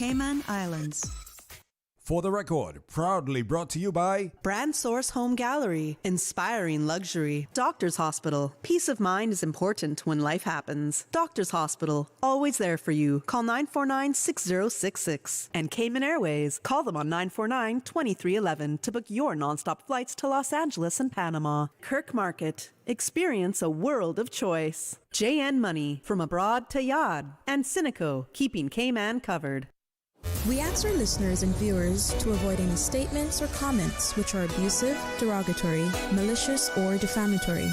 Cayman Islands. For the record, proudly brought to you by Brand Source Home Gallery, inspiring luxury. Doctor's Hospital, peace of mind is important when life happens. Doctor's Hospital, always there for you. Call 949-6066. And Cayman Airways, call them on 949-2311 to book your nonstop flights to Los Angeles and Panama. Kirk Market, experience a world of choice. JN Money, from abroad to Yad. And Cineco, keeping Cayman covered. We ask our listeners and viewers to avoid any statements or comments which are abusive, derogatory, malicious, or defamatory.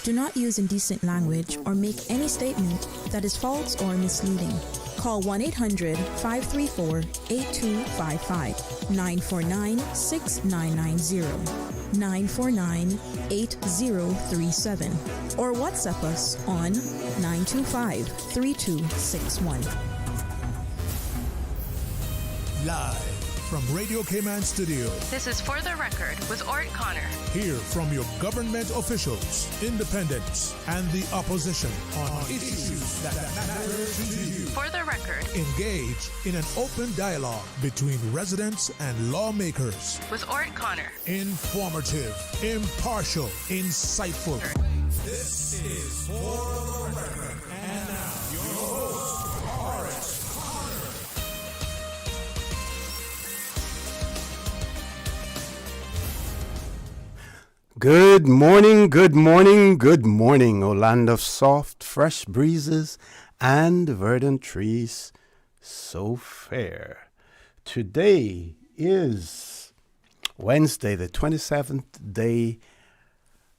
Do not use indecent language or make any statement that is false or misleading. Call 1-800-534-8255, 949-6990, 949-8037, or WhatsApp us on 925-3261. Live from Radio Cayman Studio. This is For the Record with Orrett Connor. Hear from your government officials, independents, and the opposition on issues that matter to you. For the Record. Engage in an open dialogue between residents and lawmakers. With Orrett Connor. Informative, impartial, insightful. This is For the Record. And now, your host, Orrett Connor. Good morning, good morning, good morning, O land of soft, fresh breezes and verdant trees so fair. Today is Wednesday, the 27th day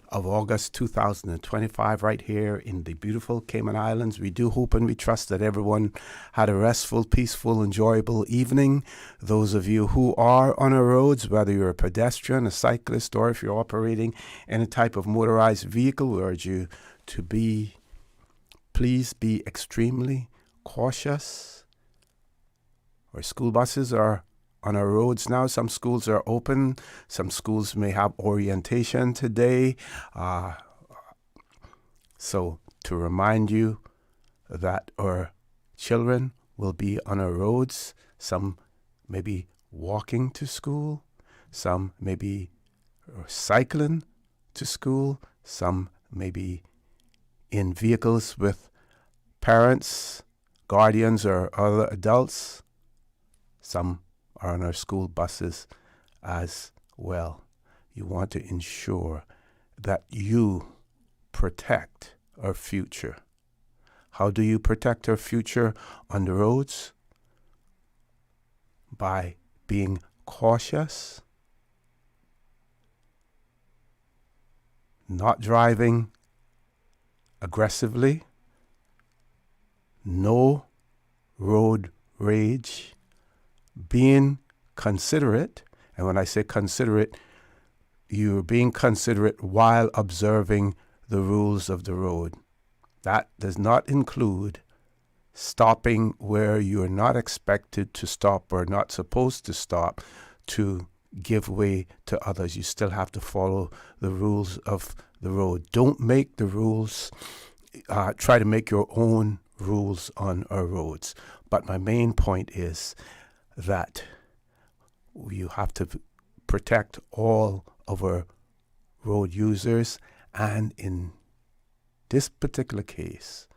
of August 2025, right here in the beautiful Cayman Islands. We do hope and we trust that everyone had a restful, peaceful, enjoyable evening. Those of you who are on our roads, whether you're a pedestrian, a cyclist, or if you're operating any type of motorized vehicle, we urge you to please be extremely cautious. Our school buses are on our roads now. Some schools are open. Some schools may have orientation today. So to remind you that our children will be on our roads. Some may be walking to school. Some may be cycling to school. Some may be in vehicles with parents, guardians, or other adults. Some are on our school buses as well. You want to ensure that you protect our future. How do you protect our future on the roads? By being cautious, not driving aggressively, no road rage, being considerate. And when I say considerate, you're being considerate while observing the rules of the road. That does not include stopping where you're not expected to stop or not supposed to stop to give way to others. You still have to follow the rules of the road. Don't make the rules, try to make your own rules on our roads. But my main point is that you have to protect all of our road users, and in this particular case,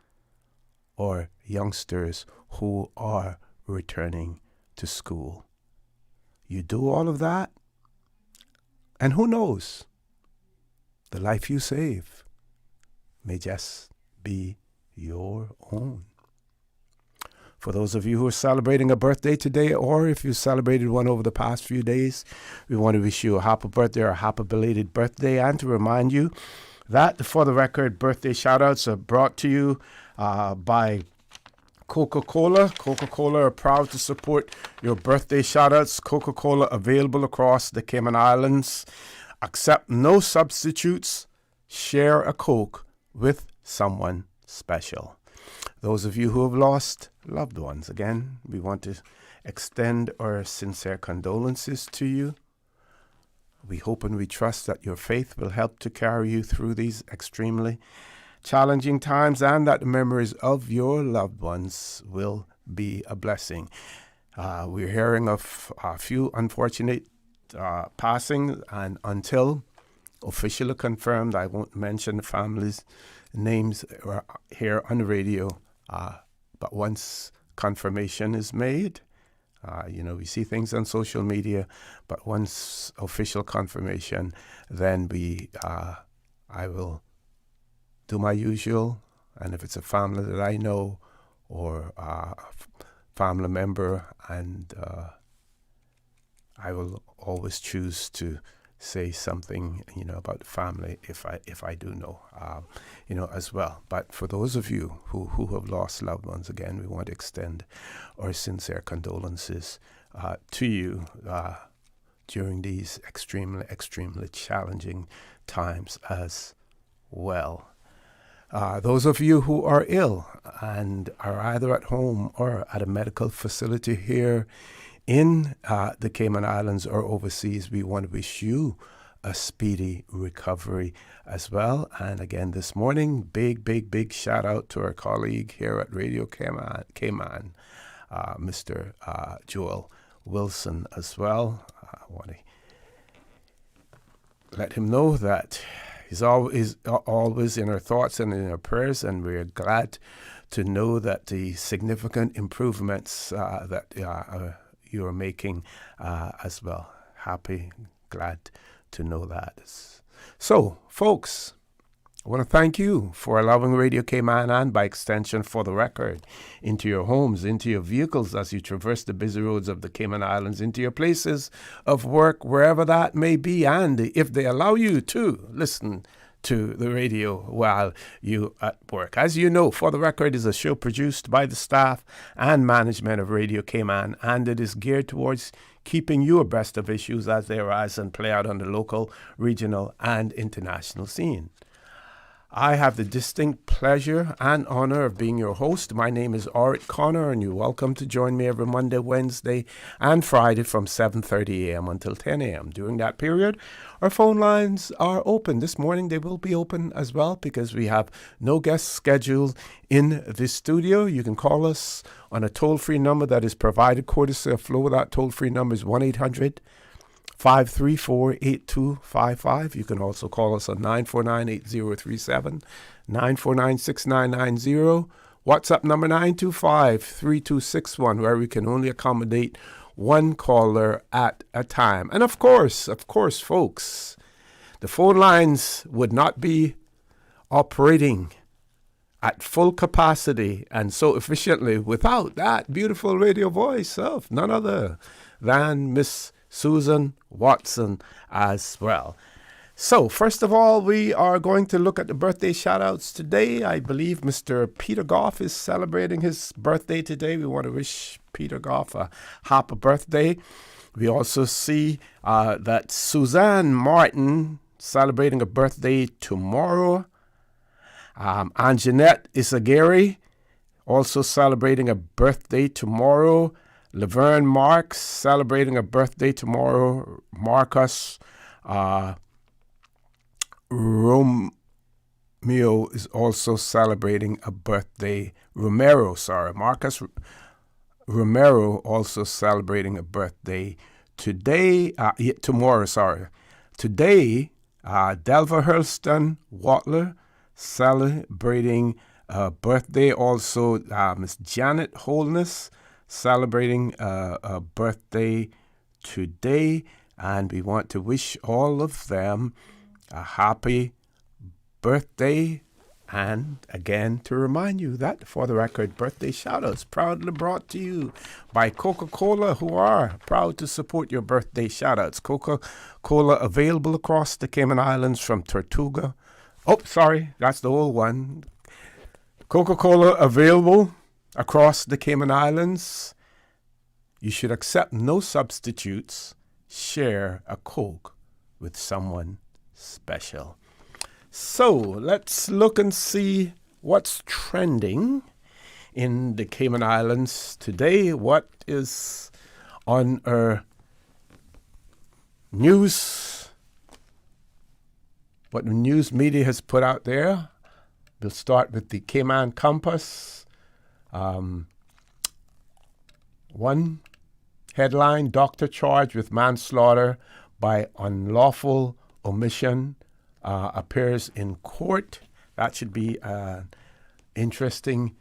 our youngsters who are returning to school. You do all of that, and who knows, the life you save may just be your own. For those of you who are celebrating a birthday today, or if you celebrated one over the past few days, we want to wish you a happy birthday or a happy belated birthday, and to remind you that the For the Record birthday shout-outs are brought to you by Coca-Cola. Coca-Cola are proud to support your birthday shout-outs. Coca-Cola available across the Cayman Islands. Accept no substitutes. Share a Coke with someone special. Those of you who have lost loved ones, again, we want to extend our sincere condolences to you. We hope and we trust that your faith will help to carry you through these extremely challenging times, and that the memories of your loved ones will be a blessing. We're hearing of a few unfortunate passings, and until officially confirmed, I won't mention the families' names here on the radio. But once confirmation is made, we see things on social media, but once official confirmation, then I will do my usual. And if it's a family that I know or a family member, and I will always choose to say something, about the family if I do know, as well. But for those of you who have lost loved ones, again, we want to extend our sincere condolences to you during these extremely, extremely challenging times as well. Those of you who are ill and are either at home or at a medical facility here in the Cayman Islands or overseas, we want to wish you a speedy recovery as well. And again, this morning, big shout out to our colleague here at Radio Cayman, Mr. Joel Wilson as well. I want to let him know that he's always in our thoughts and in our prayers, and we're glad to know that the significant improvements that you are making as well. Happy, glad to know that. So, folks, I want to thank you for allowing Radio Cayman, and by extension For the Record, into your homes, into your vehicles as you traverse the busy roads of the Cayman Islands, into your places of work, wherever that may be. And if they allow you to listen to the radio while you at work. As you know, For the Record is a show produced by the staff and management of Radio Cayman, and it is geared towards keeping you abreast of issues as they arise and play out on the local, regional, and international scene. I have the distinct pleasure and honor of being your host. My name is Orrett Connor, and you're welcome to join me every Monday, Wednesday, and Friday from 7:30 a.m. until 10 a.m. During that period, our phone lines are open. This morning, they will be open as well because we have no guests scheduled in the studio. You can call us on a toll-free number that is provided courtesy of Flow. That toll-free number is 1-800-534-8255. You can also call us on 949-8037, 949-6990, WhatsApp number 925-3261, where we can only accommodate one caller at a time. And of course, folks, the phone lines would not be operating at full capacity and so efficiently without that beautiful radio voice of none other than Miss Susan Watson as well. So, first of all, we are going to look at the birthday shout-outs today. I believe Mr. Peter Goff is celebrating his birthday today. We want to wish Peter Goff a happy birthday. We also see that Suzanne Martin celebrating a birthday tomorrow. Anjanette Isagiri also celebrating a birthday tomorrow. Laverne Marks celebrating a birthday tomorrow. Marcus Romeo is also celebrating a birthday. Marcus Romero also celebrating a birthday tomorrow. Today, Delva Hurlston Watler celebrating a birthday. Also, Miss Janet Holness celebrating a birthday today, and we want to wish all of them a happy birthday. And again, to remind you that For the Record birthday shoutouts proudly brought to you by Coca-Cola, who are proud to support your birthday shoutouts. Coca-Cola available across the Cayman Islands from Tortuga. Oh, sorry, that's the old one. Coca-Cola available across the Cayman Islands. You should accept no substitutes. Share a Coke with someone special. So let's look and see what's trending in the Cayman Islands today. What is on our news? What the news media has put out there. We'll start with the Cayman Compass. One Headline, doctor charged with manslaughter by unlawful omission appears in court. That should be an interesting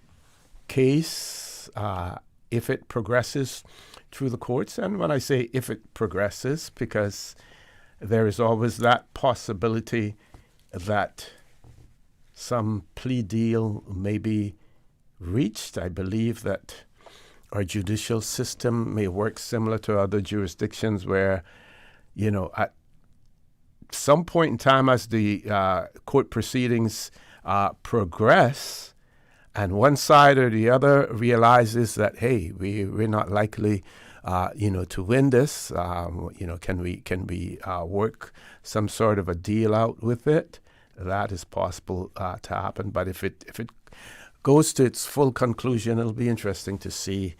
case if it progresses through the courts. And when I say if it progresses, because there is always that possibility that some plea deal may be reached. I believe that our judicial system may work similar to other jurisdictions where, at some point in time as the court proceedings progress, and one side or the other realizes that, hey, we're not likely, to win this. Can we work some sort of a deal out with it? That is possible to happen. But if it goes to its full conclusion, it'll be interesting to see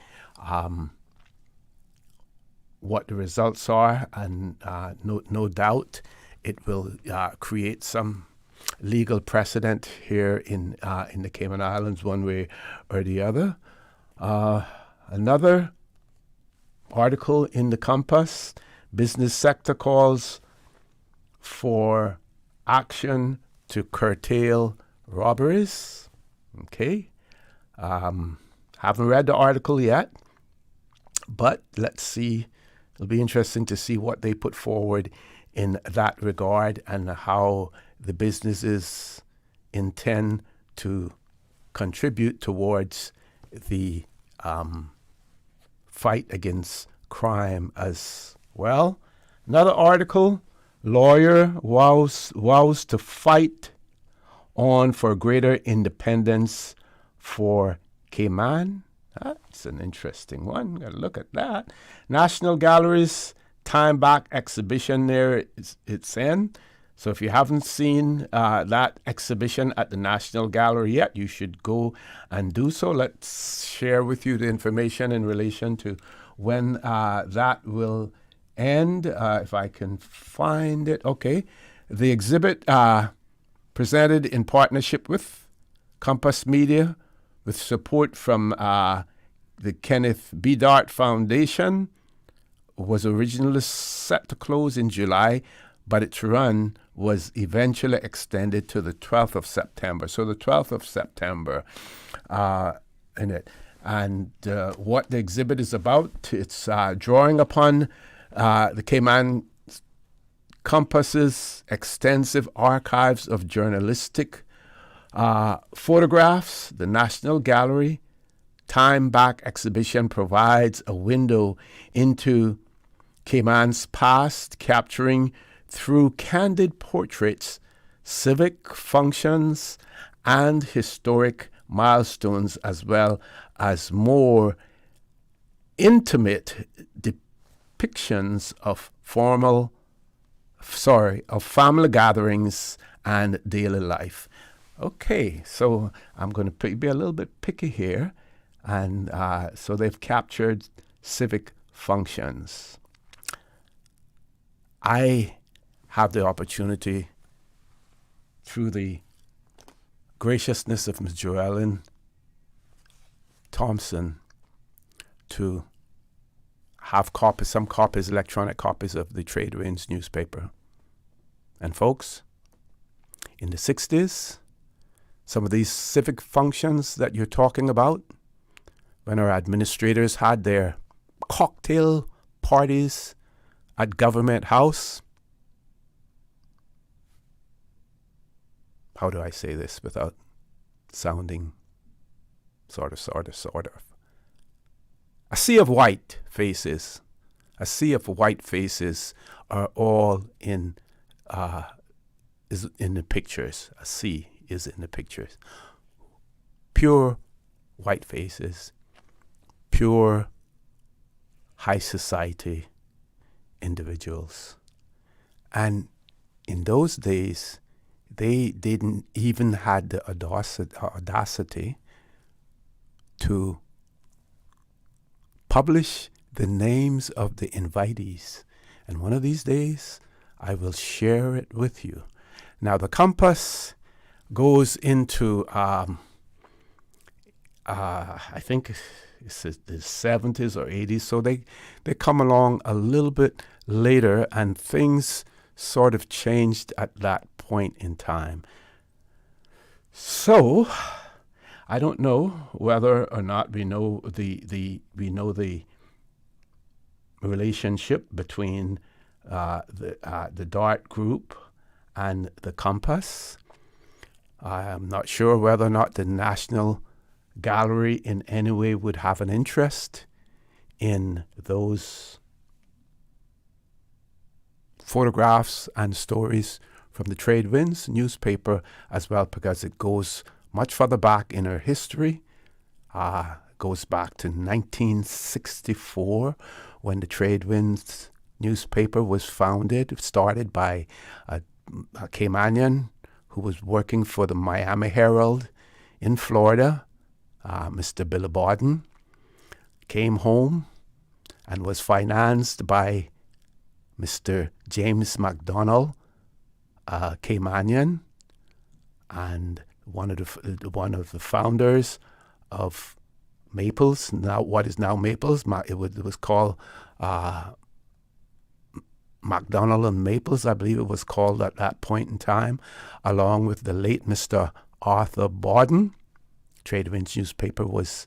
what the results are, and no doubt it will create some legal precedent here in the Cayman Islands, one way or the other. Another article in the Compass: business sector calls for action to curtail robberies. Okay. Haven't read the article yet, but let's see. It'll be interesting to see what they put forward in that regard and how the businesses intend to contribute towards the fight against crime as well. Another article: lawyer vows to fight on for greater independence for Cayman. That's an interesting one. Gotta look at that. National Gallery's Time Back exhibition there. It's in. So if you haven't seen that exhibition at the National Gallery yet, you should go and do so. Let's share with you the information in relation to when that will end, if I can find it. Okay. The exhibit presented in partnership with Compass Media, with support from the Kenneth B. Dart Foundation, was originally set to close in July, but its run was eventually extended to the 12th of September. So the 12th of September in it. And what the exhibit is about, it's drawing upon the Cayman Compass's extensive archives of journalistic photographs. The National Gallery Time Back exhibition provides a window into Cayman's past, capturing through candid portraits civic functions and historic milestones, as well as more intimate depictions of family gatherings and daily life. Okay, so I'm going to be a little bit picky here. And so they've captured civic functions. I have the opportunity, through the graciousness of Ms. Joellen Thompson, to have some copies, electronic copies of the Trade Winds newspaper. And folks, in the 60s, some of these civic functions that you're talking about, when our administrators had their cocktail parties at Government House. How do I say this without sounding sort of? A sea of white faces. A sea of white faces are all is in the pictures. A sea is in the pictures. Pure white faces. Pure high society individuals. And in those days, they didn't even had the audacity to publish the names of the invitees. And one of these days, I will share it with you. Now, the Compass goes into, I think it's the 70s or 80s. So they come along a little bit later, and things sort of changed at that point in time. So I don't know whether or not we know the relationship between the Dart group and the Compass. I'm not sure whether or not the National Gallery in any way would have an interest in those photographs and stories from the Trade Winds newspaper as well, because it goes much further back in our history. Goes back to 1964 when the Trade Winds newspaper was started by a Caymanian who was working for the Miami Herald in Florida, Mr. Billabodden, came home and was financed by Mr. James McDonnell, a Caymanian, and one of the founders of Maples, now what is now Maples. It was called McDonnell and Maples, I believe it was called at that point in time, along with the late Mr. Arthur Borden. Trade Winds newspaper was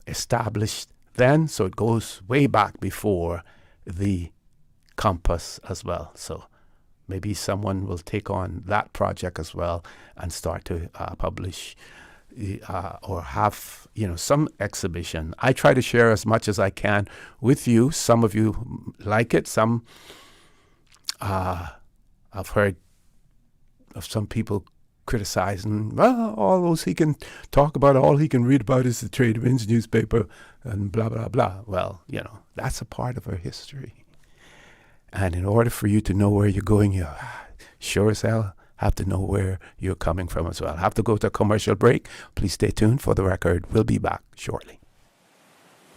established then, so it goes way back before the Compass as well. So maybe someone will take on that project as well and start to publish or have some exhibition. I try to share as much as I can with you. Some of you like it. Some I've heard of some people criticizing, well, all those he can talk about, all he can read about is the Trade Winds newspaper and blah, blah, blah. Well, that's a part of our history. And in order for you to know where you're going, you sure as hell have to know where you're coming from as well. Have to go to a commercial break. Please stay tuned. For the record, we'll be back shortly.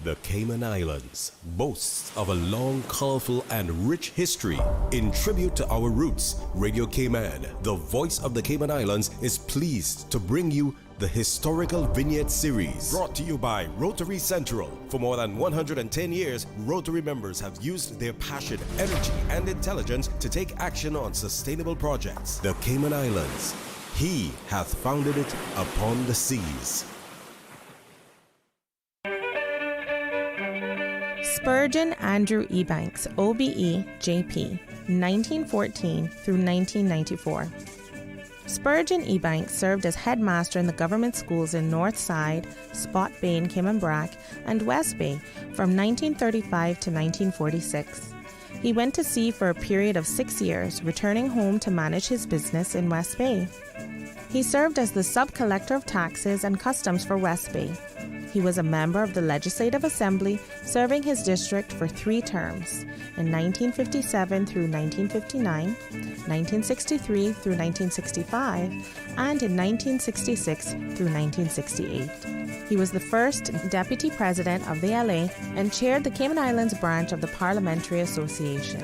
The Cayman Islands boasts of a long, colorful, and rich history. In tribute to our roots, Radio Cayman, the voice of the Cayman Islands, is pleased to bring you the Historical Vignette Series, brought to you by Rotary Central. For more than 110 years, Rotary members have used their passion, energy, and intelligence to take action on sustainable projects. The Cayman Islands, He hath founded it upon the seas. Spurgeon Andrew Ebanks, OBE, JP, 1914 through 1994. Spurgeon Ebanks served as headmaster in the government schools in North Side, Spot Bay in Cayman Brac, and West Bay from 1935 to 1946. He went to sea for a period of 6 years, returning home to manage his business in West Bay. He served as the sub-collector of taxes and customs for West Bay. He was a member of the Legislative Assembly, serving his district for 3 terms, in 1957 through 1959, 1963 through 1965, and in 1966 through 1968. He was the first Deputy President of the LA and chaired the Cayman Islands branch of the Parliamentary Association.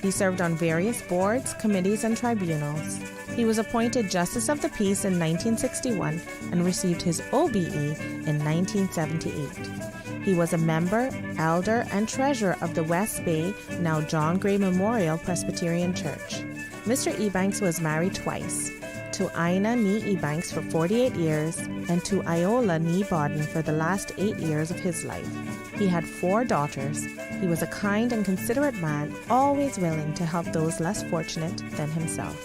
He served on various boards, committees, and tribunals. He was appointed Justice of the Peace in 1961 and received his OBE in 1978. He was a member, elder, and treasurer of the West Bay, now John Gray Memorial Presbyterian Church. Mr. Ebanks was married twice, to Ina Nee Ebanks for 48 years and to Iola Nee Bodden for the last 8 years of his life. He had 4 daughters. He was a kind and considerate man, always willing to help those less fortunate than himself.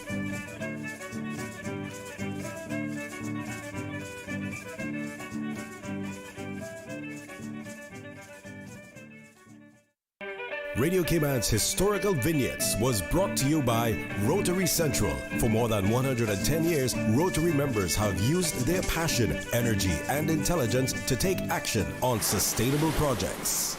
Radio Cayman's Historical Vignettes was brought to you by Rotary Central. For more than 110 years, Rotary members have used their passion, energy, and intelligence to take action on sustainable projects.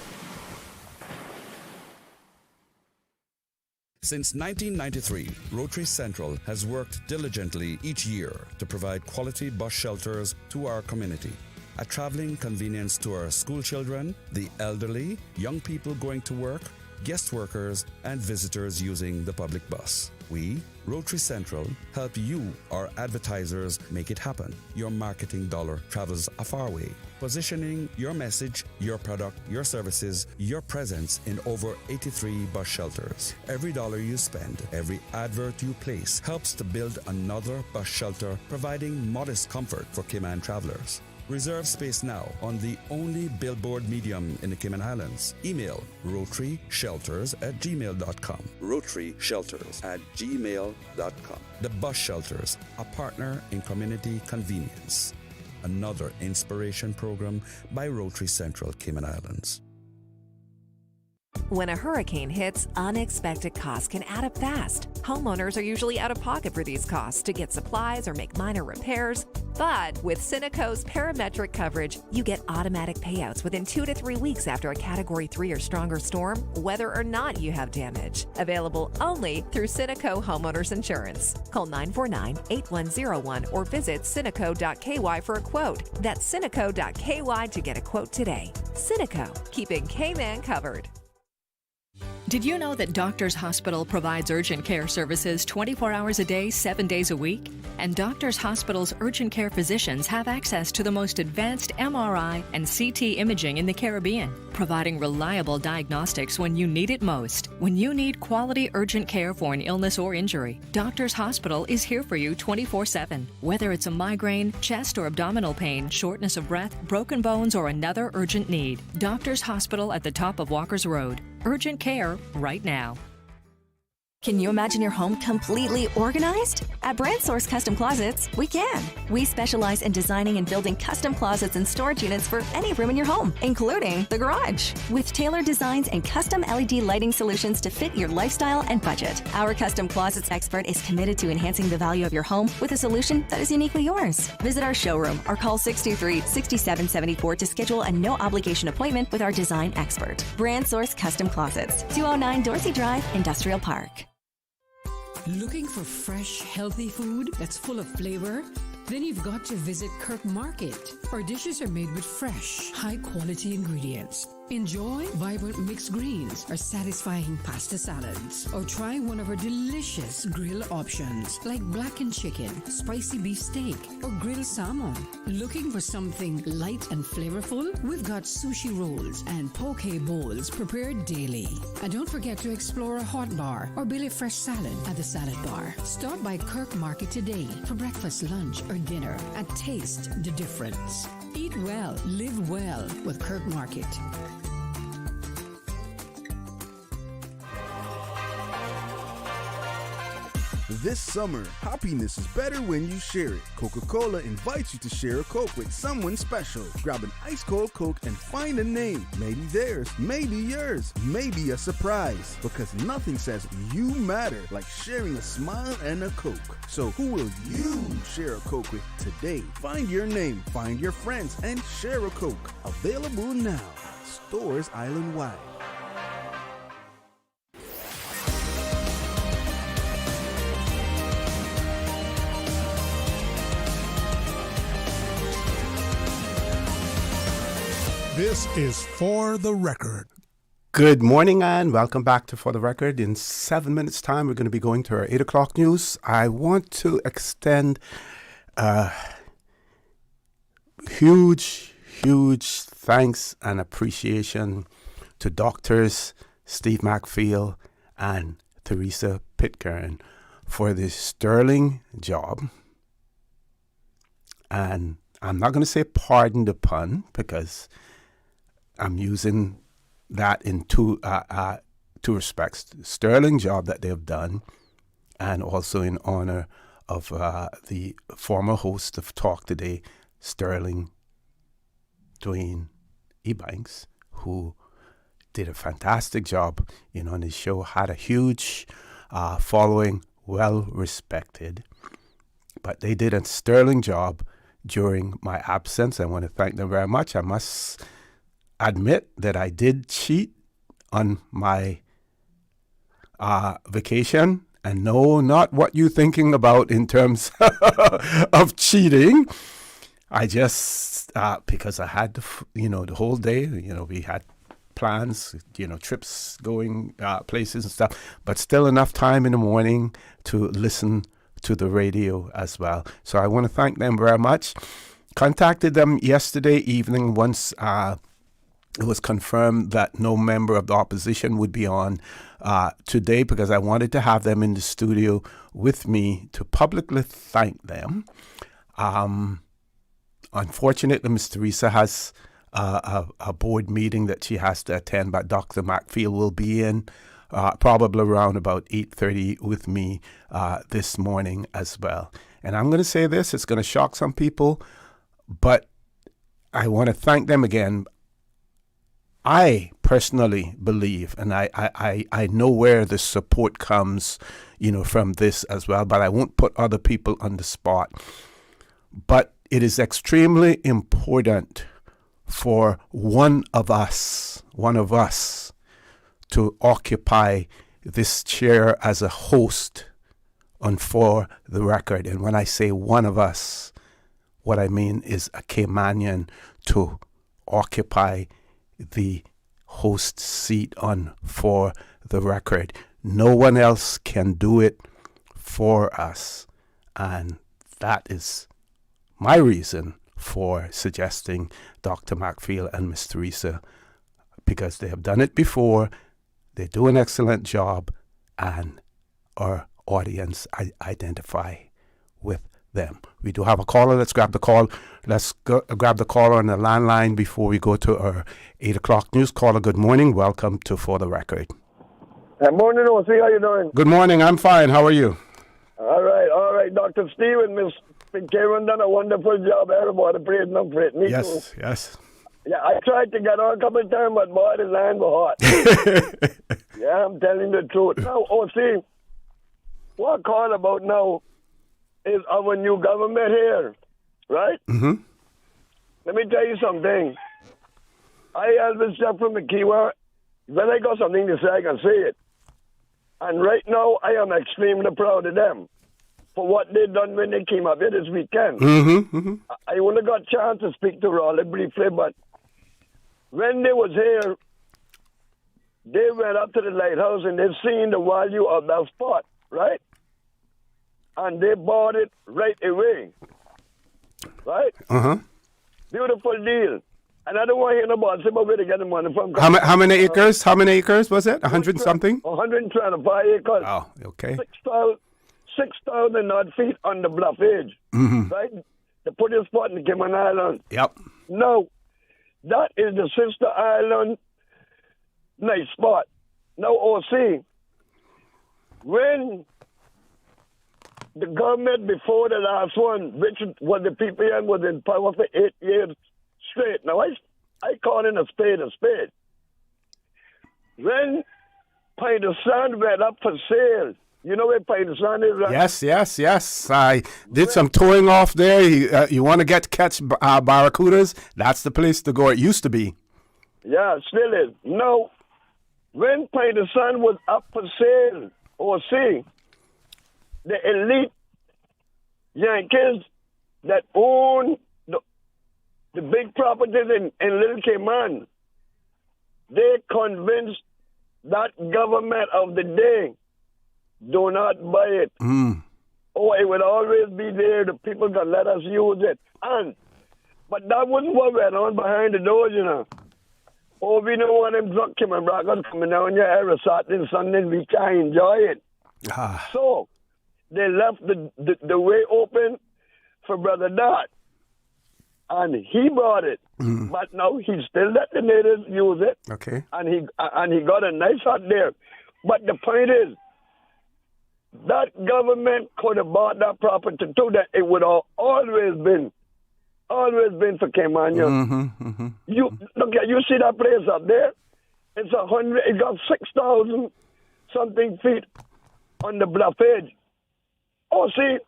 Since 1993, Rotary Central has worked diligently each year to provide quality bus shelters to our community. A traveling convenience to our school children, the elderly, young people going to work, guest workers, and visitors using the public bus. We, Rotary Central, help you, our advertisers, make it happen. Your marketing dollar travels a far way. Positioning your message, your product, your services, your presence in over 83 bus shelters. Every dollar you spend, every advert you place helps to build another bus shelter, providing modest comfort for Cayman travelers. Reserve space now on the only billboard medium in the Cayman Islands. Email rotaryshelters@gmail.com. rotaryshelters@gmail.com. The Bus Shelters, a partner in community convenience. Another inspiration program by Rotary Central Cayman Islands. When a hurricane hits, unexpected costs can add up fast. Homeowners are usually out of pocket for these costs to get supplies or make minor repairs. But with Cineco's parametric coverage, you get automatic payouts within 2 to 3 weeks after a Category 3 or stronger storm, whether or not you have damage. Available only through Cineco Homeowners Insurance. Call 949-8101 or visit cineco.ky for a quote. That's cineco.ky to get a quote today. Cineco, keeping Cayman covered. Did you know that Doctors Hospital provides urgent care services 24 hours a day, 7 days a week? And Doctors Hospital's urgent care physicians have access to the most advanced MRI and CT imaging in the Caribbean, providing reliable diagnostics when you need it most. When you need quality urgent care for an illness or injury, Doctors Hospital is here for you 24/7. Whether it's a migraine, chest or abdominal pain, shortness of breath, broken bones, or another urgent need, Doctors Hospital at the top of Walker's Road. Urgent care right now. Can you imagine your home completely organized? At Brand Source Custom Closets, we can. We specialize in designing and building custom closets and storage units for any room in your home, including the garage. With tailored designs and custom LED lighting solutions to fit your lifestyle and budget. Our custom closets expert is committed to enhancing the value of your home with a solution that is uniquely yours. Visit our showroom or call 623-6774 to schedule a no-obligation appointment with our design expert. Brand Source Custom Closets, 209 Dorsey Drive, Industrial Park. Looking for fresh, healthy food that's full of flavor? Then you've got to visit Kirk Market. Our dishes are made with fresh, high-quality ingredients. Enjoy vibrant mixed greens or satisfying pasta salads. Or try one of our delicious grill options like blackened chicken, spicy beef steak, or grilled salmon. Looking for something light and flavorful? We've got sushi rolls and poke bowls prepared daily. And don't forget to explore a hot bar or Billy Fresh salad at the salad bar. Stop by Kirk Market today for breakfast, lunch, or dinner and taste the difference. Eat well, live well with Kirk Market. This summer, happiness is better when you share it. Coca-Cola invites you to share a Coke with someone special. Grab an ice-cold Coke and find a name. Maybe theirs, maybe yours, maybe a surprise. Because nothing says you matter like sharing a smile and a Coke. So who will you share a Coke with today? Find your name, find your friends, and share a Coke. Available now. Stores island-wide. This is For the Record. Good morning and welcome back to For the Record. In 7 minutes' time, we're going to be going to our 8 o'clock news. I want to extend huge thanks and appreciation to Doctors Steve McField and Teresa Pitcairn for this sterling job. And I'm not going to say pardon the pun because I'm using that in two respects. Sterling job that they've done, and also in honor of the former host of Talk Today, Sterling Dwayne Ebanks, who did a fantastic job, on his show, had a huge following, well respected. But they did a sterling job during my absence. I want to thank them very much. I must admit that I did cheat on my vacation, and no, not what you're thinking about in terms of cheating. I just because I had the whole day. We had plans, trips going places and stuff, but still enough time in the morning to listen to the radio as well. So I want to thank them very much. Contacted them yesterday evening once it was confirmed that no member of the opposition would be on today, because I wanted to have them in the studio with me to publicly thank them. Unfortunately, Ms. Teresa has a board meeting that she has to attend, but Dr. McField will be in probably around about 8:30 with me this morning as well. And I'm going to say this, it's going to shock some people, but I want to thank them again. I personally believe, and I know where the support comes, from this as well, but I won't put other people on the spot. But it is extremely important for one of us to occupy this chair as a host on For the Record. And when I say one of us, what I mean is a Caymanian to occupy the host seat on For the Record. No one else can do it for us. And that is my reason for suggesting Dr. McField and Ms. Teresa, because they have done it before, they do an excellent job, and our audience identify with them. We do have a caller. Let's grab the call. Let's grab the caller on the landline before we go to our 8 o'clock news. Caller, good morning. Welcome to For the Record. Good morning, O.C. How you doing? Good morning. I'm fine. How are you? All right. Dr. Steve and Miss Pitcairn done a wonderful job. Everybody praising them for it. Me too. Yes. Yeah, I tried to get on a couple of times, but boy, the line was hot. Yeah, I'm telling the truth. Now, O.C., what I'm calling about now is our new government here, right? Mm-hmm. Let me tell you something. I always said from the keyword, when I got something to say, I can say it. And right now, I am extremely proud of them for what they done when they came up here this weekend. Mm-hmm. I only got a chance to speak to Raleigh briefly, but when they was here, they went up to the lighthouse and they seen the value of that spot, right? And they bought it right away, right? Uh-huh. Beautiful deal. And I don't want to hear nobody say about where they get the money from. How many acres? How many acres was it? 100 something? 125 acres. Oh, okay. 6,000 odd feet on the bluff edge, right? To put this spot in the Cayman Islands. Yep. No, that is the sister island nice spot. Now, O.C., when the government before the last one, which was the PPM, was in power for 8 years straight. Now, I call it a spade a spade. When Pine of Sand went up for sale, you know where Pine of Sand is, right? Yes. I did some towing off there. You want to catch barracudas? That's the place to go. It used to be. Yeah, still is. No, when Pine of Sand was up for sale, O.C., the elite Yankees that own the big properties in Little Cayman, they convinced that government of the day, do not buy it. Oh, it would always be there. The people can let us use it. But that wasn't what went on behind the doors, you know. Oh, we don't want them drunk Cayman rockers coming down here every Saturday and Sunday. We can't enjoy it. So they left the way open for Brother Dot. And he bought it. But now he still let the natives use it. Okay. And he got a nice hut there. But the point is, that government could have bought that property too, that it would have always been for Caymanians. You look at, you see that place up there? It got 6,000 something feet on the bluff edge. Oh, see,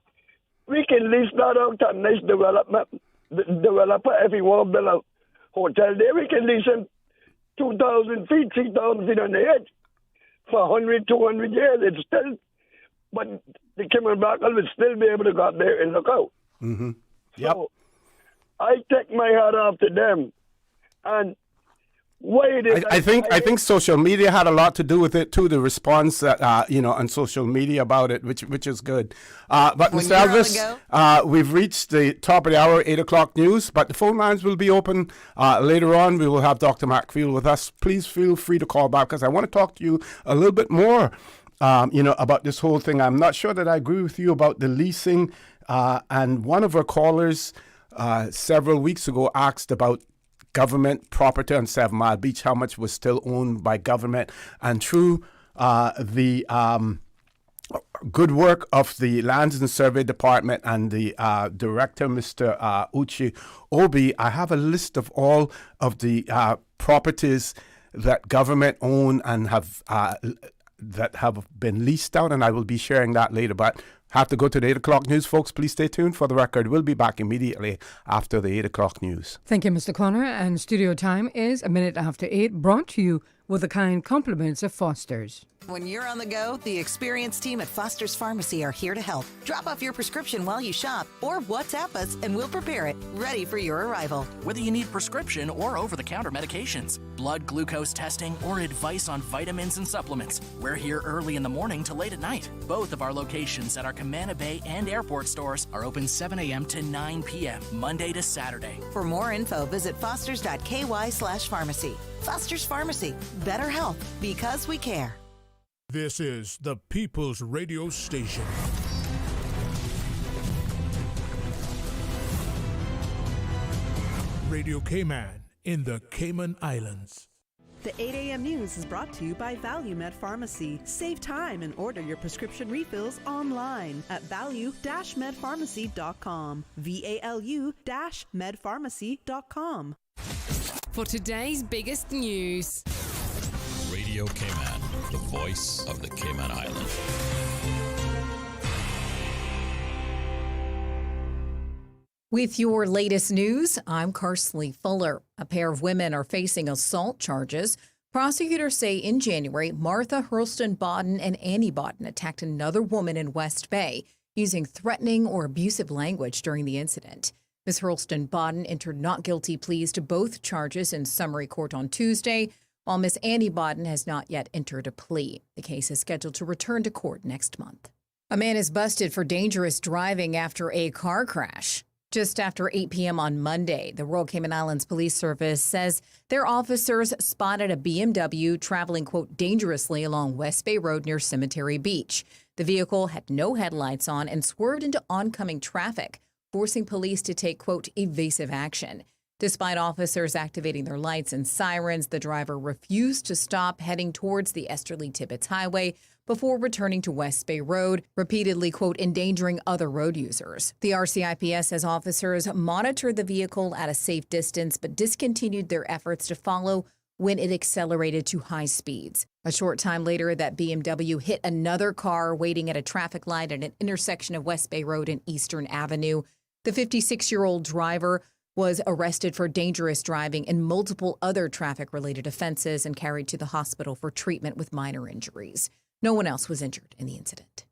we can lease that out to a nice developer. If he want to build a hotel there, we can lease him 2,000 feet, 3,000 feet on the edge for 100, 200 years. It's still, but the Cayman Blackguard will still be able to go up there and look out. Yep. So I take my hat off to them. And I think social media had a lot to do with it too. The response that on social media about it, which is good. But When Mr. you're on the Elvis, we've reached the top of the hour, 8 o'clock news. But the phone lines will be open later on. We will have Dr. McField with us. Please feel free to call back because I want to talk to you a little bit more. About this whole thing. I'm not sure that I agree with you about the leasing. And one of our callers several weeks ago asked about government property on 7 Mile Beach, how much was still owned by government. And through the good work of the Lands and Survey Department and the director, Mr. Uche Obi, I have a list of all of the properties that government own and that have been leased out, and I will be sharing that later. But have to go to the 8 o'clock news, folks. Please stay tuned for the record. We'll be back immediately after the 8 o'clock news. Thank you, Mr. Connor. And studio time is a minute after 8, brought to you with the kind compliments of Foster's. When you're on the go, the experienced team at Foster's Pharmacy are here to help. Drop off your prescription while you shop or WhatsApp us and we'll prepare it, ready for your arrival. Whether you need prescription or over-the-counter medications, blood glucose testing, or advice on vitamins and supplements, we're here early in the morning to late at night. Both of our locations at our Camana Bay and airport stores are open 7 a.m. to 9 p.m., Monday to Saturday. For more info, visit fosters.ky/pharmacy. Foster's Pharmacy. Better health because we care. This is the People's Radio Station. Radio Cayman in the Cayman Islands. The 8 a.m. news is brought to you by ValueMed Pharmacy. Save time and order your prescription refills online at value-medpharmacy.com. VALU-medpharmacy.com. For today's biggest news. Radio Cayman, the voice of the Cayman Islands. With your latest news, I'm Carsley Fuller. A pair of women are facing assault charges. Prosecutors say in January, Martha Hurlston Bodden and Annie Bodden attacked another woman in West Bay using threatening or abusive language during the incident. Ms. Hurlston Bodden entered not guilty pleas to both charges in summary court on Tuesday, while Ms. Annie Bodden has not yet entered a plea. The case is scheduled to return to court next month. A man is busted for dangerous driving after a car crash. Just after 8 p.m. on Monday, the Royal Cayman Islands Police Service says their officers spotted a BMW traveling, quote, dangerously along West Bay Road near Cemetery Beach. The vehicle had no headlights on and swerved into oncoming traffic, forcing police to take, quote, evasive action. Despite officers activating their lights and sirens, the driver refused to stop, heading towards the Esterly-Tibbetts Highway before returning to West Bay Road, repeatedly, quote, endangering other road users. The RCIPS says officers monitored the vehicle at a safe distance but discontinued their efforts to follow when it accelerated to high speeds. A short time later, that BMW hit another car waiting at a traffic light at an intersection of West Bay Road and Eastern Avenue. The 56-year-old driver was arrested for dangerous driving and multiple other traffic-related offenses and carried to the hospital for treatment with minor injuries. No one else was injured in the incident.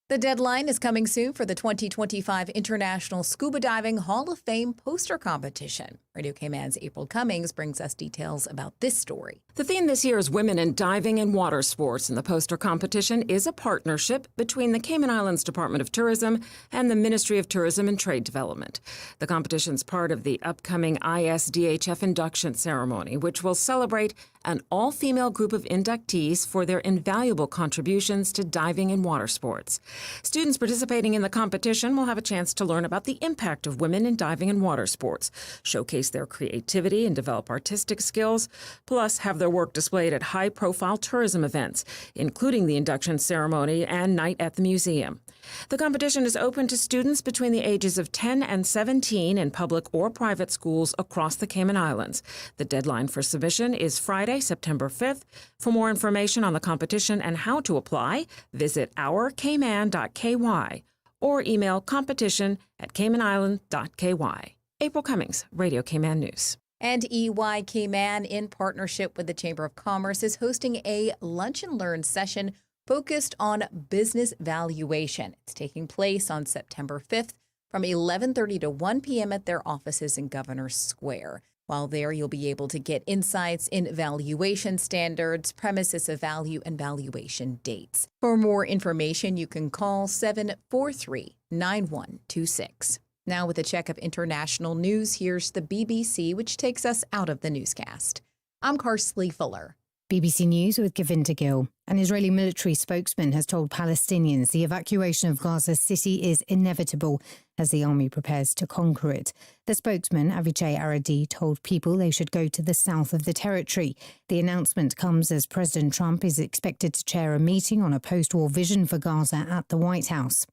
The deadline is coming soon for the 2025 International Scuba Diving Hall of Fame poster competition. Radio Cayman's April Cummings brings us details about this story. The theme this year is Women in Diving and Water Sports, and the poster competition is a partnership between the Cayman Islands Department of Tourism and the Ministry of Tourism and Trade Development. The competition is part of the upcoming ISDHF induction ceremony, which will celebrate an all-female group of inductees for their invaluable contributions to diving and water sports. Students participating in the competition will have a chance to learn about the impact of women in diving and water sports, showcase their creativity and develop artistic skills, plus have their work displayed at high-profile tourism events, including the induction ceremony and night at the museum. The competition is open to students between the ages of 10 and 17 in public or private schools across the Cayman Islands. The deadline for submission is Friday, September 5th. For more information on the competition and how to apply, visit ourcayman.ky or email competition@caymanisland.ky. April Cummings, Radio Cayman News. And EY Cayman, in partnership with the Chamber of Commerce, is hosting a Lunch and Learn session focused on business valuation. It's taking place on September 5th from 11:30 to 1 p.m. at their offices in Governor's Square. While there, you'll be able to get insights in valuation standards, premises of value, and valuation dates. For more information, you can call 743-9126. Now with a check of international news, here's the BBC, which takes us out of the newscast. I'm Karsley Fuller. BBC News with Govinda Gill. An Israeli military spokesman has told Palestinians the evacuation of Gaza City is inevitable as the army prepares to conquer it. The spokesman, Avichai Aradi, told people they should go to the south of the territory. The announcement comes as President Trump is expected to chair a meeting on a post-war vision for Gaza at the White House.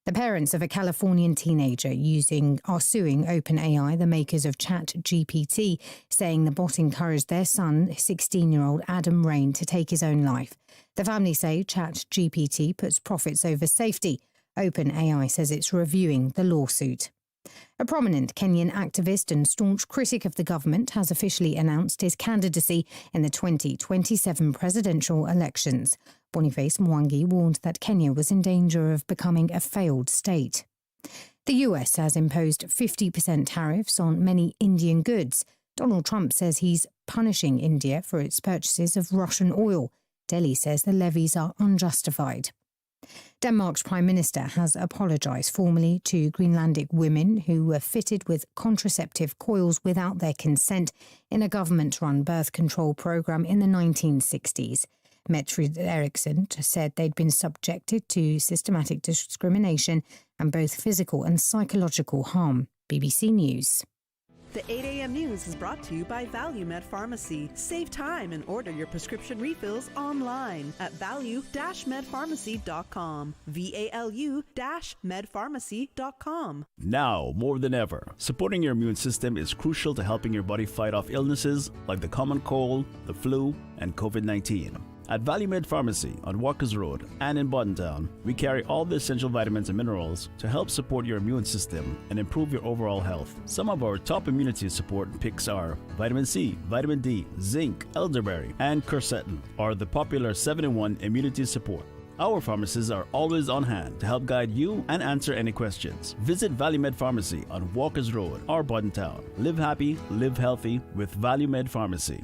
The parents of a Californian teenager are suing OpenAI, the makers of ChatGPT, saying the bot encouraged their son, 16-year-old Adam Rain, to take his own life. The family say ChatGPT puts profits over safety. OpenAI says it's reviewing the lawsuit. A prominent Kenyan activist and staunch critic of the government has officially announced his candidacy in the 2027 presidential elections. Boniface Mwangi warned that Kenya was in danger of becoming a failed state. The US has imposed 50% tariffs on many Indian goods. Donald Trump says he's punishing India for its purchases of Russian oil. Delhi says the levies are unjustified. Denmark's Prime Minister has apologised formally to Greenlandic women who were fitted with contraceptive coils without their consent in a government-run birth control programme in the 1960s. Mette Eriksson said they'd been subjected to systematic discrimination and both physical and psychological harm. BBC News. The 8 a.m. news is brought to you by ValueMed Pharmacy. Save time and order your prescription refills online at value-medpharmacy.com. VALU-medpharmacy.com. Now, more than ever, supporting your immune system is crucial to helping your body fight off illnesses like the common cold, the flu, and COVID-19. At ValueMed Pharmacy on Walkers Road and in Boddentown, we carry all the essential vitamins and minerals to help support your immune system and improve your overall health. Some of our top immunity support picks are vitamin C, vitamin D, zinc, elderberry, and quercetin are the popular 7-in-1 immunity support. Our pharmacists are always on hand to help guide you and answer any questions. Visit ValueMed Pharmacy on Walkers Road or Boddentown. Live happy, live healthy with ValueMed Pharmacy.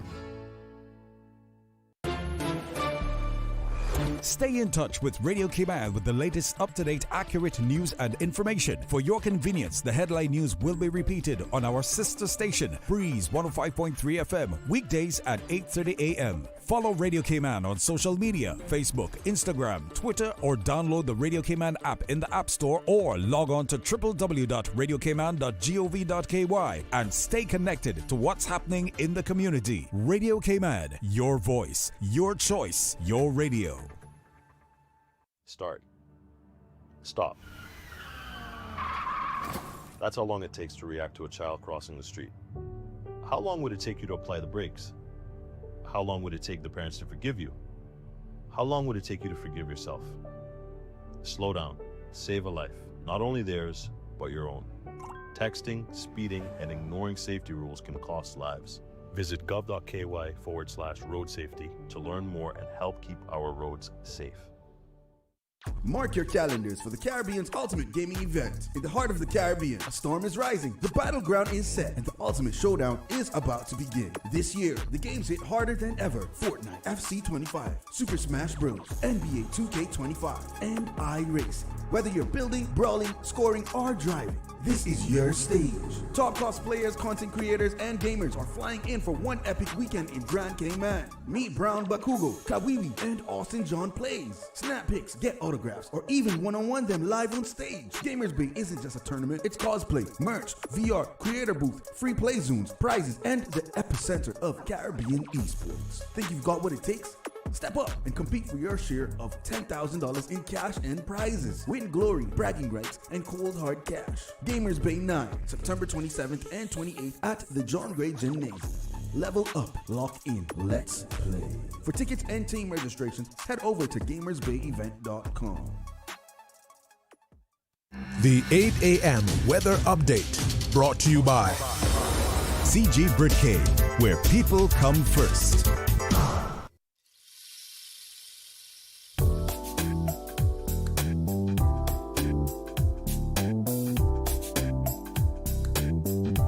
Stay in touch with Radio Cayman with the latest up-to-date, accurate news and information. For your convenience, the headline news will be repeated on our sister station, Breeze 105.3 FM, weekdays at 8:30 a.m. Follow Radio Cayman on social media, Facebook, Instagram, Twitter, or download the Radio Cayman app in the App Store or log on to www.radiocayman.gov.ky and stay connected to what's happening in the community. Radio Cayman, your voice, your choice, your radio. Start. Stop. That's how long it takes to react to a child crossing the street. How long would it take you to apply the brakes? How long would it take the parents to forgive you? How long would it take you to forgive yourself? Slow down. Save a life. Not only theirs, but your own. Texting, speeding, and ignoring safety rules can cost lives. Visit gov.ky/road safety to learn more and help keep our roads safe. Mark your calendars for the Caribbean's ultimate gaming event. In the heart of the Caribbean, a storm is rising, the battleground is set, and the ultimate showdown is about to begin. This year, the games hit harder than ever. Fortnite FC 25, Super Smash Bros, NBA 2K25, and iRacing. Whether you're building, brawling, scoring, or driving, this is your stage. Top cosplayers, content creators, and gamers are flying in for one epic weekend in Grand Cayman. Meet Brown Bakugo, Kawiwi, and Austin John Plays. Snap pics, get autographs, or even one-on-one them live on stage. Gamers Bay isn't just a tournament, it's cosplay, merch, VR, creator booth, free play zones, prizes, and the epicenter of Caribbean esports. Think you've got what it takes? Step up and compete for your share of $10,000 in cash and prizes. Win glory, bragging rights, and cold hard cash. Gamers Bay 9, September 27th and 28th at the John Gray Gymnasium. Level up, lock in, let's play. For tickets and team registrations, head over to gamersbayevent.com. The 8 a.m. weather update brought to you by CG Britcade, where people come first.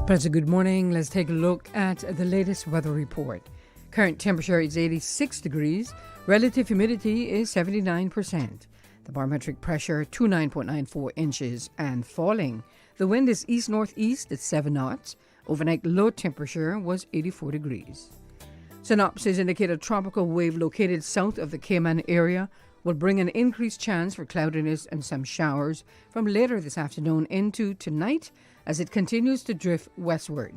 Pleasant good morning. Let's take a look at the latest weather report. Current temperature is 86 degrees. Relative humidity is 79%. The barometric pressure 29.94 inches and falling. The wind is east-northeast at 7 knots. Overnight low temperature was 84 degrees. Synopsis indicate a tropical wave located south of the Cayman area will bring an increased chance for cloudiness and some showers from later this afternoon into tonight as it continues to drift westward.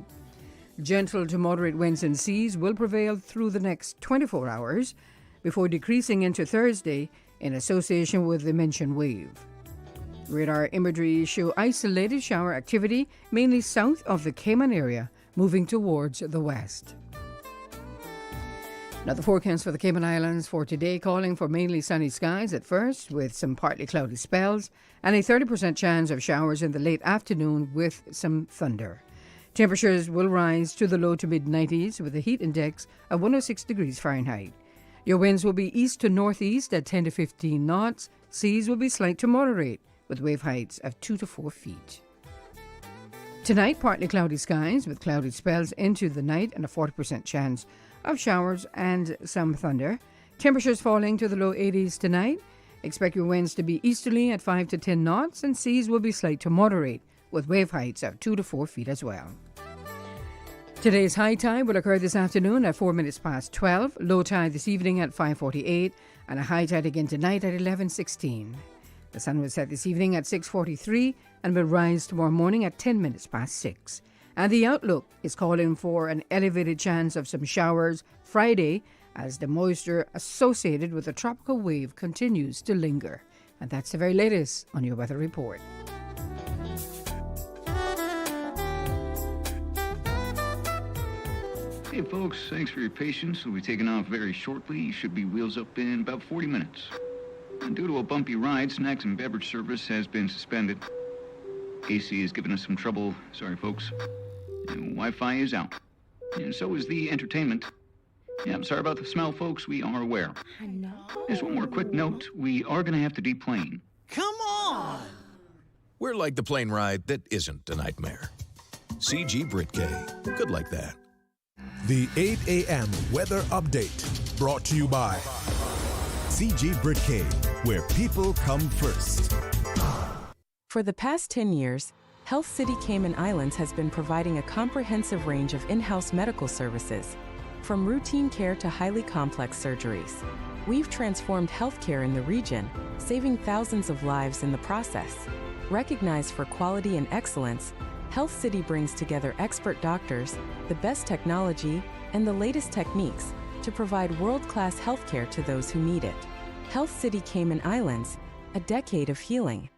Gentle to moderate winds and seas will prevail through the next 24 hours before decreasing into Thursday in association with the mentioned wave. Radar imagery show isolated shower activity mainly south of the Cayman area, moving towards the west. Now the forecast for the Cayman Islands for today calling for mainly sunny skies at first with some partly cloudy spells and a 30% chance of showers in the late afternoon with some thunder. Temperatures will rise to the low to mid-90s with a heat index of 106 degrees Fahrenheit. Your winds will be east to northeast at 10 to 15 knots. Seas will be slight to moderate with wave heights of 2 to 4 feet. Tonight, partly cloudy skies with cloudy spells into the night and a 40% chance of showers and some thunder. Temperatures falling to the low 80s tonight. Expect your winds to be easterly at 5 to 10 knots and seas will be slight to moderate with wave heights of 2 to 4 feet as well. Today's high tide will occur this afternoon at 4 minutes past 12, low tide this evening at 5:48, and a high tide again tonight at 11:16. The sun will set this evening at 6:43 and will rise tomorrow morning at 10 minutes past 6. And the outlook is calling for an elevated chance of some showers Friday as the moisture associated with the tropical wave continues to linger. And that's the very latest on your weather report. Hey folks, thanks for your patience. We'll be taking off very shortly. Should be wheels up in about 40 minutes. And due to a bumpy ride, snacks and beverage service has been suspended. AC is giving us some trouble. Sorry folks. And Wi-Fi is out. And so is the entertainment. Yeah, I'm sorry about the smell, folks. We are aware. I know. Just one more quick note. We are going to have to deplane. Come on! We're like the plane ride that isn't a nightmare. CG Britgay. Good like that. The 8 a.m. weather update brought to you by CG Britgay, where people come first. For the past 10 years, Health City Cayman Islands has been providing a comprehensive range of in-house medical services, from routine care to highly complex surgeries. We've transformed healthcare in the region, saving thousands of lives in the process. Recognized for quality and excellence, Health City brings together expert doctors, the best technology, and the latest techniques to provide world-class healthcare to those who need it. Health City Cayman Islands, a decade of healing.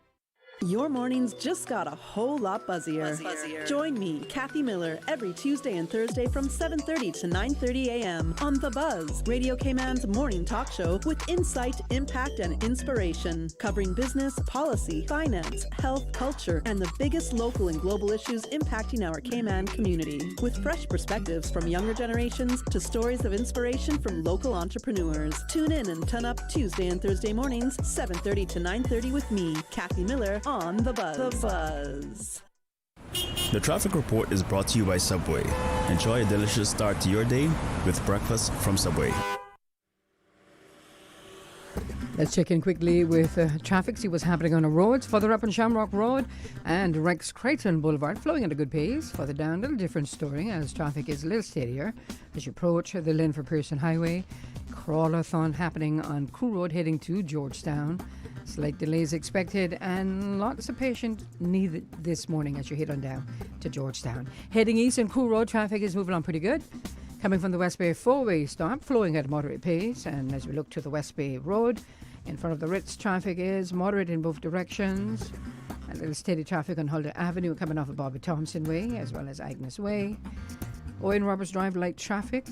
Your mornings just got a whole lot buzzier. Join me, Kathy Miller, every Tuesday and Thursday from 7:30 to 9:30 a.m. on The Buzz, Radio Cayman's morning talk show with insight, impact, and inspiration, covering business, policy, finance, health, culture, and the biggest local and global issues impacting our Cayman community. With fresh perspectives from younger generations to stories of inspiration from local entrepreneurs. Tune in and turn up Tuesday and Thursday mornings, 7:30 to 9:30 with me, Kathy Miller, on The Buzz. The Buzz. The traffic report is brought to you by Subway. Enjoy a delicious start to your day with breakfast from Subway. Let's check in quickly with traffic, see what's happening on the roads. Further up on Shamrock Road and Rex Creighton Boulevard, flowing at a good pace. Further down, a little different story as traffic is a little steadier as you approach the Linford Pearson Highway. Crawlathon happening on Crew Road heading to Georgetown. Slight delays expected and lots of patience needed this morning as you head on down to Georgetown. Heading east on Crew Road, traffic is moving on pretty good. Coming from the West Bay four-way stop, flowing at a moderate pace. And as we look to the West Bay Road, in front of the Ritz, traffic is moderate in both directions. A little steady traffic on Huldah Avenue coming off of Bobby Thompson Way as well as Agnes Way. Owen Roberts Drive, light traffic.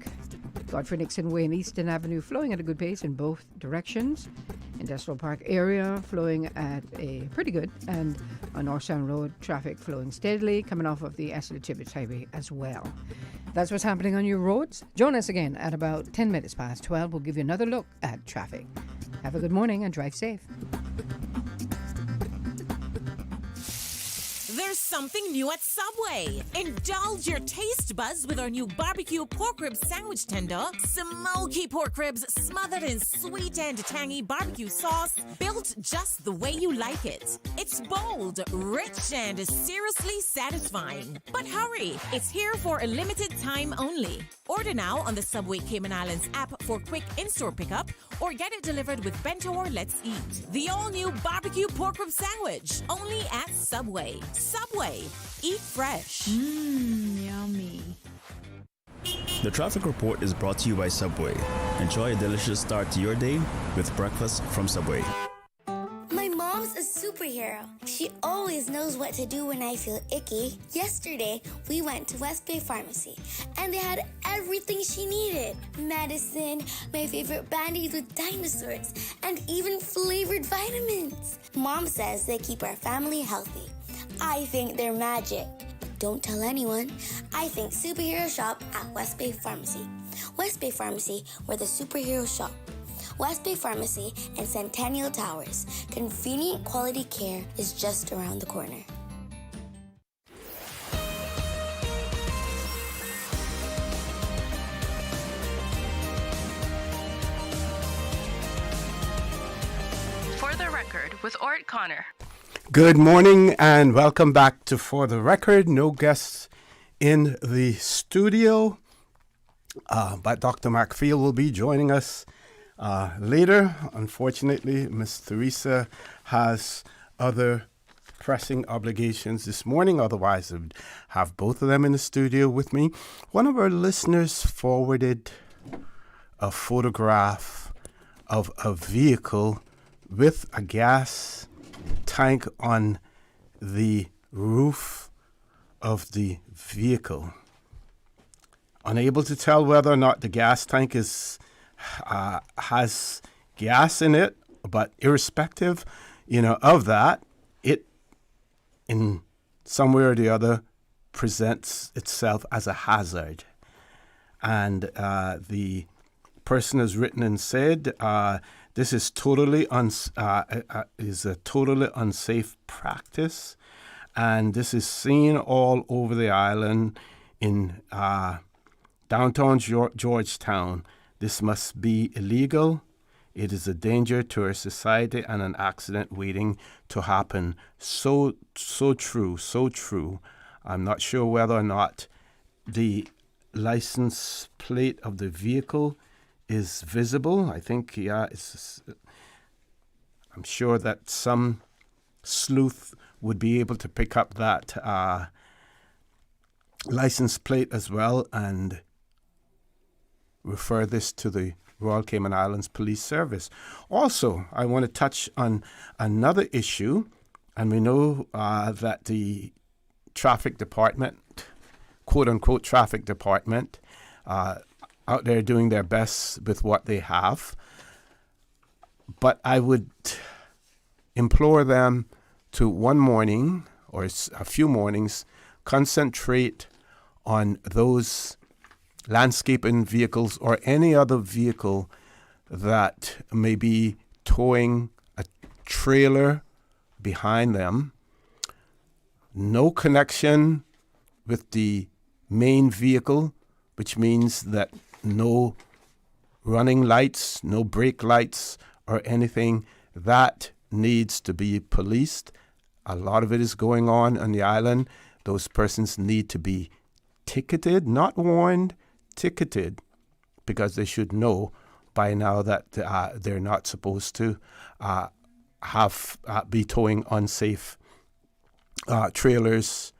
Godfrey Nixon Way and Eastern Avenue flowing at a good pace in both directions. Industrial Park area flowing at a pretty good, and on North Sound Road traffic flowing steadily coming off of the Ashley Tibbetts Highway as well. That's what's happening on your roads. Join us again at about 10 minutes past 12. We'll give you another look at traffic. Have a good morning and drive safe. There's There's something new at Subway. Indulge your taste buds with our new barbecue pork rib sandwich tender. Smoky pork ribs smothered in sweet and tangy barbecue sauce, built just the way you like it. It's bold, rich, and seriously satisfying. But hurry, it's here for a limited time only. Order now on the Subway Cayman Islands app for quick in-store pickup, or get it delivered with Bento or Let's Eat. The all-new barbecue pork rib sandwich, only at Subway. Subway, eat fresh. Yummy. The traffic report is brought to you by Subway. Enjoy a delicious start to your day with breakfast from Subway. My mom's a superhero. She always knows what to do when I feel icky. Yesterday, we went to West Bay Pharmacy, and they had everything she needed. Medicine, my favorite band-aids with dinosaurs, and even flavored vitamins. Mom says they keep our family healthy. I think they're magic. Don't tell anyone. I think superhero shop at West Bay Pharmacy. West Bay Pharmacy, where the superheroes shop. West Bay Pharmacy and Centennial Towers. Convenient quality care is just around the corner. For the Record with Orrett Connor. Good morning and welcome back to For the Record. No guests in the studio, but Dr. McField will be joining us later. Unfortunately, Miss Teresa has other pressing obligations this morning. Otherwise, I would have both of them in the studio with me. One of our listeners forwarded a photograph of a vehicle with a gas tank on the roof of the vehicle. Unable to tell whether or not the gas tank is has gas in it, but irrespective, of that, it in some way or the other presents itself as a hazard. And the person has written and said, this is totally is a totally unsafe practice, and this is seen all over the island in downtown Georgetown. This must be illegal. It is a danger to our society and an accident waiting to happen. So true, so true. I'm not sure whether or not the license plate of the vehicle is visible. I think, I'm sure that some sleuth would be able to pick up that license plate as well and refer this to the Royal Cayman Islands Police Service. Also, I want to touch on another issue, and we know that the traffic department, quote-unquote traffic department, out there doing their best with what they have. But I would implore them to one morning or a few mornings concentrate on those landscaping vehicles or any other vehicle that may be towing a trailer behind them. No connection with the main vehicle, which means that no running lights, no brake lights or anything. That needs to be policed. A lot of it is going on the island. Those persons need to be ticketed, not warned, ticketed, because they should know by now that they're not supposed to be towing unsafe trailers,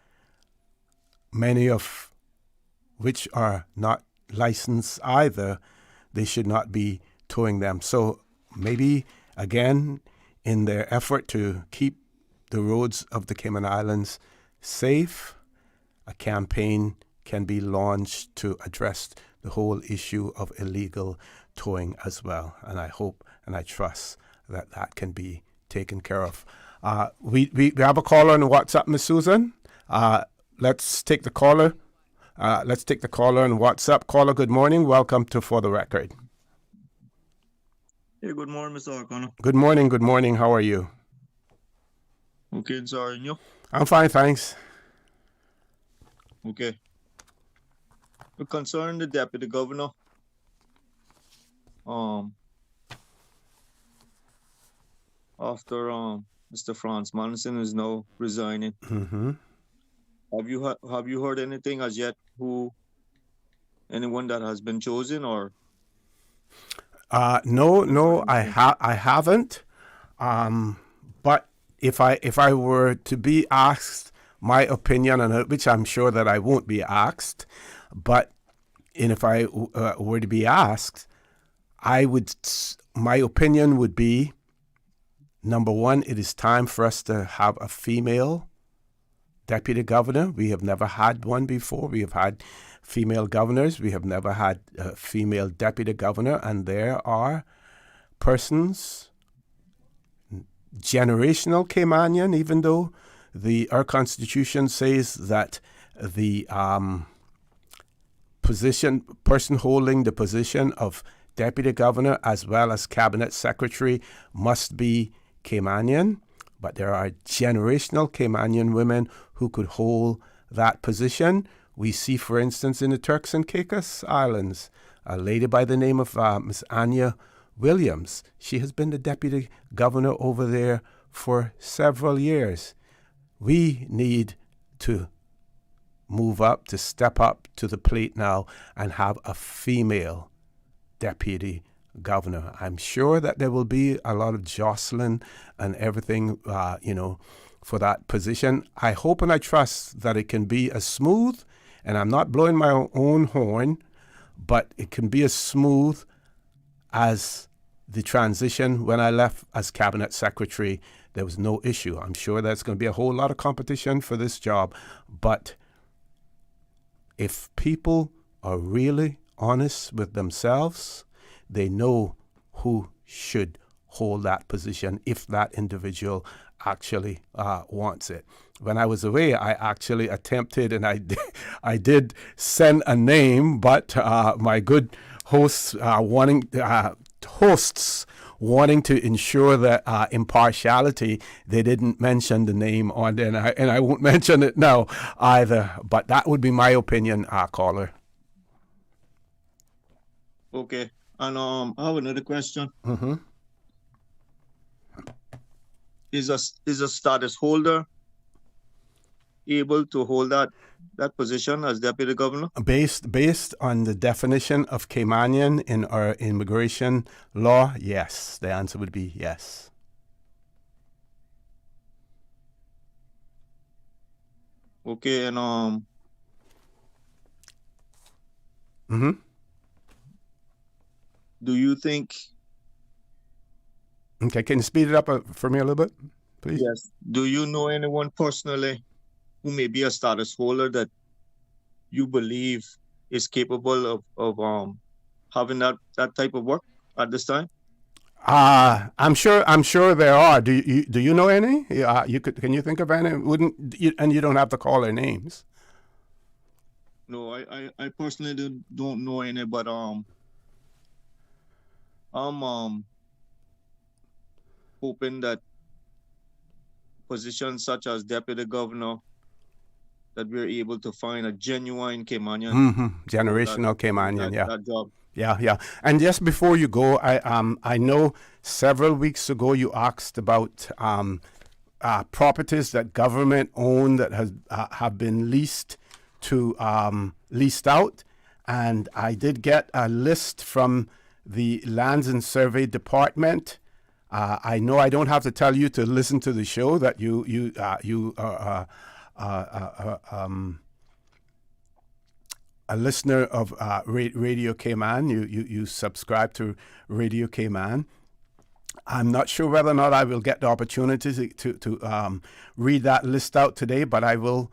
many of which are not licensed either. They should not be towing them. So maybe, again, in their effort to keep the roads of the Cayman Islands safe, a campaign can be launched to address the whole issue of illegal towing as well. And I hope and I trust that that can be taken care of. We have a caller on WhatsApp, Miss Susan. Let's take the caller. Let's take the caller on WhatsApp. Caller, good morning. Welcome to For the Record. Hey, good morning, Mr. O'Connor. Good morning. Good morning. How are you? Okay, sorry, you? I'm fine, thanks. Okay. Concerning the deputy governor, after Mr. Franz Manson is now resigning, have you heard anything as yet? Anyone that has been chosen, or? No, I haven't. But if I were to be asked my opinion on it, which I'm sure that I won't be asked, and if I were to be asked, my opinion would be, number one, it is time for us to have a female deputy governor. We have never had one before. We have had female governors. We have never had a female deputy governor. And there are persons, generational Caymanian, even though our Constitution says that the person holding the position of deputy governor as well as cabinet secretary must be Caymanian. But there are generational Caymanian women who could hold that position. We see, for instance, in the Turks and Caicos Islands, a lady by the name of Miss Anya Williams. She has been the deputy governor over there for several years. We need to move up, to step up to the plate now and have a female deputy governor. I'm sure that there will be a lot of jostling and everything, for that position. I hope and I trust that it can be as smooth, and I'm not blowing my own horn, but it can be as smooth as the transition when I left as cabinet secretary. There was no issue. I'm sure there's going to be a whole lot of competition for this job, but if people are really honest with themselves, they know who should hold that position if that individual actually wants it. When I was away, I actually attempted, and I did send a name, but my good hosts wanting to ensure that impartiality, they didn't mention the name on there, and I won't mention it now either. But that would be my opinion, caller. Okay, and I have another question. Mm-hmm. Is a status holder able to hold that position as deputy governor? Based on the definition of Caymanian in our immigration law, yes. The answer would be yes. Okay, and Mm-hmm. Do you think? Okay, can you speed it up for me a little bit, please? Yes. Do you know anyone personally who may be a status holder that you believe is capable of having that type of work at this time? I'm sure there are. Do you know any? Can you think of any? And you don't have to call their names. No, I personally don't know any, but I'm hoping that positions such as deputy governor, that we're able to find a genuine Caymanian. Mm-hmm. Generational Caymanian, yeah. That job. Yeah. And just before you go, I know several weeks ago you asked about properties that government owned that have been leased out, and I did get a list from the Lands and Survey Department. I know I don't have to tell you to listen to the show, that you are a listener of Radio Cayman. You subscribe to Radio Cayman. I'm not sure whether or not I will get the opportunity to read that list out today, but I will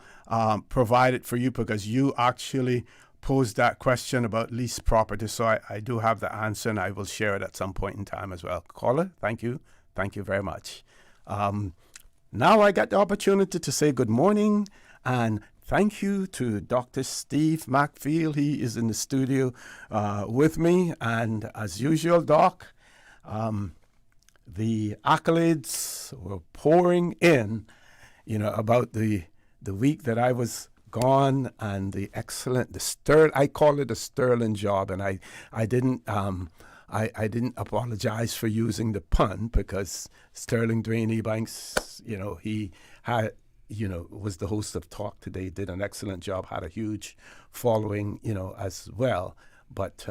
provide it for you because you actually posed that question about leased property. So I do have the answer, and I will share it at some point in time as well. Caller, thank you. Thank you very much. Now I got the opportunity to say good morning and thank you to Dr. Steve McField. He is in the studio with me. And as usual, Doc, the accolades were pouring in. about the week that I was gone and I call it a sterling job, and I didn't apologize for using the pun, because Sterling Dwayne Ebanks, he had, was the host of Talk Today, did an excellent job, had a huge following, as well. But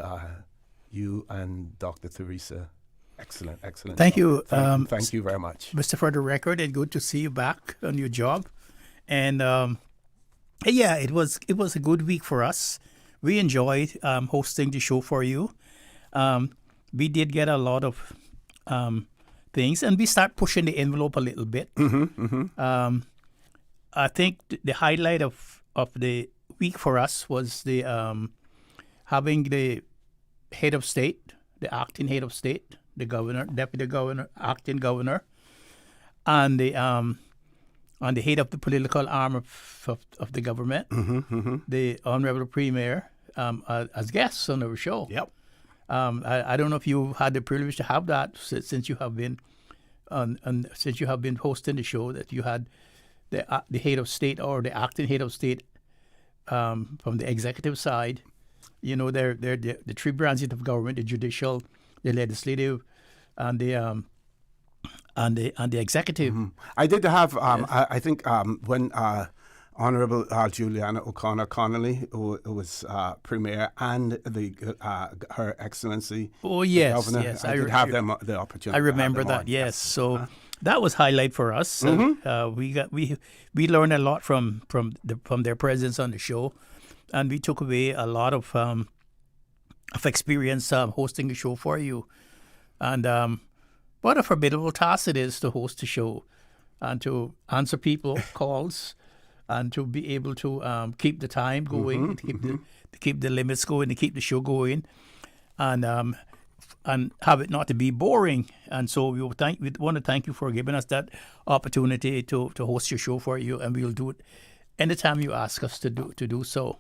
you and Dr. Teresa, excellent. Thank job. you. Thank you very much. Mr. For the record, it's good to see you back on your job. And yeah, it was a good week for us. We enjoyed hosting the show for you. We did get a lot of things, and we start pushing the envelope a little bit. I think the highlight of the week for us was the having the head of state, the acting head of state, the governor, deputy governor, acting governor, and the head of the political arm of the government, the honorable premier, as guests on our show. Yep. I don't know if you had the privilege to have that since you have been hosting the show, that you had the head of state or the acting head of state from the executive side. They're the three branches of government: the judicial, the legislative, and the executive. I did have I think when Honorable Juliana O'Connor Connolly, who was Premier, and Her Excellency, the Governor. Yes, I did have them the opportunity. I remember that. On. Yes, so that was highlight for us. We learned a lot from their presence on the show, and we took away a lot of experience hosting the show for you. And what a formidable task it is to host a show and to answer people calls. And to be able to keep the time going, to keep the limits going, to keep the show going, and have it not to be boring. And so we want to thank you for giving us that opportunity to host your show for you, and we'll do it anytime you ask us to do so.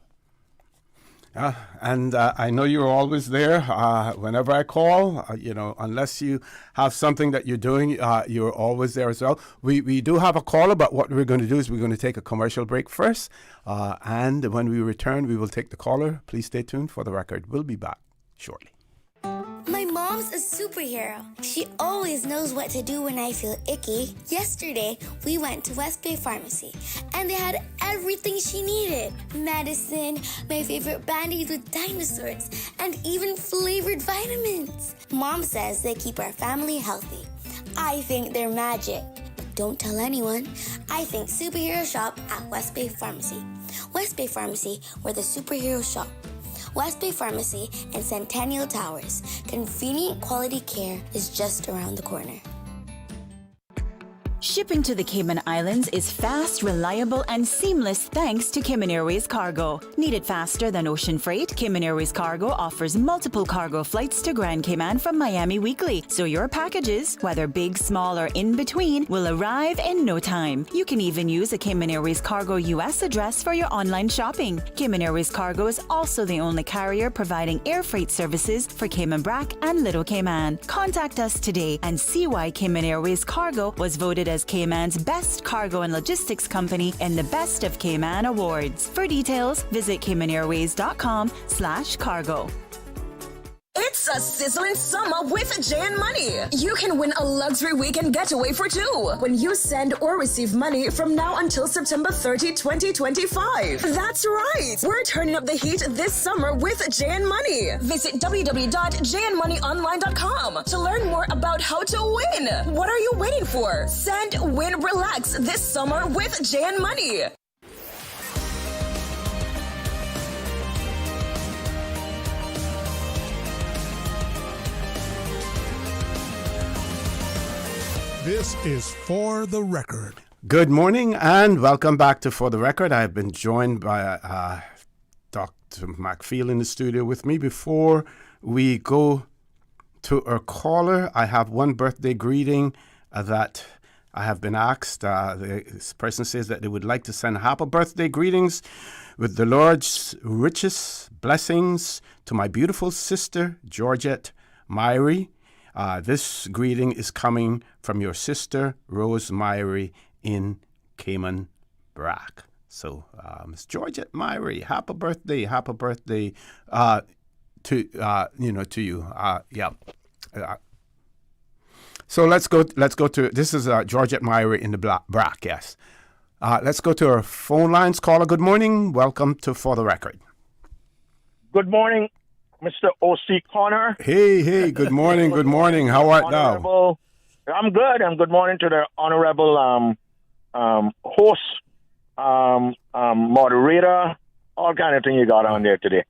And I know you're always there. Whenever I call, unless you have something that you're doing, you're always there as well. We do have a caller, but what we're going to do is we're going to take a commercial break first. And when we return, we will take the caller. Please stay tuned for the record. We'll be back shortly. My mom's a superhero. She always knows what to do when I feel icky. Yesterday, we went to West Bay Pharmacy, and they had everything she needed. Medicine, my favorite Band-Aids with dinosaurs, and even flavored vitamins. Mom says they keep our family healthy. I think they're magic. Don't tell anyone. I think superhero shop at West Bay Pharmacy. West Bay Pharmacy, where the superheroes shop. West Bay Pharmacy and Centennial Towers. Convenient quality care is just around the corner. Shipping to the Cayman Islands is fast, reliable, and seamless thanks to Cayman Airways Cargo. Need it faster than ocean freight? Cayman Airways Cargo offers multiple cargo flights to Grand Cayman from Miami weekly, so your packages, whether big, small, or in between, will arrive in no time. You can even use a Cayman Airways Cargo US address for your online shopping. Cayman Airways Cargo is also the only carrier providing air freight services for Cayman Brac and Little Cayman. Contact us today and see why Cayman Airways Cargo was voted as Cayman's best cargo and logistics company in the Best of Cayman Awards. For details, visit CaymanAirways.com/cargo. It's a sizzling summer with J&. Money. You can win a luxury weekend getaway for two when you send or receive money from now until September 30, 2025. That's right. We're turning up the heat this summer with J&. Money. Visit www.jnmoneyonline.com to learn more about how to win. What are you waiting for? Send, win, relax this summer with J&. Money. This is For the Record. Good morning and welcome back to For the Record. I've been joined by Dr. McField in the studio with me. Before we go to our caller, I have one birthday greeting that I have been asked. This person says that they would like to send happy birthday greetings with the Lord's richest blessings to my beautiful sister, Georgette Myrie. This greeting is coming from your sister, Rose Myrie, in Cayman Brac. So, Miss Georgette Myrie, happy birthday to you. Yeah. So let's go to, this is Georgette Myrie in the Brac, yes. Let's go to our phone lines. Caller, good morning. Welcome to For the Record. Good morning, Mr. O.C. Connor. Hey, good morning, good morning. How art thou? I'm good, and good morning to the honorable host, moderator, all kind of thing you got on there today.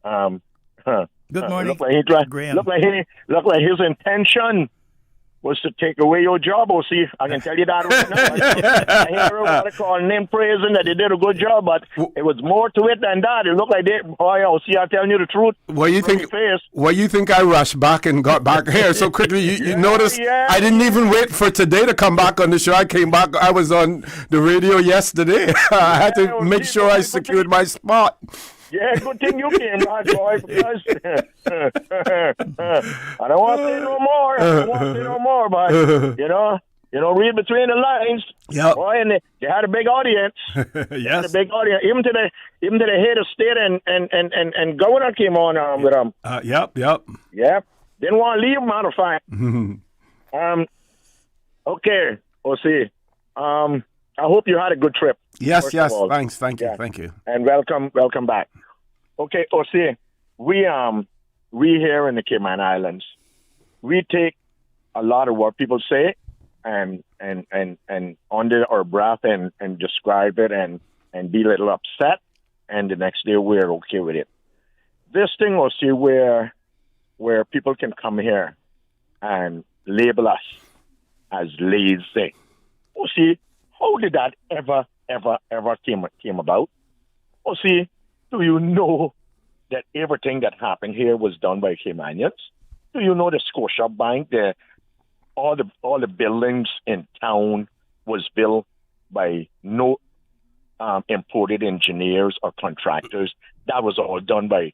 Good morning, look like his intention was to take away your job, O.C. I can tell you that right now. I hear everybody calling name praising that they did a good job, but it was more to it than that. It looked like O.C., I'm telling you the truth. What you think I rushed back and got back here so quickly? You noticed I didn't even wait for today to come back on the show. I came back. I was on the radio yesterday. I had to make sure I secured my spot. Yeah, good thing you came back, boy, because I don't want to say no more. But read between the lines. Yeah, boy, and they had a big audience. Yes, a big audience. Even to the head of state and governor came on with them. Yep. Didn't want to leave, matter of fact. Okay, we'll see. I hope you had a good trip. Yes. Thanks. Thank you. And welcome back. Okay, Ossie, we here in the Cayman Islands, we take a lot of what people say and under our breath and describe it and be a little upset, and the next day we're okay with it. This thing, Ossie, where people can come here and label us as lazy. Ossie, how did that ever came about? See, do you know that everything that happened here was done by Caymanians? Do you know the Scotia Bank, all the buildings in town was built by no imported engineers or contractors? That was all done by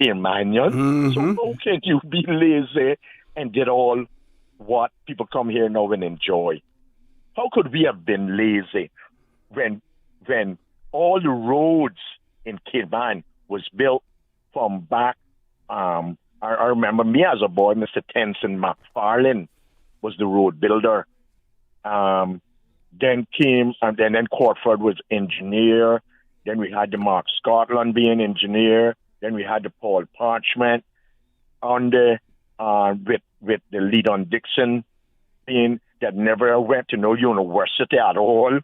Caymanians. Mm-hmm. So how can you be lazy and did all what people come here now and enjoy? How could we have been lazy when all the roads in Cayman was built from back? I remember me as a boy, Mr. Tenson McFarlane was the road builder. Then Cortford was engineer. Then we had the Mark Scotland being engineer. Then we had the Paul Parchment on the with the Leadon Dixon being that never went to no university at all.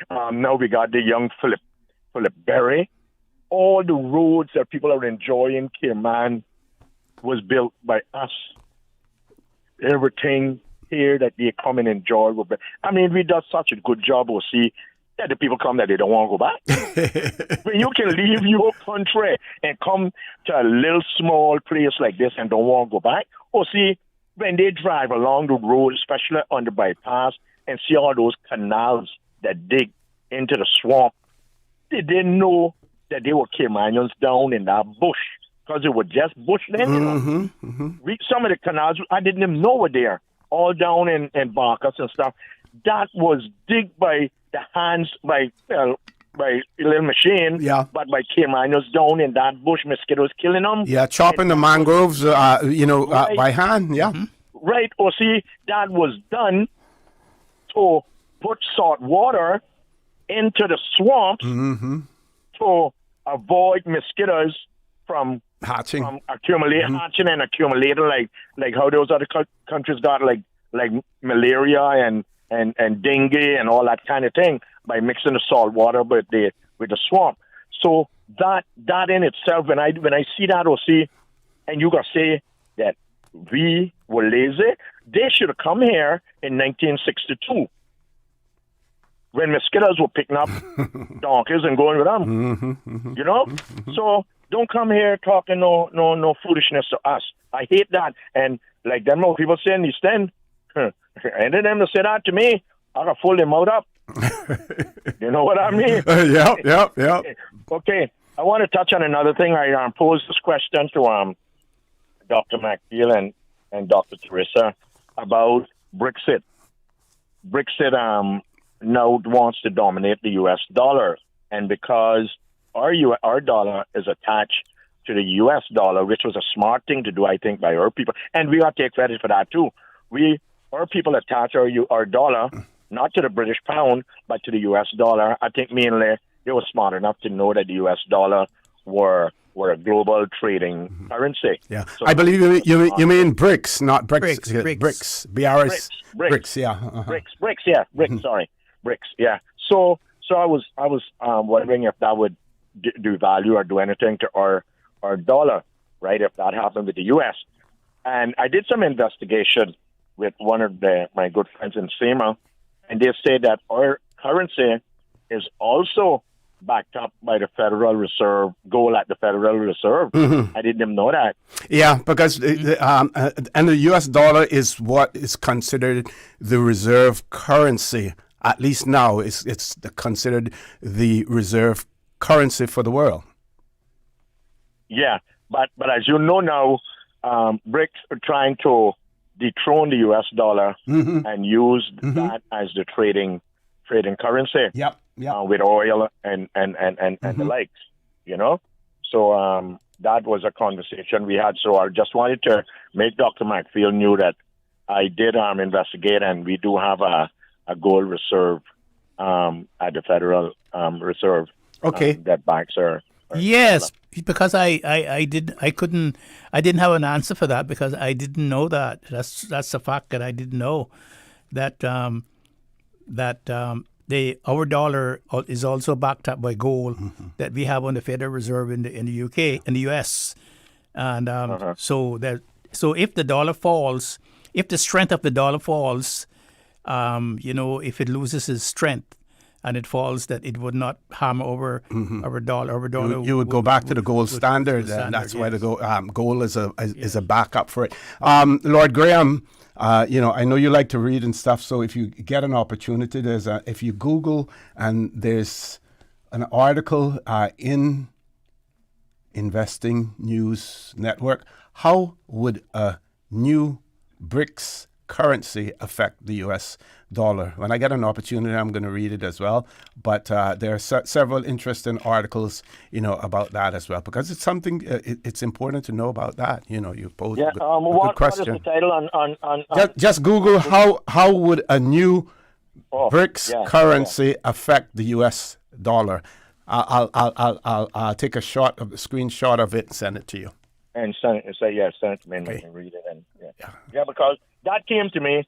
Now we got the young Philip Berry. All the roads that people are enjoying, Cayman, was built by us. Everything here that they come and enjoy. We done such a good job, see that the people come that they don't want to go back. When you can leave your country and come to a little small place like this and don't want to go back, see, when they drive along the road, especially on the bypass, and see all those canals that dig into the swamp, they didn't know that they were Caymanians down in that bush, because it was just bush then, Some of the canals, I didn't even know were there, all down in Barcus and stuff. That was digged by the hands, by a little machine, but by Caymanians down in that bush, mosquitoes killing them. Yeah, chopping the mangroves, by hand, Right, see, that was done to put salt water into the swamps to avoid mosquitoes from hatching, hatching and accumulating, like how those other countries got like malaria and dengue and all that kind of thing by mixing the salt water with the swamp. So that in itself, when I see that, see, and you gotta say that we were lazy, they should have come here in 1962 when mosquitoes were picking up donkeys and going with them. So don't come here talking no foolishness to us. I hate that. And like them old people say in East End, and then them to say that to me, I gotta pull them out up. You know what I mean? Yep. Okay, I want to touch on another thing. I posed this question to Dr. McField and Dr. Teresa about Brexit. Brexit now wants to dominate the U.S. dollar. And because our dollar is attached to the U.S. dollar, which was a smart thing to do, I think, by our people. And we got to take credit for that, too. Our people attach our dollar, not to the British pound, but to the U.S. dollar. I think mainly they were smart enough to know that the U.S. dollar were a global trading currency. Yeah, so I believe you mean BRICS, not BRICS. BRICS. BRICS. BRICS. Yeah. BRICS. Yeah. BRICS. Sorry. BRICS. Yeah. So I was wondering if that would do value or do anything to our dollar, right? If that happened with the U.S. And I did some investigation with one of my good friends in SEMA, and they say that our currency is also backed up by the Federal Reserve, gold at the Federal Reserve. I didn't even know that. Yeah, because and the U.S. dollar is what is considered the reserve currency. At least now, it's considered the reserve currency for the world. Yeah, but as you know now, BRICS are trying to dethrone the U.S. dollar and use that as the trading currency. Yep. With oil and the likes, you know. So that was a conversation we had. So I just wanted to make Dr. McField knew that I did investigate, and we do have a gold reserve at the Federal Reserve. Okay. That backs our yes, because I didn't have an answer for that because I didn't know that. That's a fact that I didn't know that our dollar is also backed up by gold that we have on the Federal Reserve in the UK, in the US, and so if the dollar falls, if the strength of the dollar falls, if it loses its strength and it falls, that it would not harm our dollar. Our dollar you would go back to the gold standard, and that's why the gold is a backup for it. Lord Graham. I know you like to read and stuff, so if you get an opportunity, if you Google and there's an article in Investing News Network, how would a new BRICS currency affect the U.S. dollar? When I get an opportunity, I'm going to read it as well. But there are several interesting articles, about that as well, because it's something. It's important to know about that. You pose a good question. What is the title on just Google how would a new BRICS currency affect the U.S. dollar? I'll take a screenshot of it and send it to you. And send it to me, and I can read it. And because that came to me.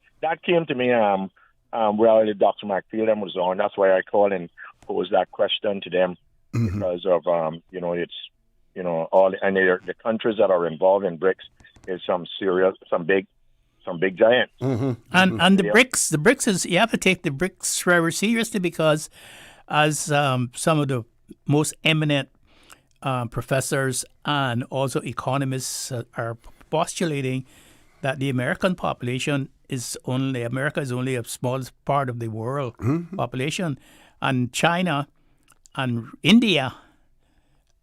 Where Dr. McField was on. That's why I called and posed that question to them because of all and the countries that are involved in BRICS is some big giants. And the BRICS is, you have to take the BRICS very seriously because as some of the most eminent professors and also economists are postulating that the American population America is only a small part of the world population, and China and India.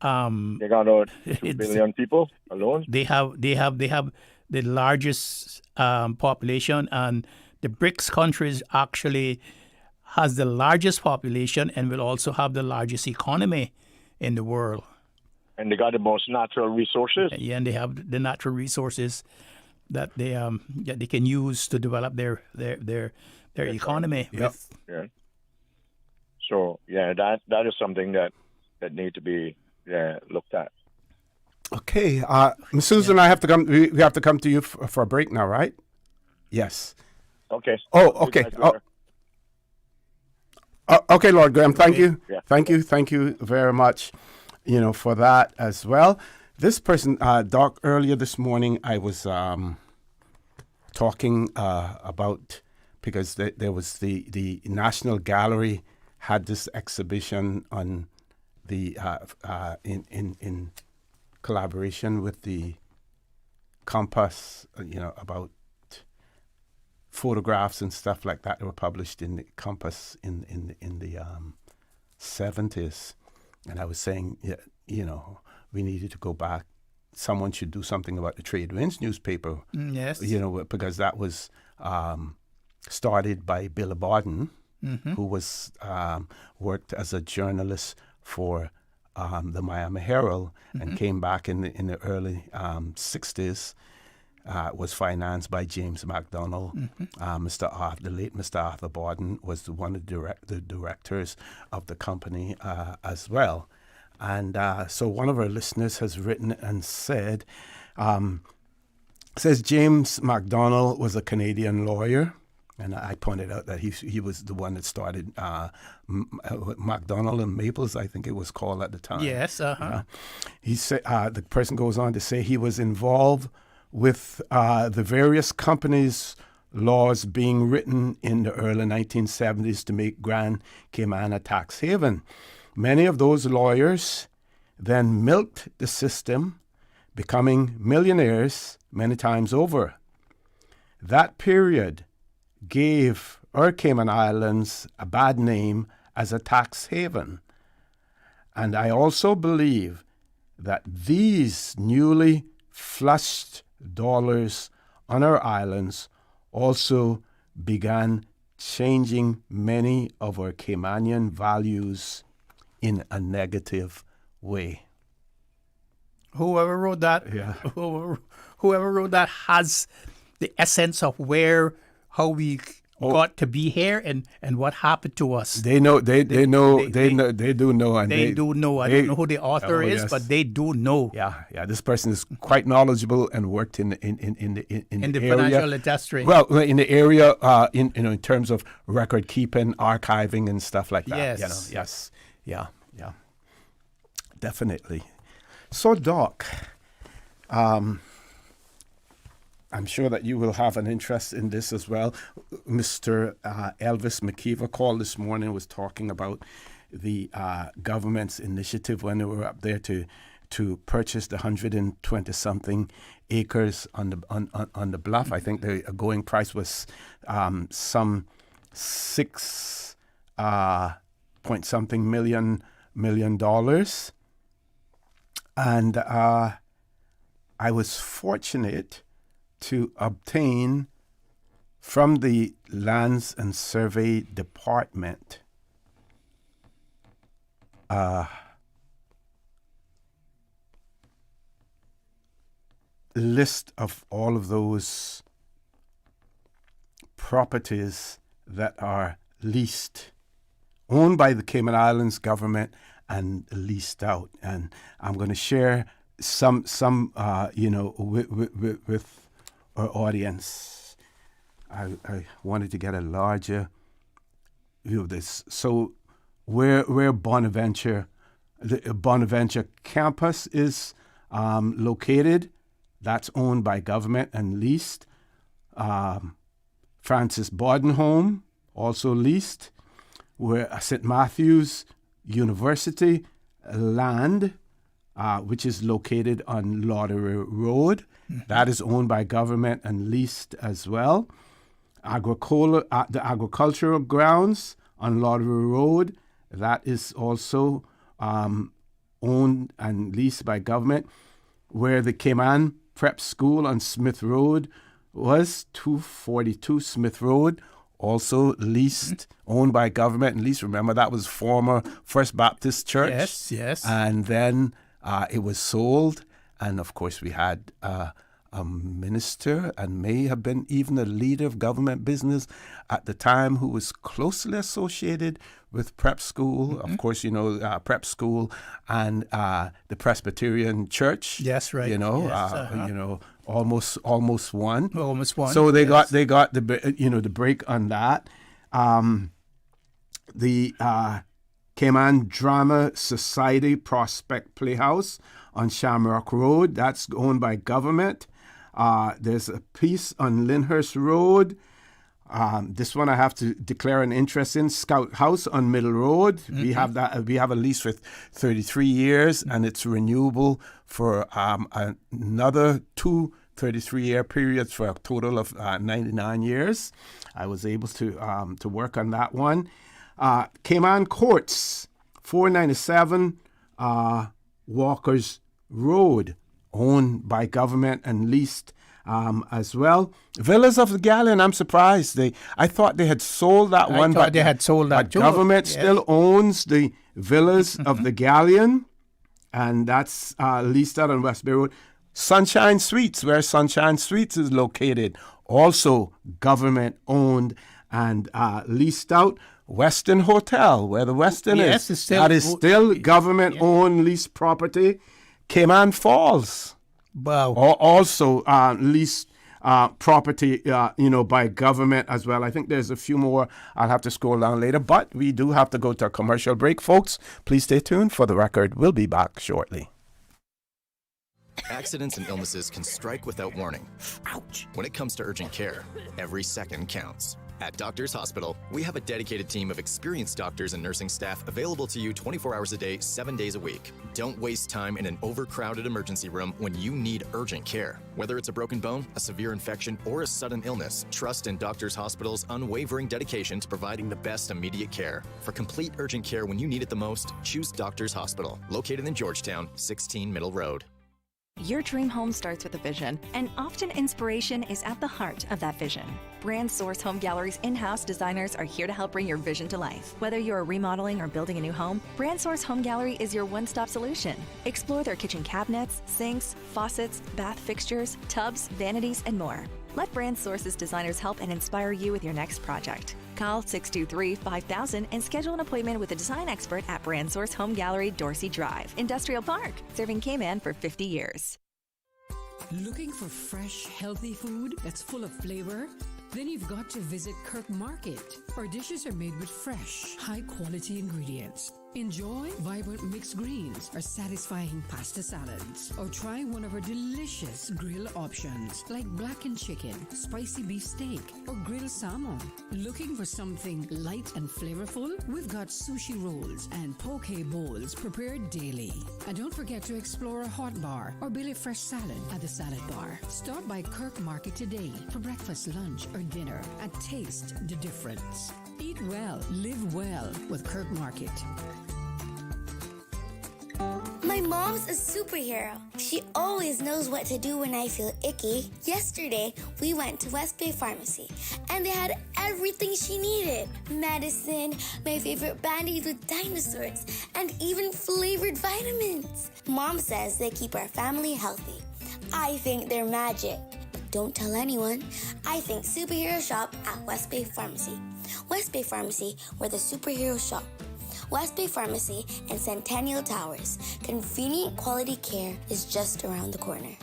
They got 2 billion people alone. They have the largest population, and the BRICS countries actually has the largest population and will also have the largest economy in the world. And they got the most natural resources. Yeah, and they have the natural resources that they can use to develop their economy. Yep. Yeah. So that is something that need to be looked at. Okay, Ms. Susan, I have to come. We have to come to you for a break now, right? Yes. Okay. Oh, okay. Okay, Lord Graham. Thank you. Yeah. Thank you very much. For that as well. This person, Doc, earlier this morning, I was talking about, because there was the National Gallery had this exhibition on the in collaboration with the Compass, about photographs and stuff like that were published in the Compass in the 70s, and I was saying, we needed to go back. Someone should do something about the Trade Winds newspaper. Yes. Because that was started by Bill Borden, who was worked as a journalist for the Miami Herald and came back in the early 60s. Was financed by James McDonald. The late Mr. Arthur Borden was one of the directors of the company as well. And so one of our listeners has written and said, says James McDonald was a Canadian lawyer. And I pointed out that he was the one that started McDonald and Maples, I think it was called at the time. Yes. He said the person goes on to say he was involved with the various companies' laws being written in the early 1970s to make Grand Cayman a tax haven. Many of those lawyers then milked the system, becoming millionaires many times over. That period gave our Cayman Islands a bad name as a tax haven. And I also believe that these newly flushed dollars on our islands also began changing many of our Caymanian values in a negative way. Whoever wrote that, whoever wrote that has the essence of how we got to be here and what happened to us. They do know. And they do know. I don't know who the author is, but they do know. Yeah. This person is quite knowledgeable and worked in the area. Financial industry. Well, in the area, in terms of record keeping, archiving, and stuff like that. Yes. Yeah. Definitely. So, Doc, I'm sure that you will have an interest in this as well. Mr. Elvis McKeever called this morning, was talking about the government's initiative when they were up there to purchase the 120-something acres on the bluff. I think the going price was some $6.something million. And I was fortunate to obtain from the Lands and Survey Department list of all of those properties that are leased, owned by the Cayman Islands government and leased out. And I'm going to share some with our audience. I wanted to get a larger view of this. So where Bonaventure, the Bonaventure campus is located, that's owned by government and leased. Francis Borden Home, also leased. Where St. Matthew's University land, which is located on Lauderer Road, that is owned by government and leased as well. The agricultural grounds on Lauderer Road, that is also owned and leased by government. Where the Cayman Prep School on Smith Road was, 242 Smith Road, also leased, owned by government and leased. Remember, that was former First Baptist Church. Yes. And then it was sold. And, of course, we had a minister and may have been even a leader of government business at the time who was closely associated with Prep School. Of course, Prep School and the Presbyterian Church. Yes, right. Almost one. Almost one. So they got the break on that. The Cayman Drama Society Prospect Playhouse on Shamrock Road, that's owned by government. There's a piece on Lyndhurst Road. This one I have to declare an interest in. Scout House on Middle Road. We have that. We have a lease for 33 years, and it's renewable for another 2 33-year periods for a total of 99 years. I was able to work on that one. Cayman Courts, 497 Walker's Road, owned by government and leased. as well. Villas of the Galleon, I'm surprised. I thought they had sold that one. I thought they had sold that but too. Government Yes. still owns the Villas of the Galleon, and that's leased out on West Bay Road. Sunshine Suites, where Sunshine Suites is located, also government owned and leased out. Westin Hotel, where the Westin Yes, is, it's still- that is still government owned leased property. Cayman Falls, wow, also leased property, by government as well. I think there's a few more. I'll have to scroll down later, but we do have to go to a commercial break, folks. Please stay tuned. For the record, we'll be back shortly. Accidents and illnesses can strike without warning. Ouch! When it comes to urgent care, every second counts. At Doctors Hospital, we have a dedicated team of experienced doctors and nursing staff available to you 24 hours a day, 7 days a week. Don't waste time in an overcrowded emergency room when you need urgent care. Whether it's a broken bone, a severe infection, or a sudden illness, trust in Doctors Hospital's unwavering dedication to providing the best immediate care. For complete urgent care when you need it the most, choose Doctors Hospital, located in Georgetown, 16 Middle Road. Your dream home starts with a vision, and often inspiration is at the heart of that vision. Brand Source Home Gallery's in-house designers are here to help bring your vision to life. Whether you're remodeling or building a new home, Brand Source Home Gallery is your one-stop solution. Explore their kitchen cabinets, sinks, faucets, bath fixtures, tubs, vanities, and more. Let Brand Source's designers help and inspire you with your next project. Call 623-5000 and schedule an appointment with a design expert at Brand Source Home Gallery, Dorsey Drive, Industrial Park, serving Cayman for 50 years. Looking for fresh, healthy food that's full of flavor? Then you've got to visit Kirk Market. Our dishes are made with fresh, high-quality ingredients. Enjoy vibrant mixed greens or satisfying pasta salads. Or try one of our delicious grill options like blackened chicken, spicy beef steak, or grilled salmon. Looking for something light and flavorful? We've got sushi rolls and poke bowls prepared daily. And don't forget to explore a hot bar or Billy Fresh salad at the salad bar. Stop by Kirk Market today for breakfast, lunch, or dinner and taste the difference. Eat well, live well with Kirk Market. My mom's a superhero. She always knows what to do when I feel icky. Yesterday, we went to West Bay Pharmacy, and they had everything she needed. Medicine, my favorite band-aids with dinosaurs, and even flavored vitamins. Mom says they keep our family healthy. I think they're magic. But don't tell anyone. I think superhero shop at West Bay Pharmacy. West Bay Pharmacy, where the superheroes shop. West Bay Pharmacy and Centennial Towers. Convenient quality care is just around the corner.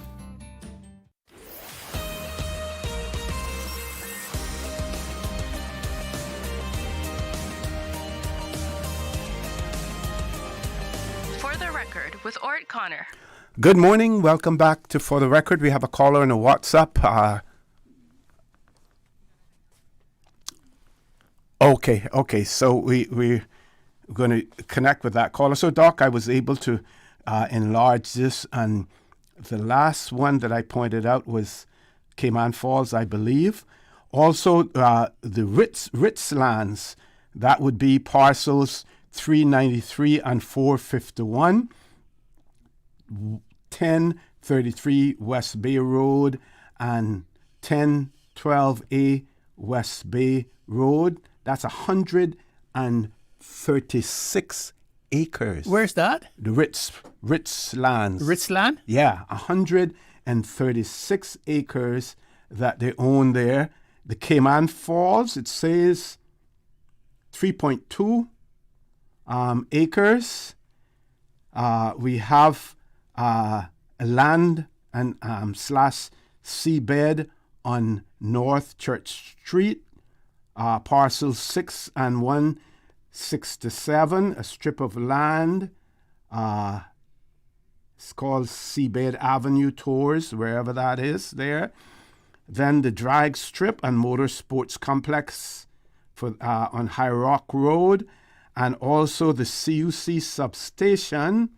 For the record, with Orrett Connor. Good morning. Welcome back to For the Record. We have a caller in a WhatsApp. Okay. So we're going to connect with that caller. So, Doc, I was able to enlarge this, and the last one that I pointed out was Cayman Falls, I believe. Also, the Ritz lands, that would be parcels 393 and 451, 1033 West Bay Road and 1012A West Bay Road. That's 136 acres. Where's that? The Ritz lands. Ritz land? Yeah, 136 acres that they own there. The Cayman Falls, it says 3.2 acres. We have a land and slash seabed on North Church Street, parcels 6 and 167, a strip of land. It's called Seabed Avenue Tours, wherever that is there. Then the drag strip and motorsports complex for on High Rock Road, and also the CUC substation,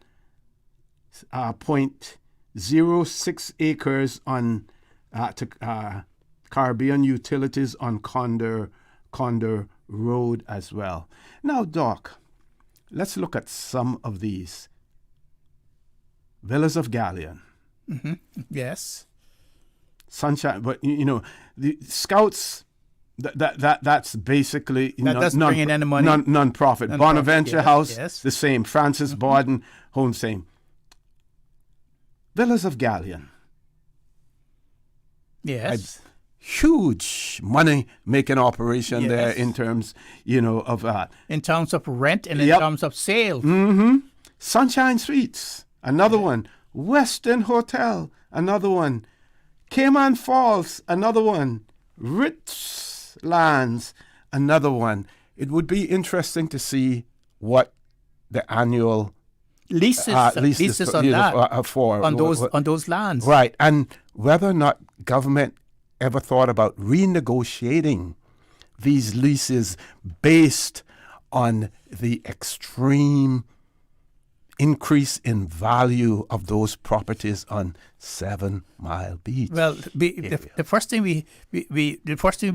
0.06 acres on Caribbean Utilities on Condor Road as well. Now, Doc, let's look at some of these. Villas of Galleon. Mm-hmm. Yes. Sunshine, but the Scouts. That's basically that doesn't bring in any money. Non-profit. Bonaventure yes, House, yes. the same. Francis Borden Home, same. Villas of Galleon. Yes. Huge money-making operation there in terms, of... in terms of rent and in terms of sale. Mm-hmm. Sunshine Suites, another one. Western Hotel, another one. Cayman Falls, another one. Ritz Lands, another one. It would be interesting to see what the annual leases on that for on those lands, right? And whether or not government ever thought about renegotiating these leases based on the extreme increase in value of those properties on 7 Mile Beach. Well, the first thing we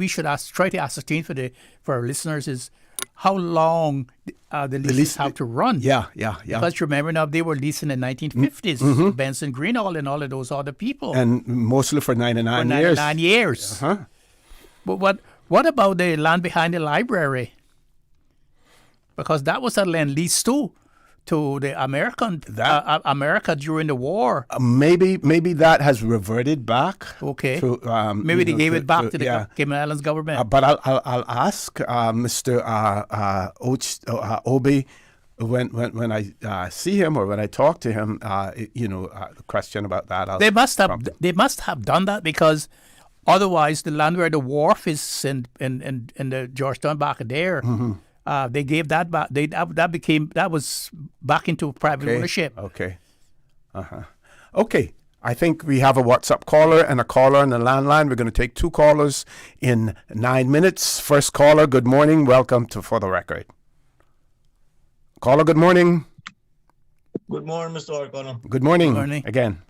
should try to ascertain for our listeners is how long the leases have to run. Yeah. Because remember now, they were leasing in the 1950s. Mm-hmm. Benson Greenall and all of those other people. And mostly for 99 years. 99 years. Uh-huh. But what about the land behind the library? Because that was a land lease too. To the America during the war. Maybe that has reverted back. Okay. To, maybe they gave it back to the Cayman Islands government. But I'll ask Mr. Obi when I see him or when I talk to him. The question about that. They must have done that because otherwise the land where the wharf is in the Georgetown back there. Mm-hmm. They gave that back. That was back into private ownership. Okay. Okay. I think we have a WhatsApp caller and a caller on the landline. We're going to take 2 callers in 9 minutes. First caller, good morning. Welcome to For the Record. Caller, good morning. Good morning, Mr. Orrett Connor. Good morning. Good morning. Again.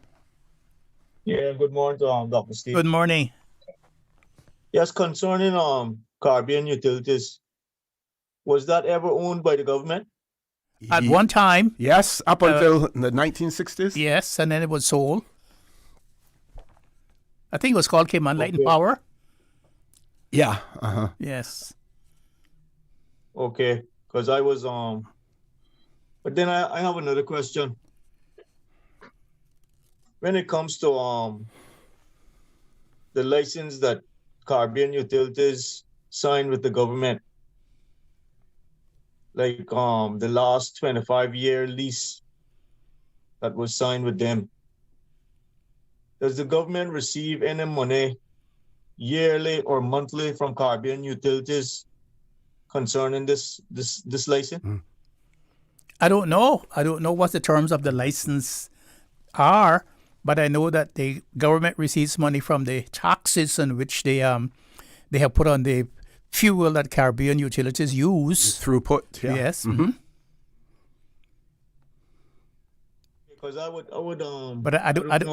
Yeah, good morning to Dr. Steve. Good morning. Yes, concerning Caribbean Utilities. Was that ever owned by the government? At one time. Yes, up until the 1960s. Yes, and then it was sold. I think it was called Cayman Light and Power. Yeah. Yes. Okay, because I was but then I have another question. When it comes to the license that Caribbean Utilities signed with the government, like the last 25-year lease that was signed with them. Does the government receive any money yearly or monthly from Caribbean Utilities concerning this license? I don't know. I don't know what the terms of the license are, but I know that the government receives money from the taxes in which they have put on the fuel that Caribbean Utilities use. Throughput, yeah. Yes. Mm-hmm. Because I would. But I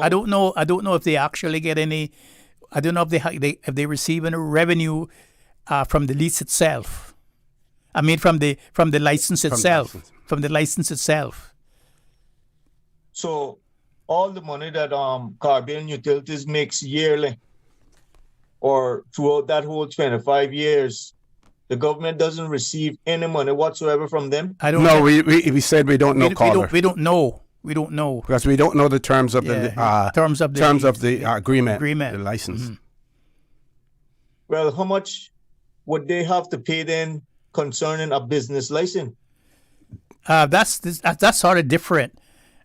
don't know. I don't know if they actually get any. I don't know if they receive any revenue from the lease itself. I mean, from the license itself. From the license itself. So, all the money that Caribbean Utilities makes yearly, or throughout that whole 25 years, the government doesn't receive any money whatsoever from them? I don't know. We said we don't know, caller. We don't know. We don't know. Because we don't know the terms of the agreement, the license. Mm-hmm. Well, how much would they have to pay then concerning a business license? That's sort of different.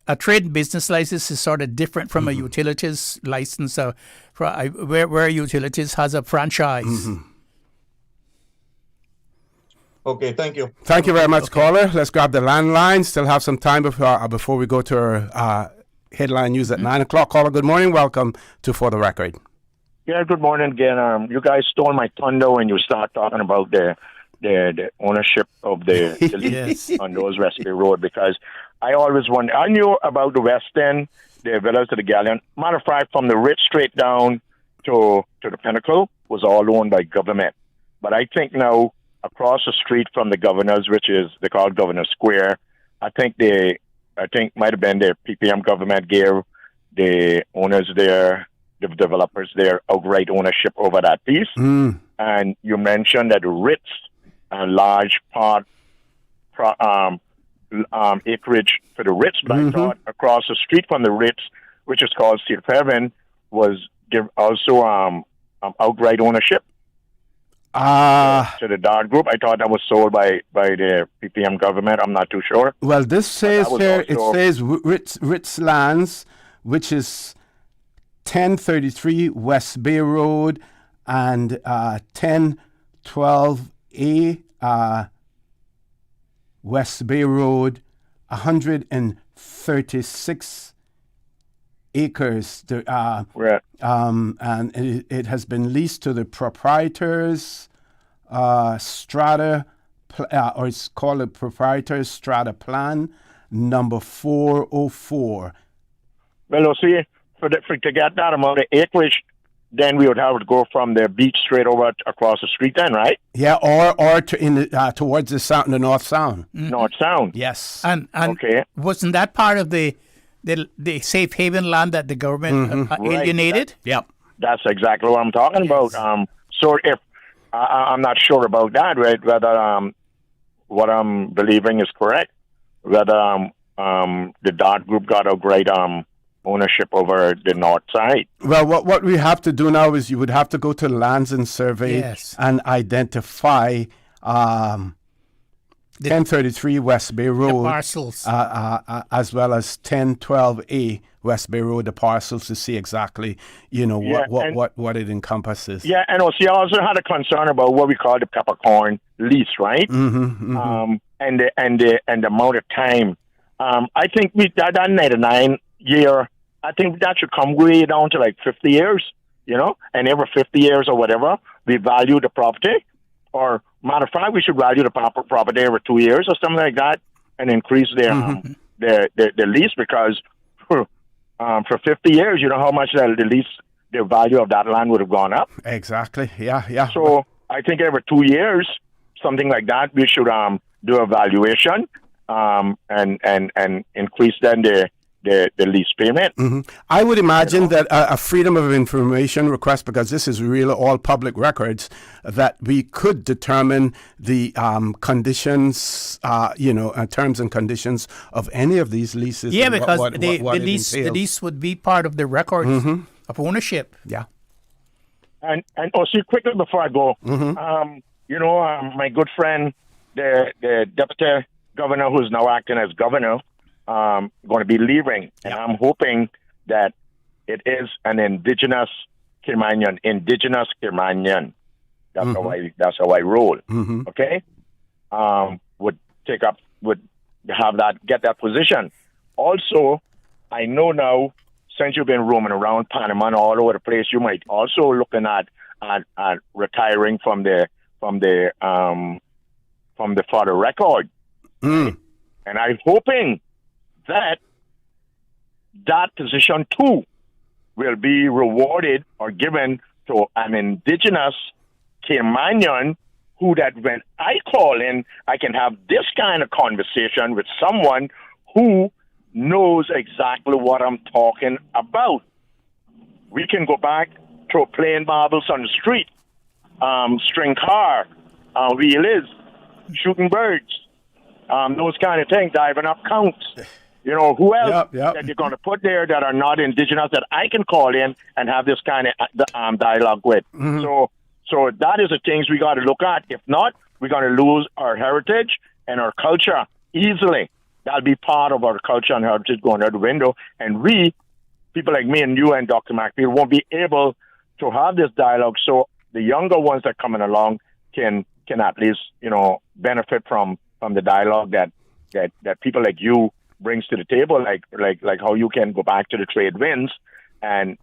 A trade and business license is sort of different from a utilities license, where utilities has a franchise. Mm-hmm. Okay, thank you. Thank you very much, caller. Let's grab the landline. Still have some time before we go to our headline news at 9 o'clock. Caller, good morning. Welcome to For the Record. Yeah, good morning again. You guys stole my thunder when you start talking about the ownership of the lease on those West Bay Road, because I always wondered. I knew about the West End, the Villas of the Galleon. Matter of fact, from the Ritz straight down to the Pinnacle was all owned by government. But I think now across the street from the Governor's, which is they call Governor Square, I think might have been the PPM government gave the owners there the developers their outright ownership over that piece. And you mentioned that Ritz, a large part, acreage for the Ritz, but I thought across the street from the Ritz, which is called State of Heaven, was also outright ownership to the Dart Group. I thought that was sold by the PPM government. I'm not too sure. Well, this says here, it says Ritz Lands, which is 1033 West Bay Road and 1012A West Bay Road, 136 acres. And it has been leased to the proprietors, Strata, or it's called a proprietors Strata Plan, number 404. Well, see, to get that amount of acreage, then we would have to go from the beach straight over across the street then, right? Yeah, or towards the North Sound. North Sound. Yes. And wasn't that part of the safe haven land that the government alienated? Yep. That's exactly what I'm talking about. So if I'm not sure about that, right? Whether what I'm believing is correct, whether the Dart Group got outright ownership over the north side. Well, what we have to do now is you would have to go to Lands and Survey and identify 1033 West Bay Road, the parcels, as well as 1012A West Bay Road, the parcels, to see exactly, what it encompasses. Yeah, and also, I also had a concern about what we call the peppercorn lease, right? And the amount of time. I think that 99 year. I think that should come way down to like 50 years, and every 50 years or whatever, we value the property. Or, matter of fact, we should value the property every 2 years or something like that and increase their lease, because for 50 years, you know how much the value of that land would have gone up. Exactly, yeah. So I think every 2 years, something like that, we should do a valuation and increase then the lease payment. I would imagine that a freedom of information request, because this is really all public records, that we could determine the conditions, terms and conditions of any of these leases. Yeah, because the lease would be part of the records of ownership. Yeah. And also, quickly before I go, my good friend, the deputy governor who's now acting as governor, going to be leaving, and I'm hoping that it is an indigenous Caymanian. That's how I roll. Okay, would get that position. Also, I know now, since you've been roaming around Panama and all over the place, you might also looking at retiring from the Father Record, and I'm hoping that position too will be rewarded or given to an indigenous Caymanian, who that when I call in, I can have this kind of conversation with someone who knows exactly what I'm talking about. We can go back to playing marbles on the street, string car, wheelies, shooting birds, those kind of things, diving up counts. Who else that you're going to put there that are not indigenous that I can call in and have this kind of dialogue with? So that is the things we got to look at. If not, we're going to lose our heritage and our culture easily. That'll be part of our culture and heritage going out the window. And we, people like me and you and Dr. McField, won't be able to have this dialogue. So the younger ones that are coming along can at least, benefit from the dialogue that people like you brings to the table, like how you can go back to the trade winds, and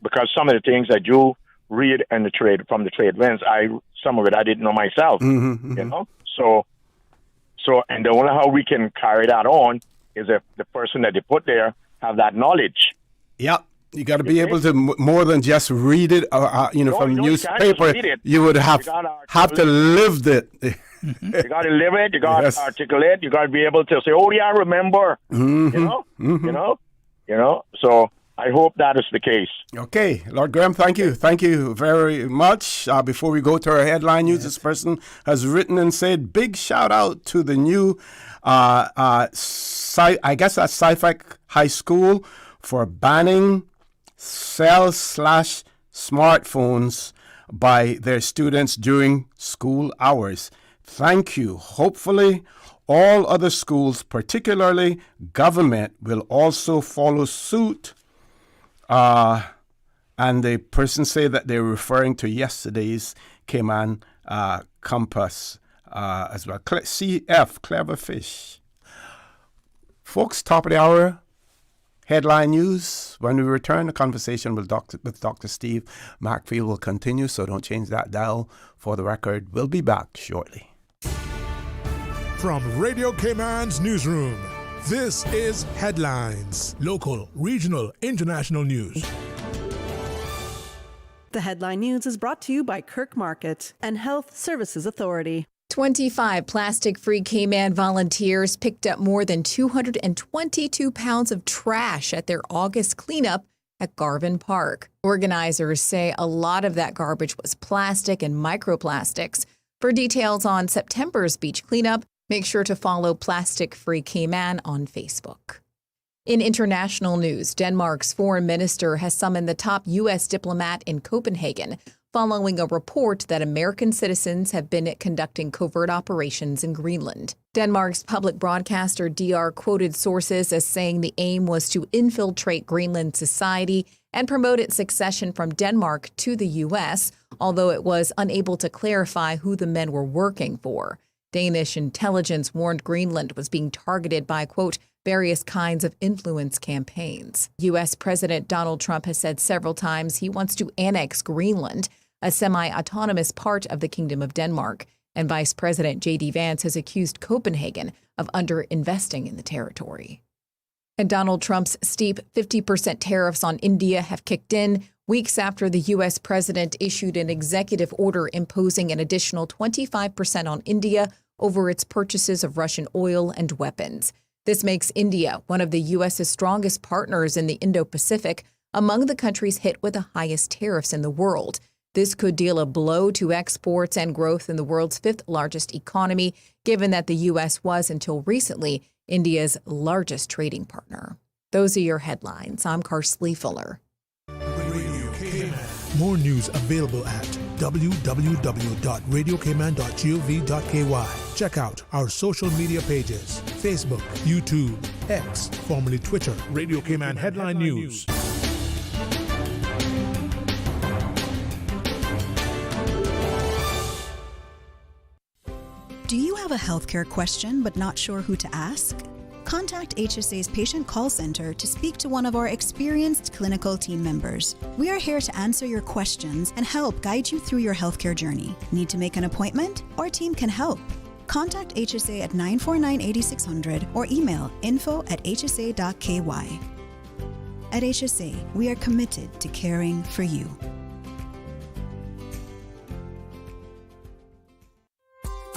because some of the things that you read from the trade winds, some of it I didn't know myself, So and the only how we can carry that on is if the person that they put there have that knowledge. Yep. You got to be able to more than just read it, from newspaper. You would have to live it. You got to live it. You got to articulate. You got to be able to say, "Oh yeah, I remember." So I hope that is the case. Okay, Lord Graham, thank you. Thank you very much. Before we go to our headline news, this person has written and said, big shout out to the new, I guess that's Suffolk High School for banning cell/smartphones by their students during school hours. Thank you. Hopefully, all other schools, particularly government, will also follow suit. And the person say that they're referring to yesterday's Cayman Compass as well. CF, Clever Fish. Folks, top of the hour, headline news. When we return, the conversation with Dr. Steve McField will continue, so don't change that dial. For the record, we'll be back shortly. From Radio Cayman's newsroom, this is Headlines. Local, regional, international news. The headline news is brought to you by Kirk Market and Health Services Authority. 25 plastic-free Cayman volunteers picked up more than 222 pounds of trash at their August cleanup at Garvin Park. Organizers say a lot of that garbage was plastic and microplastics. For details on September's beach cleanup, make sure to follow Plastic Free Cayman on Facebook. In international news, Denmark's foreign minister has summoned the top U.S. diplomat in Copenhagen following a report that American citizens have been conducting covert operations in Greenland. Denmark's public broadcaster DR quoted sources as saying the aim was to infiltrate Greenland society and promote its succession from Denmark to the U.S., although it was unable to clarify who the men were working for. Danish intelligence warned Greenland was being targeted by, quote, various kinds of influence campaigns. U.S. President Donald Trump has said several times he wants to annex Greenland, a semi-autonomous part of the Kingdom of Denmark, and Vice President J.D. Vance has accused Copenhagen of under-investing in the territory. And Donald Trump's steep 50% tariffs on India have kicked in weeks after the U.S. president issued an executive order imposing an additional 25% on India over its purchases of Russian oil and weapons. This makes India one of the U.S.'s strongest partners in the Indo-Pacific, among the countries hit with the highest tariffs in the world. This could deal a blow to exports and growth in the world's fifth largest economy, given that the U.S. was, until recently, India's largest trading partner. Those are your headlines. I'm Karsley Fuller. More news available at www.radiocayman.gov.ky. Check out our social media pages: Facebook, YouTube, X, formerly Twitter, Radio Cayman Headline News. Do you have a healthcare question but not sure who to ask? Contact HSA's Patient Call Center to speak to one of our experienced clinical team members. We are here to answer your questions and help guide you through your healthcare journey. Need to make an appointment? Our team can help. Contact HSA at 949-8600 or email info@hsa.ky. At HSA, we are committed to caring for you.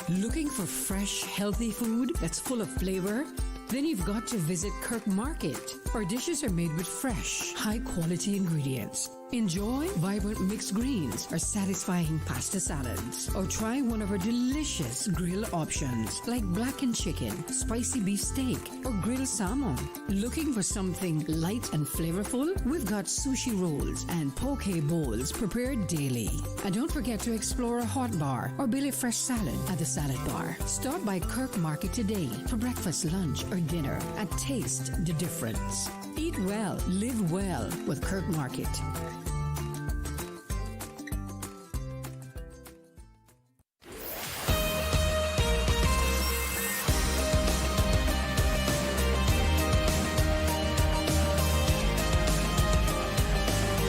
Looking for fresh, healthy food that's full of flavor? Then you've got to visit Kirk Market. Our dishes are made with fresh, high-quality ingredients. Enjoy vibrant mixed greens or satisfying pasta salads. Or try one of our delicious grill options like blackened chicken, spicy beef steak, or grilled salmon. Looking for something light and flavorful? We've got sushi rolls and poke bowls prepared daily. And don't forget to explore a hot bar or Billy Fresh salad at the salad bar. Stop by Kirk Market today for breakfast, lunch, or dinner and taste the difference. Eat well, live well with Kirk Market.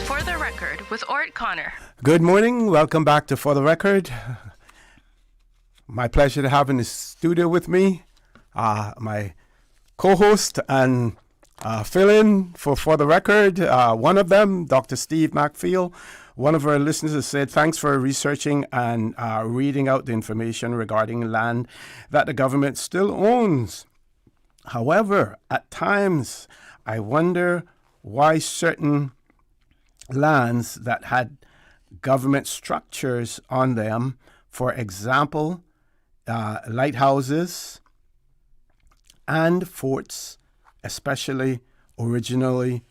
For the Record with Orrett Connor. Good morning. Welcome back to For the Record. My pleasure to have in the studio with me my co-host and fill-in for the Record. One of them, Dr. Steve McField. One of our listeners has said, thanks for researching and reading out the information regarding land that the government still owns. However, at times, I wonder why certain lands that had government structures on them, for example, lighthouses and forts, especially originally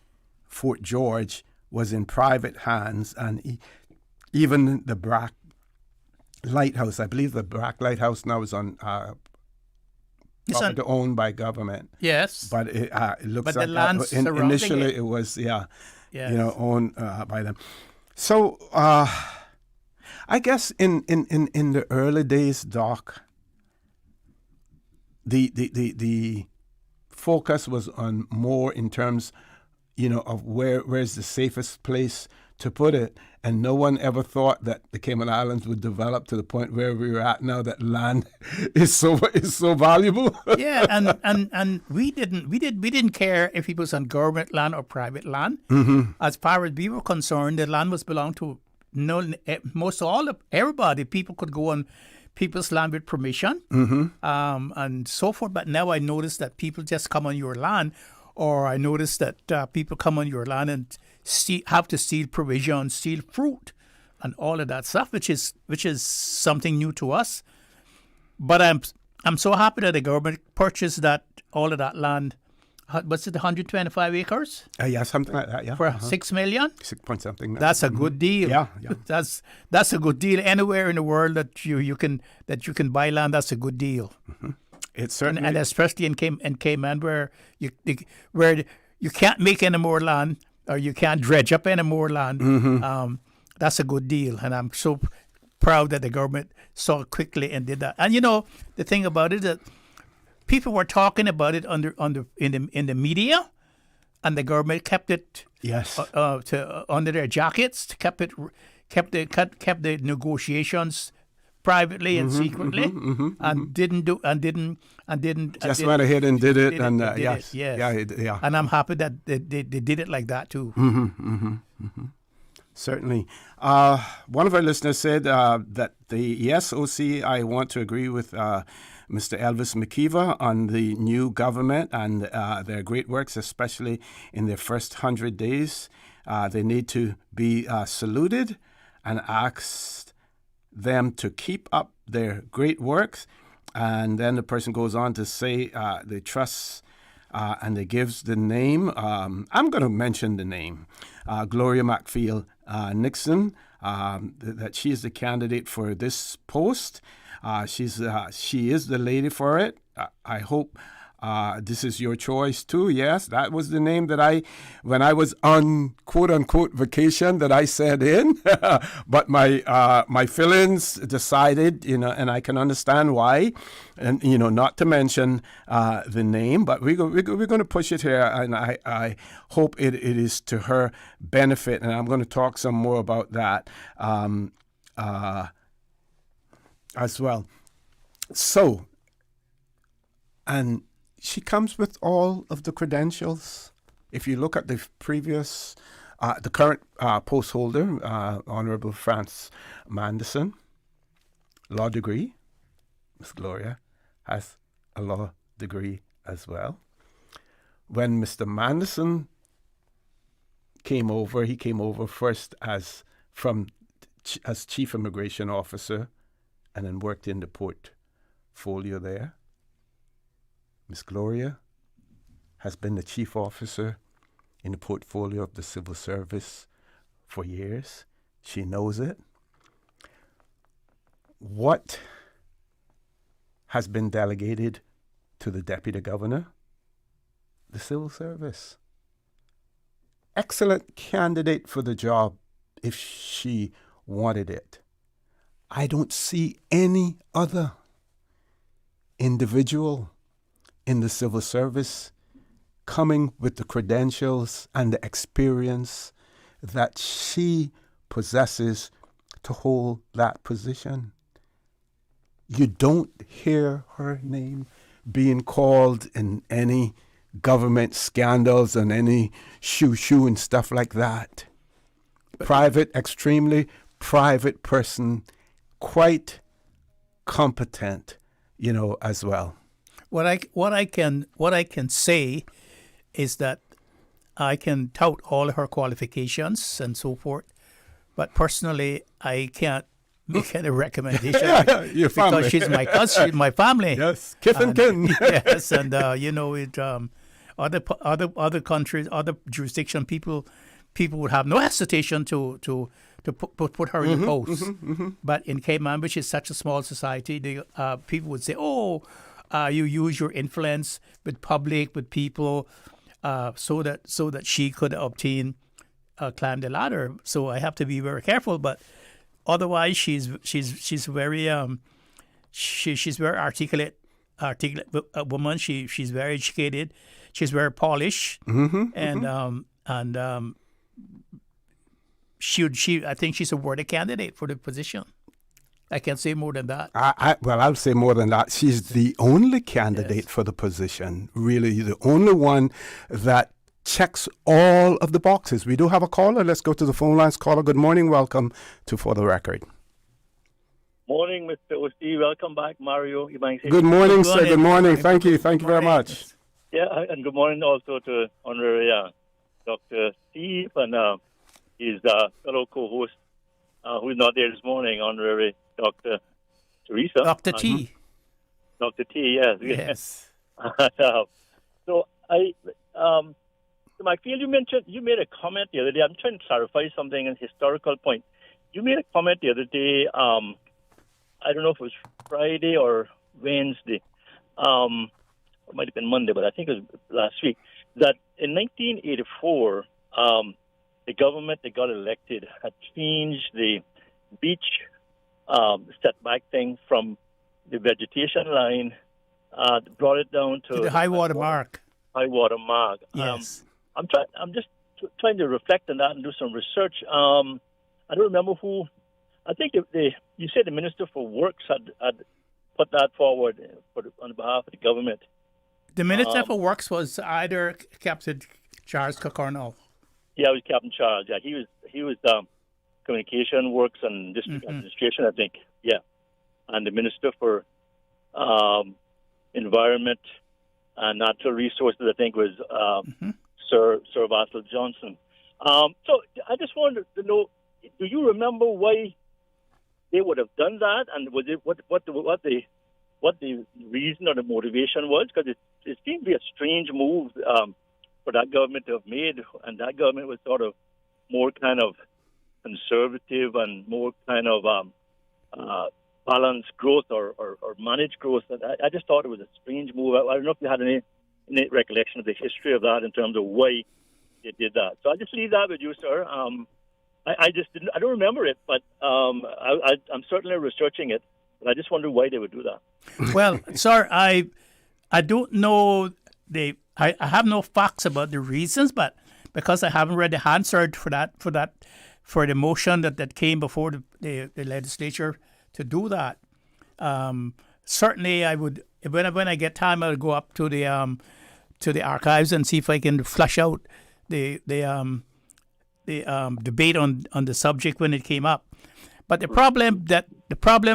Fort George, was in private hands, and even the Brack Lighthouse, I believe the Brack Lighthouse now is on owned by government. Yes, but it looks but like the land initially it was owned by them. So I guess in the early days, Doc, the focus was on more in terms, of where's the safest place to put it, and no one ever thought that the Cayman Islands would develop to the point where we're at now, that land is so valuable. Yeah, and we didn't care if it was on government land or private land. Mm-hmm. As far as we were concerned, the land was belonged to everybody. People could go on people's land with permission, and so forth. But now I notice that people just come on your land, or I notice that people come on your land and have to steal provisions, steal fruit, and all of that stuff, which is something new to us. But I'm so happy that the government purchased all of that land. Was it 125 acres? Yeah, something like that. Yeah, for $6 million. 6 point something. That's a good deal. Yeah. That's a good deal. Anywhere in the world that you can buy land, that's a good deal. Mm-hmm. It's certainly, and especially in Cayman, where you can't make any more land, or you can't dredge up any more land. Mm-hmm. That's a good deal, and I'm so proud that the government saw it quickly and did that. And the thing about it, that people were talking about it in the media, and the government kept it under their jackets, kept the negotiations privately and secretly, and didn't just went ahead and did it. Yes. Yeah. And I'm happy that they did it like that too. Certainly. One of our listeners said that yes, OC, I want to agree with Mr. Elvis McKeever on the new government and their great works, especially in their first 100 days. They need to be saluted and asked them to keep up their great works. And then the person goes on to say they trust and they gives the name. I'm going to mention the name. Gloria McField Nixon, that she is the candidate for this post. She is the lady for it. I hope this is your choice too. Yes, that was the name that when I was on quote unquote vacation, that I said in. But my feelings decided, and I can understand why, and not to mention the name. But we're going to push it here, and I hope it is to her benefit, and I'm going to talk some more about that as well. So, and she comes with all of the credentials. If you look at the previous, the current post holder, Honorable France Manderson, law degree. Miss Gloria has a law degree as well. When Mr. Manderson came over, he came over first as Chief Immigration Officer, and then worked in the portfolio there. Miss Gloria has been the chief officer in the portfolio of the civil service for years. She knows it. What has been delegated to the deputy governor? The civil service. Excellent candidate for the job if she wanted it. I don't see any other individual in the civil service coming with the credentials and the experience that she possesses to hold that position. You don't hear her name being called in any government scandals and any shoo and stuff like that. Private, extremely private person, quite competent, as well. What I can say is that I can tout all her qualifications and so forth, but personally, I can't make any recommendation Your family. because she's my cousin, she's my family. Yes, kith and kin. Yes, and other countries, other jurisdiction, people would have no hesitation to put her in the post. But in Cayman, which is such a small society, people would say, you use your influence with public, with people, so that she could obtain climb the ladder. So I have to be very careful. But otherwise, she's very she's very articulate woman. She's very educated. She's very polished, and I think she's a worthy candidate for the position. I can't say more than that. I'll say more than that. She's the only candidate for the position, really, the only one that checks all of the boxes. We do have a caller. Let's go to the phone lines. Caller, good morning. Welcome to For the Record. Morning, Mr. O.C. Welcome back, Mario. Good morning, sir. Good morning. Thank you. Thank you very much. Yeah, and good morning also to Honorary Dr. Steve and his fellow co-host who's not there this morning, Honorary Dr. Teresa. Dr. T. Dr. T, yes. So McField, you made a comment the other day. I'm trying to clarify something, a historical point. You made a comment the other day, I don't know if it was Friday or Wednesday, it might have been Monday, but I think it was last week, that in 1984, the government that got elected had changed the beach setback thing from the vegetation line, brought it down to the high water mark. High water mark. Yes. I'm just trying to reflect on that and do some research. I don't remember who. I think you said the Minister for Works had put that forward on behalf of the government. The Minister for Works was either Captain Charles Cocornell. Yeah, it was Captain Charles. Yeah, he was Communication Works and District Administration, I think. Yeah, and the Minister for Environment and Natural Resources, I think, was Sir Vassal Johnson. So I just wanted to know, do you remember why they would have done that, and was it what the reason or the motivation was? Because it seemed to be a strange move for that government to have made, and that government was sort of more kind of conservative and more kind of balanced growth or managed growth. I just thought it was a strange move. I don't know if you had any recollection of the history of that in terms of why they did that. So I just leave that with you, sir. I don't remember it, but I'm certainly researching it. But I just wonder why they would do that. Well, sir, I don't know I have no facts about the reasons, but because I haven't read the Hansard for the motion that came before the legislature to do that. Certainly, I would when I get time, I'll go up to the archives and see if I can flush out the debate on the subject when it came up. But the problem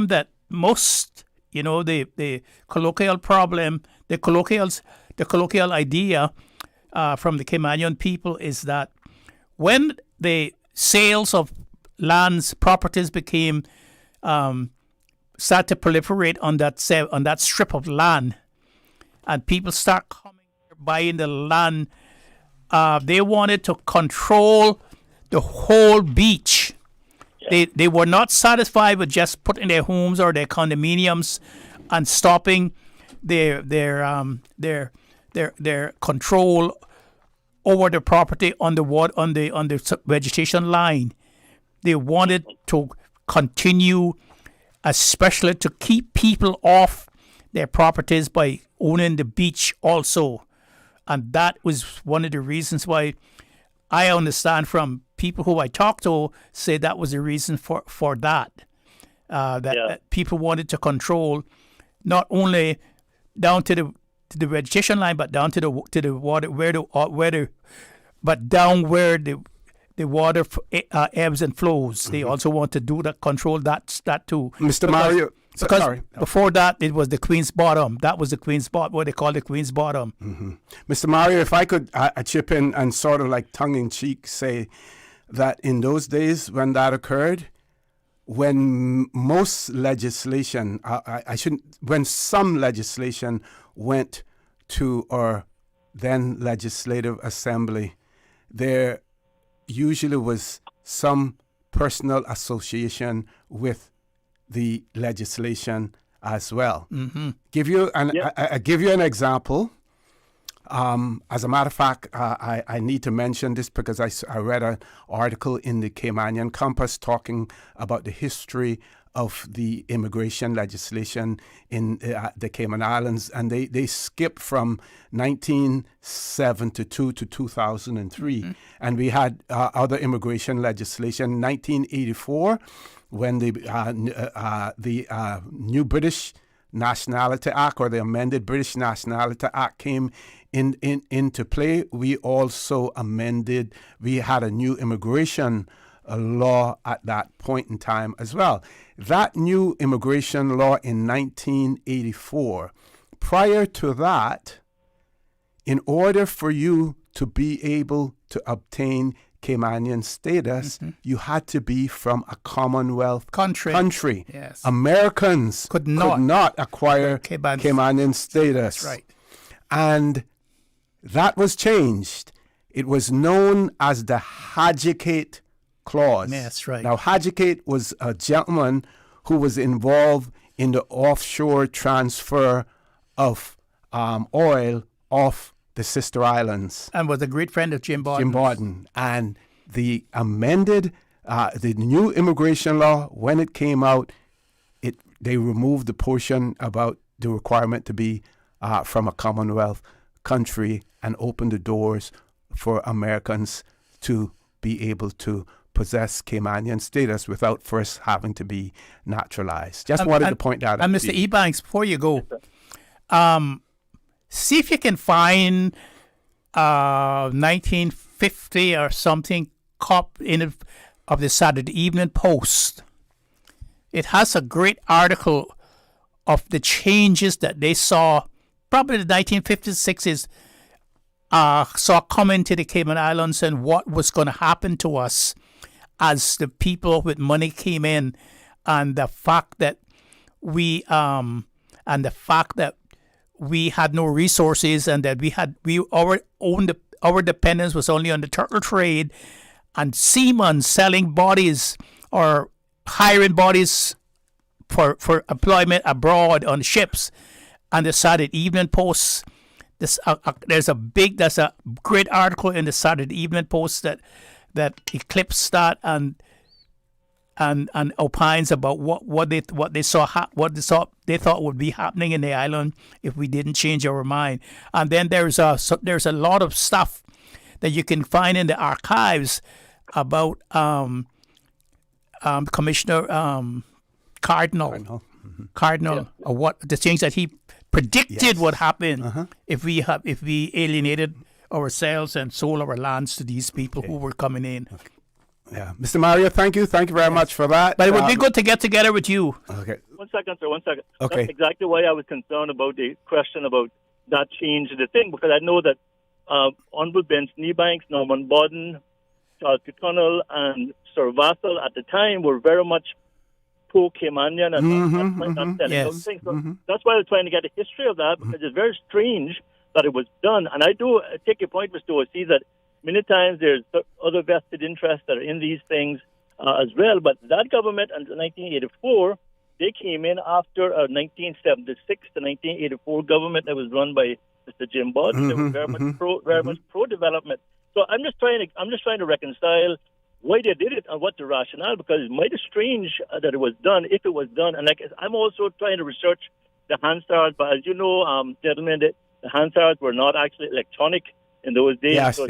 that most, the colloquial problem, the colloquial idea from the Caymanian people is that when the sales of lands, properties became start to proliferate on that strip of land, and people start coming here, buying the land, they wanted to control the whole beach. They were not satisfied with just putting their homes or their condominiums and stopping their control over the property on the vegetation line. They wanted to continue, especially to keep people off their properties by owning the beach also. And that was one of the reasons why I understand from people who I talked to say that was the reason for that. That people wanted to control not only down to the vegetation line, but down to the water, but down where the water ebbs and flows. They also want to do that, control that too. Mr. Mario, Because sorry. before that, it was the Queen's Bottom. That was the Queen's Bottom, what they call the Queen's Bottom. Mr. Mario, if I could chip in and sort of like tongue-in-cheek say that in those days when that occurred, when most legislation, when some legislation went to our then Legislative Assembly, there usually was some personal association with the legislation as well. Give you an example. As a matter of fact, I need to mention this because I read an article in the Caymanian Compass talking about the history of the immigration legislation in the Cayman Islands, and they skipped from 1972 to 2003, and we had other immigration legislation in 1984 when the new British Nationality Act, or the amended British Nationality Act, came into play. We also amended, we had a new immigration law at that point in time as well. That new immigration law in 1984, prior to that, in order for you to be able to obtain Caymanian status, you had to be from a Commonwealth country. Yes. Americans could not acquire Caymanian status. That's right. And that was changed. It was known as the Hadjicate Clause. That's right. Now, Hadjicate was a gentleman who was involved in the offshore transfer of oil off the sister islands. And was a great friend of Jim Borden. Jim Borden. And the amended, the new immigration law, when it came out, they removed the portion about the requirement to be from a Commonwealth country and opened the doors for Americans to be able to possess Caymanian status without first having to be naturalized. Just wanted to point that out. And Mr. Ebanks, before you go, see if you can find 1950 or something of the Saturday Evening Post. It has a great article of the changes that they saw, probably the 1956s, saw coming to the Cayman Islands and what was going to happen to us as the people with money came in, and the fact that we had no resources, and that our dependence was only on the turtle trade and seamen selling bodies or hiring bodies for employment abroad on ships. And the Saturday Evening Post, there's a great article in the Saturday Evening Post that eclipsed that and opines about what they thought would be happening in the island if we didn't change our mind. And then there's a lot of stuff that you can find in the archives about Commissioner Cardinal, or what the things that he predicted would happen if we alienated ourselves and sold our lands to these people who were coming in. Yeah, Mr. Mario, thank you very much for that. But it would be good to get together with you. Okay. 1 second, sir. 1 second. Okay. That's exactly why I was concerned about the question about that change of the thing, because I know that Honorable Benson Ebanks, Norman Borden, Charles Connell, and Sir Vassal at the time were very much pro-Caymanian and not selling those things. So that's why I was trying to get a history of that, because it's very strange that it was done. And I do take your point, Mr. O.C., that many times there's other vested interests that are in these things as well. But that government in 1984, they came in after a 1976 to 1984 government that was run by Mr. Jim Borden. They were very much pro-development. So I'm just trying to reconcile why they did it and what the rationale, because it might be strange that it was done if it was done. And I'm also trying to research the Hansards, but as you know, gentlemen, the Hansards were not actually electronic in those days. Yes. So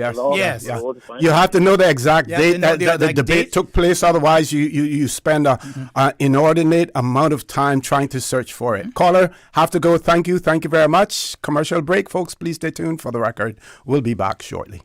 You have to know the exact date that the debate took place. Otherwise, you spend an inordinate amount of time trying to search for it. Caller, have to go. Thank you very much. Commercial break, folks. Please stay tuned. For the record, we'll be back shortly.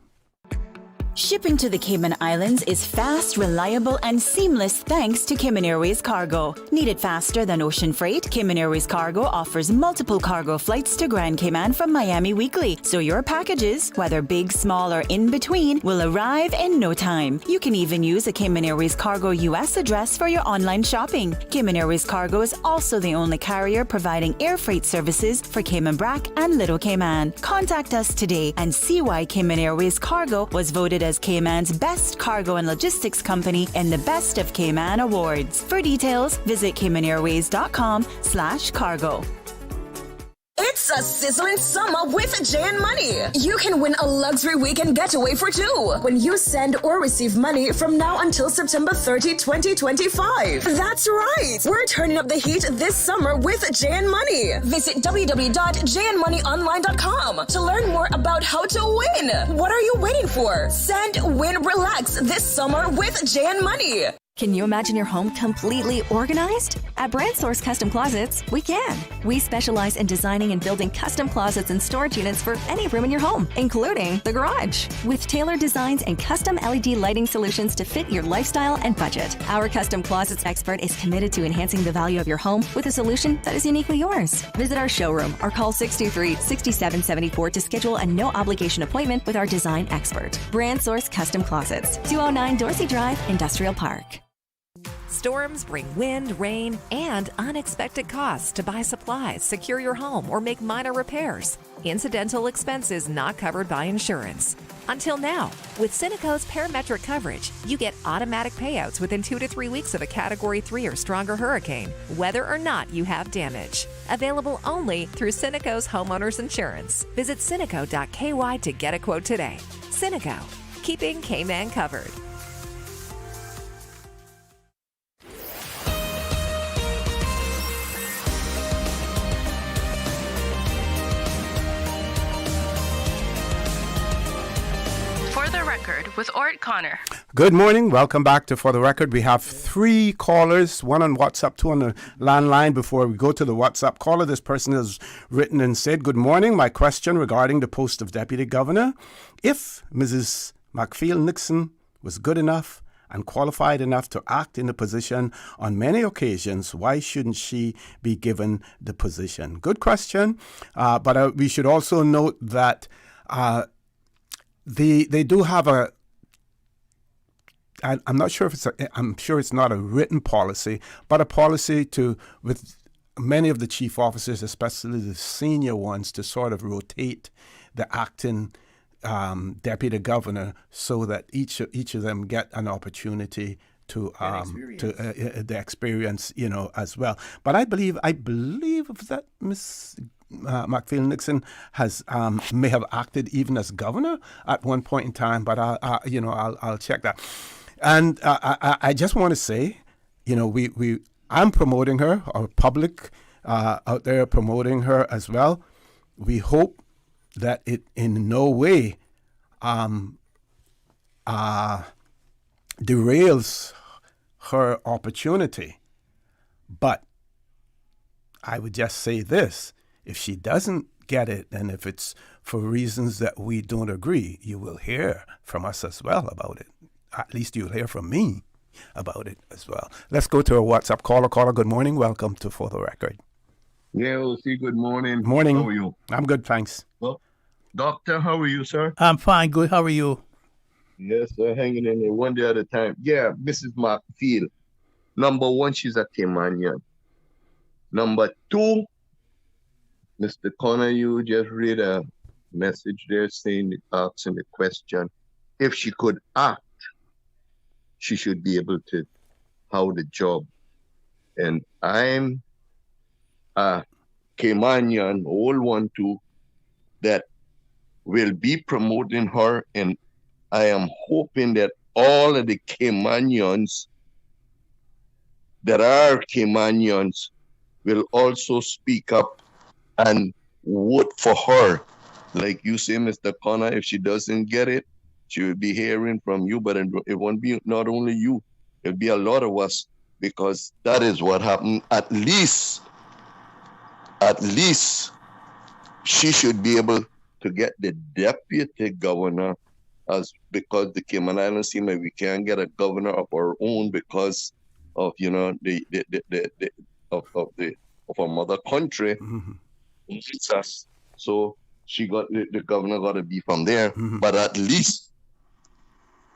Shipping to the Cayman Islands is fast, reliable, and seamless thanks to Cayman Airways Cargo. Need it faster than ocean freight? Cayman Airways Cargo offers multiple cargo flights to Grand Cayman from Miami weekly, so your packages, whether big, small, or in between, will arrive in no time. You can even use a Cayman Airways Cargo US address for your online shopping. Cayman Airways Cargo is also the only carrier providing air freight services for Cayman Brac and Little Cayman. Contact us today and see why Cayman Airways Cargo was voted as Cayman's best cargo and logistics company in the Best of Cayman Awards. For details, visit CaymanAirways.com/cargo. It's a sizzling summer with J&. Money. You can win a luxury weekend getaway for two when you send or receive money from now until September 30, 2025. That's right. We're turning up the heat this summer with J&. Money. Visit www.jnmoneyonline.com to learn more about how to win. What are you waiting for? Send, win, relax this summer with J&. Money. Can you imagine your home completely organized? At Brand Source Custom Closets, we can. We specialize in designing and building custom closets and storage units for any room in your home, including the garage. With tailored designs and custom LED lighting solutions to fit your lifestyle and budget. Our custom closets expert is committed to enhancing the value of your home with a solution that is uniquely yours. Visit our showroom or call 623-6774 to schedule a no-obligation appointment with our design expert. Brand Source Custom Closets, 209 Dorsey Drive, Industrial Park. Storms bring wind, rain, and unexpected costs to buy supplies, secure your home, or make minor repairs. Incidental expenses not covered by insurance. Until now, with Cineco's parametric coverage, you get automatic payouts within 2 to 3 weeks of a Category 3 or stronger hurricane, whether or not you have damage. Available only through Cineco's Homeowners Insurance. Visit Cineco.ky to get a quote today. Cineco, keeping Cayman covered. For the Record with Orrett Connor. Good morning. Welcome back to For the Record. We have 3 callers, one on WhatsApp, 2 on the landline. Before we go to the WhatsApp caller, this person has written and said, "Good morning. My question regarding the post of Deputy Governor. If Mrs. McField Nixon was good enough and qualified enough to act in the position on many occasions, why shouldn't she be given the position?" Good question. But we should also note that they do have I'm not sure if I'm sure it's not a written policy, but a policy with many of the chief officers, especially the senior ones, to sort of rotate the acting deputy governor so that each of them get an opportunity to the experience, as well. But I believe that Miss McField Nixon has may have acted even as governor at one point in time, but I'll check that. And I just want to say, I'm promoting her, our public out there promoting her as well. We hope that it in no way derails her opportunity. But I would just say this. If she doesn't get it, and if it's for reasons that we don't agree, you will hear from us as well about it. At least you'll hear from me about it as well. Let's go to a WhatsApp caller. Caller, good morning. Welcome to For the Record. Yeah, OC, good morning. Morning. How are you? I'm good, thanks. Well, Doctor, how are you, sir? I'm fine, good. How are you? Yes, sir, hanging in there one day at a time. Yeah, Mrs. McField. Number 1, she's a Caymanian. Number 2, Mr. Connor, you just read a message there asking the question, if she could act, she should be able to hold the job. And I'm a Caymanian, old one too, that will be promoting her, and I am hoping that all of the Caymanians that are Caymanians will also speak up and vote for her. Like you say, Mr. Connor, if she doesn't get it, she will be hearing from you, but it won't be not only you, it'll be a lot of us, because that is what happened. At least she should be able to get the deputy governor as because the Cayman Islands seem like we can't get a governor of our own because of of our mother country. It's us. So she got the governor got to be from there. But at least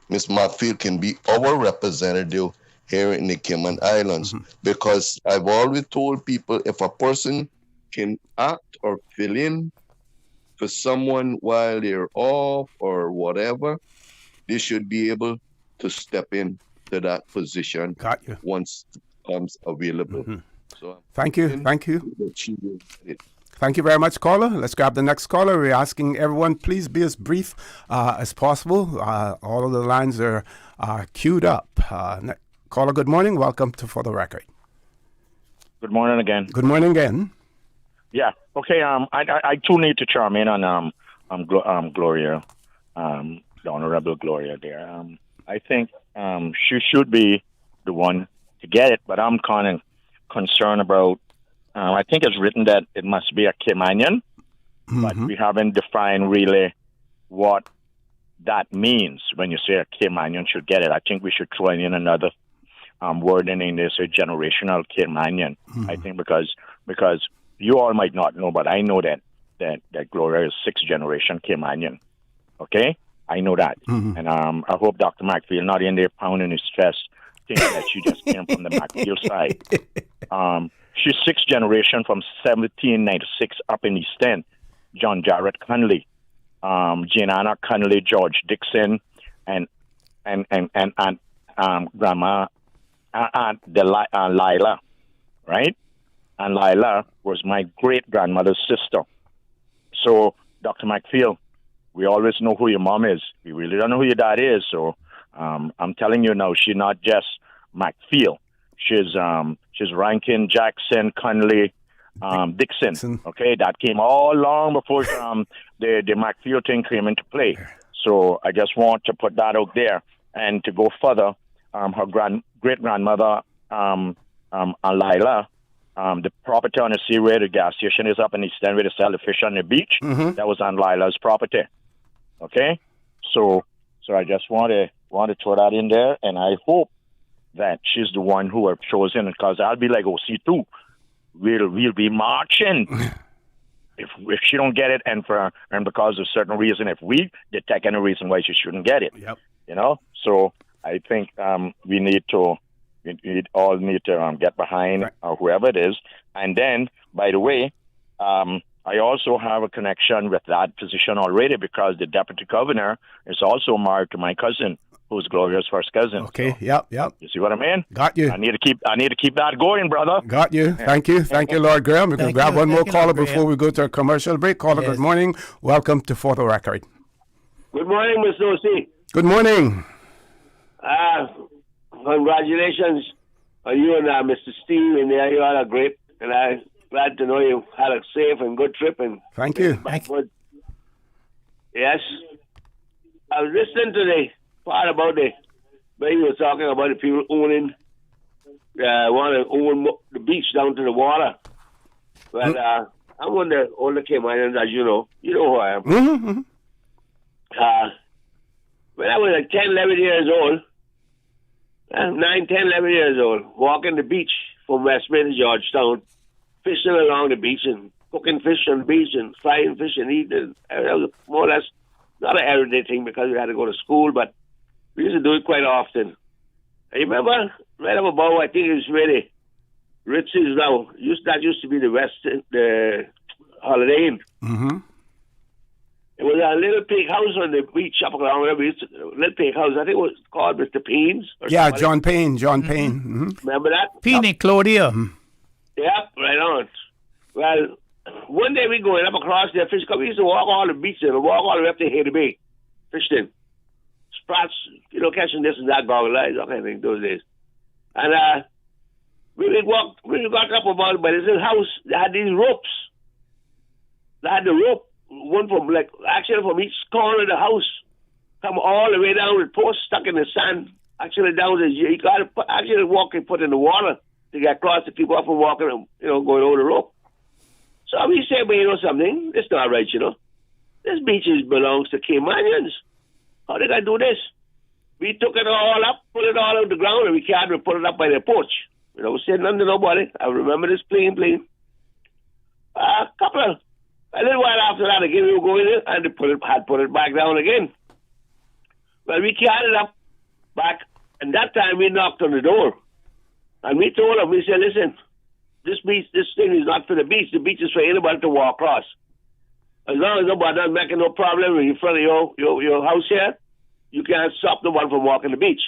Ms. McField can be our representative here in the Cayman Islands, because I've always told people if a person can act or fill in for someone while they're off or whatever, they should be able to step in to that position once it becomes available. So Thank you. Thank you very much, caller. Let's grab the next caller. We're asking everyone, please be as brief as possible. All of the lines are queued up. Caller, good morning. Welcome to For the Record. Good morning again. Good morning again. Yeah. Okay. I too need to chime in on Gloria, the Honorable Gloria there. I think she should be the one to get it, but I'm kind of concerned about. I think it's written that it must be a Caymanian, but we haven't defined really what that means when you say a Caymanian should get it. I think we should throw in another word in English, a generational Caymanian. I think because you all might not know, but I know that Gloria is 6th generation Caymanian. Okay? I know that. And I hope Dr. McField not in there pounding his chest thinking that she just came from the McField side. She's 6th generation from 1796 up in East End. John Jarrett Conley, Jane Anna Conley, George Dixon, and Grandma Aunt Lila, right? And Lila was my great-grandmother's sister. So, Dr. McField, we always know who your mom is. We really don't know who your dad is. So, I'm telling you now, she's not just McField. She's Rankin, Jackson, Conley, Dixon. Okay, that came all long before the McField thing came into play. So I just want to put that out there. And to go further, her great-grandmother, Lila, the property on the seaway, the gas station is up in East End where they sell the fish on the beach. That was on Lila's property. Okay, so I just want to throw that in there, and I hope that she's the one who are chosen, because I'll be like OC2. We'll be marching if she don't get it, and because of certain reason, if we detect any reason why she shouldn't get it. You know, so I think we all need to get behind whoever it is. And then, by the way, I also have a connection with that position already, because the deputy governor is also married to my cousin, who's Gloria's first cousin. Okay, so, yep. You see what I mean? Got you. I need to keep that going, brother. Got you. Thank you, Lord Graham. We're going to grab one more caller before we go to a commercial break. Caller, good morning. Welcome to For the Record. Good morning, Mr. O.C. Good morning. Congratulations on you and Mr. Steve, and you all are great, and I'm glad to know you had a safe and good trip. And thank you. Yes, I was listening to the part about where you were talking about the people want to own the beach down to the water. But I'm one of the older Cayman Islands, as you know. You know who I am. When I was like 10, 11 years old, 9, 10, 11 years old, walking the beach from Westminster to Georgetown, fishing along the beach and cooking fish on the beach and frying fish and eating. That was more or less not an everyday thing because we had to go to school, but we used to do it quite often. I remember right up above, I think it was really Ritz's now. That used to be the Holiday Inn. It was a little pig house on the beach up around where we used to, little pig house. I think it was called Mr. Payne's. Yeah, John Payne. Payne. Remember that? Payne and Claudia. Yeah, right on. Well, one day we going up across there fish. We used to walk all the beach and walk all the way up to Haiti Bay, fishing. Sprats, catching this and that, goggle eyes, all kind of thing those days. And we got up about by this little house. They had these ropes. They had the rope, one from from each corner of the house, come all the way down with posts stuck in the sand. Actually, down you got to walk and put in the water to get across to keep up from walking, going over the rope. So we said, well, something, it's not right, This beach belongs to Caymanians. How did I do this? We took it all up, put it all on the ground, and we carried it, put it up by the porch. You know, saying nothing to nobody. I remember this plain. A little while after that, again, we were going in and they put it back down again. Well, we carried it up back, and that time we knocked on the door. And we told them, we said, listen, this thing is not for the beach. The beach is for anybody to walk across. As long as nobody doesn't make no problem in front of your house here, you can't stop the one from walking the beach.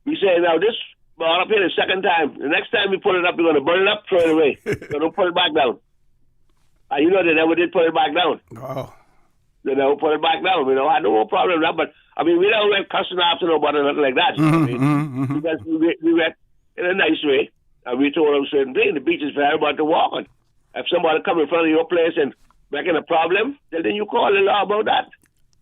We say, now this brought up here the second time. The next time we put it up, we're going to burn it up, throw it away. So don't put it back down. You know, they never did put it back down. Oh. They never put it back down. You know, I had no problem with that, but I mean, we don't went cussing after nobody or nothing like that. Because we went in a nice way, and we told them certain things. The beach is for everybody to walk on. If somebody come in front of your place and making a problem, then you call the law about that.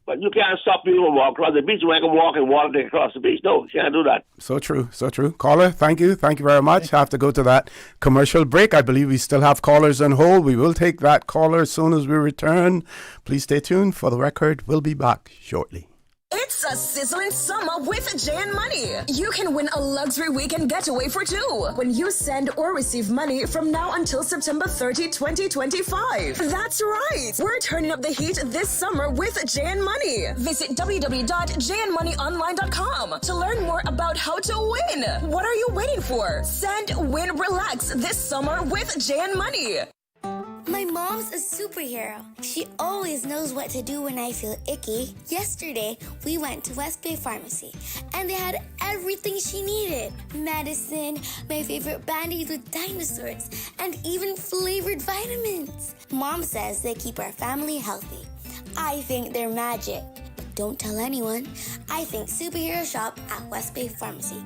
But you can't stop people from walking across the beach, make them walk and water them across the beach. No, you can't do that. So true, so true. Caller, thank you very much. I have to go to that commercial break. I believe we still have callers on hold. We will take that caller as soon as we return. Please stay tuned. For the record, we'll be back shortly. It's a sizzling summer with J&. Money. You can win a luxury weekend getaway for two when you send or receive money from now until September 30, 2025. That's right. We're turning up the heat this summer with J&. Money. Visit www.jnmoneyonline.com to learn more about how to win. What are you waiting for? Send, win, relax this summer with J&. Money. My mom's a superhero. She always knows what to do when I feel icky. Yesterday, we went to West Bay Pharmacy, and they had everything she needed. Medicine, my favorite band-aids with dinosaurs, and even flavored vitamins. Mom says they keep our family healthy. I think they're magic. But don't tell anyone. I think superhero shop at West Bay Pharmacy.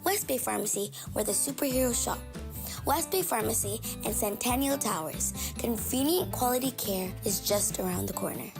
West Bay Pharmacy, where the superheroes shop. West Bay Pharmacy and Centennial Towers. Convenient quality care is just around the corner.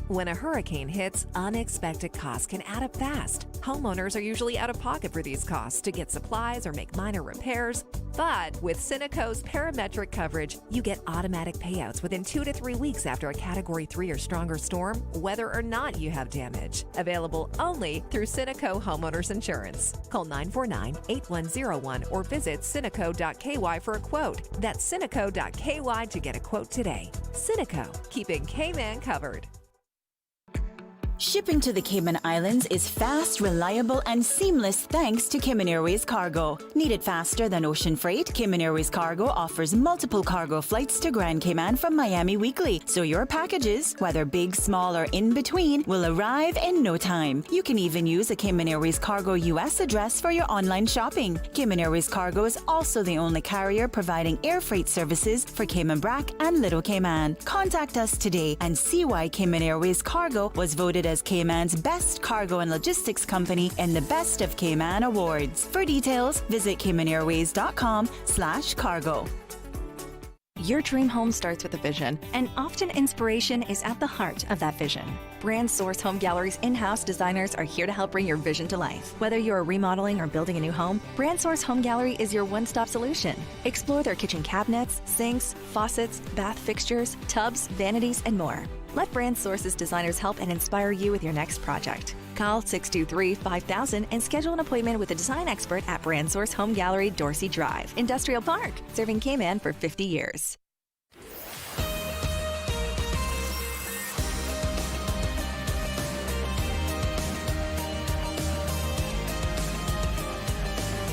When a hurricane hits, unexpected costs can add up fast. Homeowners are usually out of pocket for these costs to get supplies or make minor repairs. But with Cineco's parametric coverage, you get automatic payouts within 2 to 3 weeks after a Category 3 or stronger storm, whether or not you have damage. Available only through Cineco Homeowners Insurance. Call 949-8101 or visit Cineco.ky for a quote. That's Cineco.ky to get a quote today. Cineco, keeping Cayman covered. Shipping to the Cayman Islands is fast, reliable, and seamless thanks to Cayman Airways Cargo. Need it faster than ocean freight? Cayman Airways Cargo offers multiple cargo flights to Grand Cayman from Miami weekly, so your packages, whether big, small, or in between, will arrive in no time. You can even use a Cayman Airways Cargo US address for your online shopping. Cayman Airways Cargo is also the only carrier providing air freight services for Cayman Brac and Little Cayman. Contact us today and see why Cayman Airways Cargo was voted as Cayman's best cargo and logistics company in the Best of Cayman Awards. For details, visit CaymanAirways.com/cargo. Your dream home starts with a vision, and often inspiration is at the heart of that vision. Brand Source Home Gallery's in-house designers are here to help bring your vision to life. Whether you're remodeling or building a new home, Brand Source Home Gallery is your one-stop solution. Explore their kitchen cabinets, sinks, faucets, bath fixtures, tubs, vanities, and more. Let Brand Source's designers help and inspire you with your next project. Call 623-5000 and schedule an appointment with a design expert at Brand Source Home Gallery, Dorsey Drive, Industrial Park, serving Cayman for 50 years.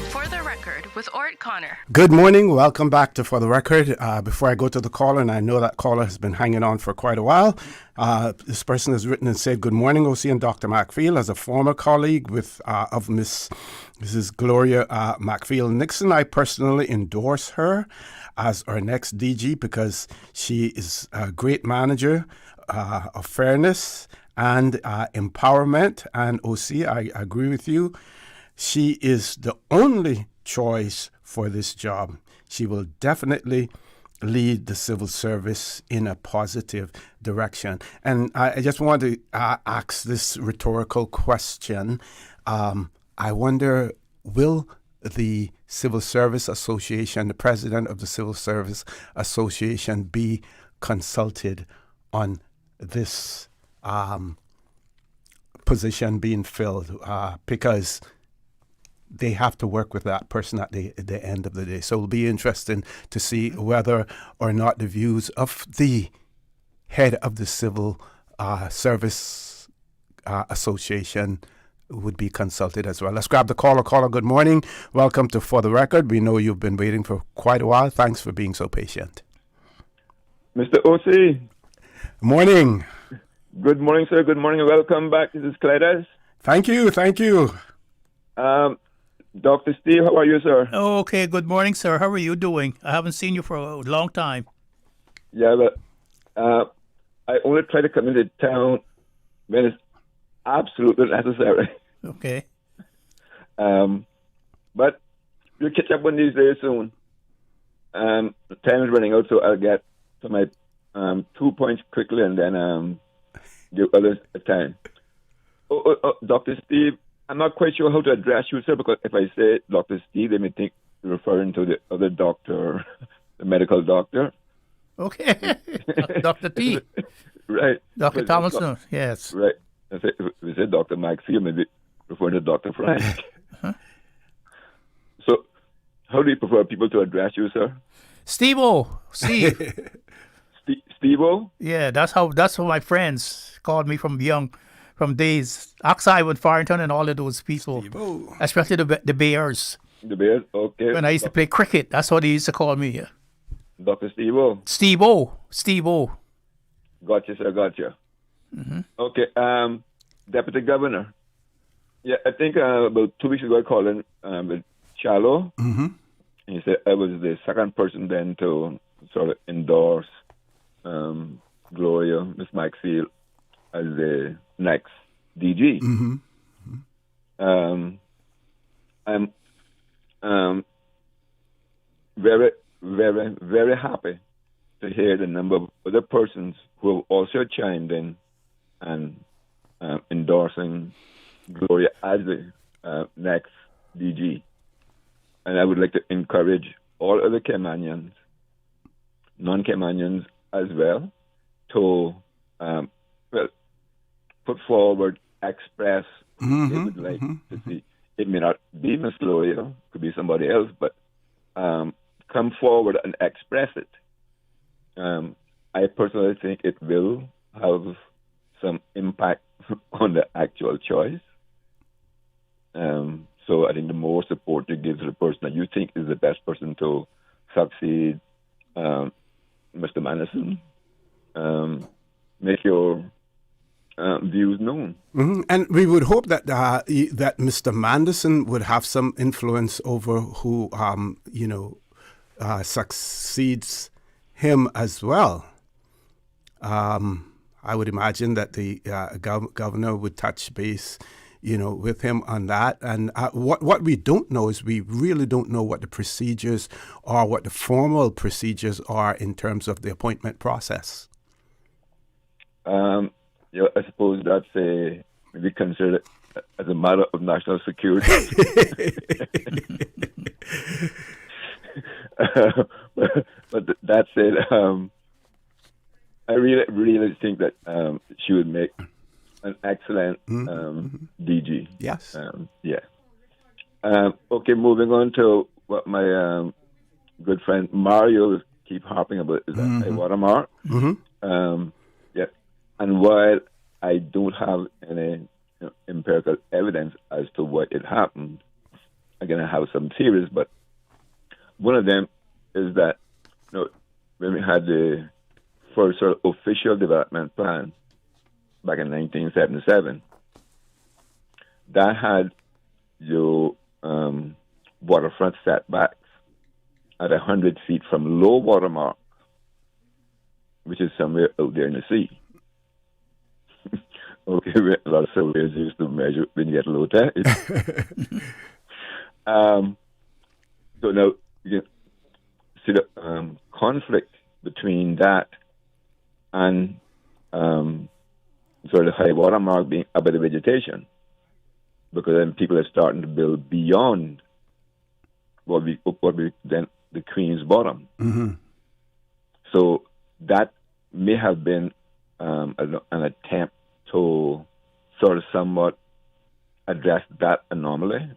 For the Record with Orrett Connor. Good morning. Welcome back to For the Record. Before I go to the caller, and I know that caller has been hanging on for quite a while, this person has written and said, good morning, OC and Dr. McField. As a former colleague of Mrs. Gloria McField Nixon, I personally endorse her as our next DG because she is a great manager of fairness and empowerment. And OC, I agree with you. She is the only choice for this job. She will definitely lead the civil service in a positive direction. And I just want to ask this rhetorical question. I wonder, will the Civil Service Association, the president of the Civil Service Association, be consulted on this position being filled because they have to work with that person at the end of the day. So it'll be interesting to see whether or not the views of the head of the Civil Service Association would be consulted as well. Let's grab the caller. Caller, good morning. Welcome to For the Record. We know you've been waiting for quite a while. Thanks for being so patient. Mr. O.C. Morning. Good morning, sir. Good morning. Welcome back. This is Clydes. Thank you. Thank you. Dr. Steve, how are you, sir? Oh, okay. Good morning, sir. How are you doing? I haven't seen you for a long time. Yeah, but I only try to come into town when it's absolutely necessary. Okay. But we'll catch up one of these days soon. Time is running out, so I'll get to my 2 points quickly and then give others a time. Dr. Steve, I'm not quite sure how to address you, sir, because if I say Dr. Steve, they may think you're referring to the other doctor, the medical doctor. Okay. Dr. T. Right. Dr. Thomason, yes. Right. If we say Dr. McField, maybe referring to Dr. Frank. So, how do you prefer people to address you, sir? Steve-O. Steve. Steve-O? Yeah, that's what my friends called me from days. Oxide with Farrington and all of those people. Steve-O. Especially the Bears. The Bears, okay. When I used to play cricket, that's what they used to call me. Yeah. Dr. Steve-O? Steve-O. Gotcha, sir, gotcha. Mm-hmm. Okay, Deputy Governor. Yeah, I think about 2 weeks ago I called in with Shallow. Mm-hmm. And he said I was the second person then to sort of endorse Gloria, Miss McField, as the next DG. Mm-hmm. I'm very, very, very happy to hear the number of other persons who have also chimed in and endorsing Gloria as the next DG. And I would like to encourage all other Caymanians, non-Caymanians as well, to put forward, express what they would like to see. It may not be Miss Gloria, could be somebody else, but come forward and express it. I personally think it will have some impact on the actual choice. So I think the more support you give to the person that you think is the best person to succeed Mr. Madison, make your views known. Mm-hmm. And we would hope that that Mr. Manderson would have some influence over who succeeds him as well. I would imagine that the governor would touch base, with him on that. And what we don't know is we really don't know what the procedures are, what the formal procedures are in terms of the appointment process. I suppose that's maybe considered as a matter of national security. But that said, I really think that she would make an excellent DG. Yes. Okay, moving on to what my good friend Mario keep harping about is that high water mark. And while I don't have any empirical evidence as to what it happened, again, I have some theories, but one of them is that when we had the first sort of official development plan back in 1977, that had your waterfront setbacks at 100 feet from low water mark, which is somewhere out there in the sea. Okay, a lot of surveyors used to measure when you get low tide. So now you can see the conflict between that and sort of the high water mark being up by the vegetation, because then people are starting to build beyond what we then the Queen's Bottom. Mm-hmm. So that may have been an attempt to sort of somewhat address that anomaly.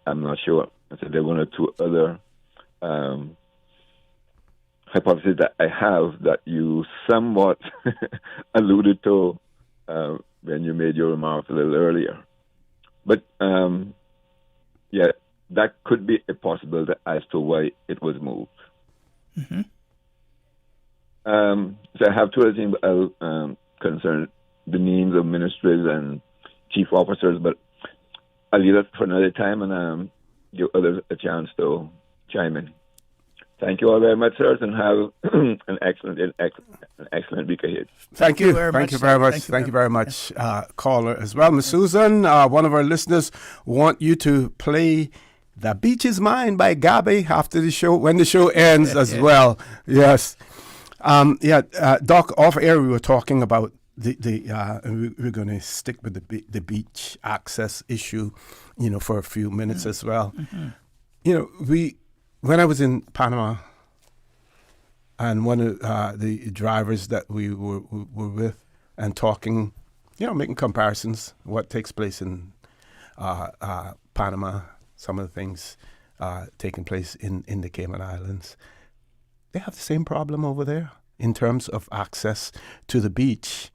I'm not sure. So there are one or two other hypotheses that I have that you somewhat alluded to when you made your remarks a little earlier. But yeah, that could be a possibility as to why it was moved. Mm-hmm. So I have two other things concern the names of ministries and chief officers, but I'll leave that for another time and give others a chance to chime in. Thank you all very much, sirs, and have an excellent week ahead. Thank you. Thank you very much, caller as well. Ms. Susan, one of our listeners want you to play "The Beach Is Mine" by Gabby after the show, when the show ends as well. Yes. Doc, off air we were talking about we're going to stick with the beach access issue, for a few minutes as well. Mm-hmm. When I was in Panama, and one of the drivers that we were with and talking, making comparisons, what takes place in Panama, some of the things taking place in the Cayman Islands, they have the same problem over there in terms of access to the beach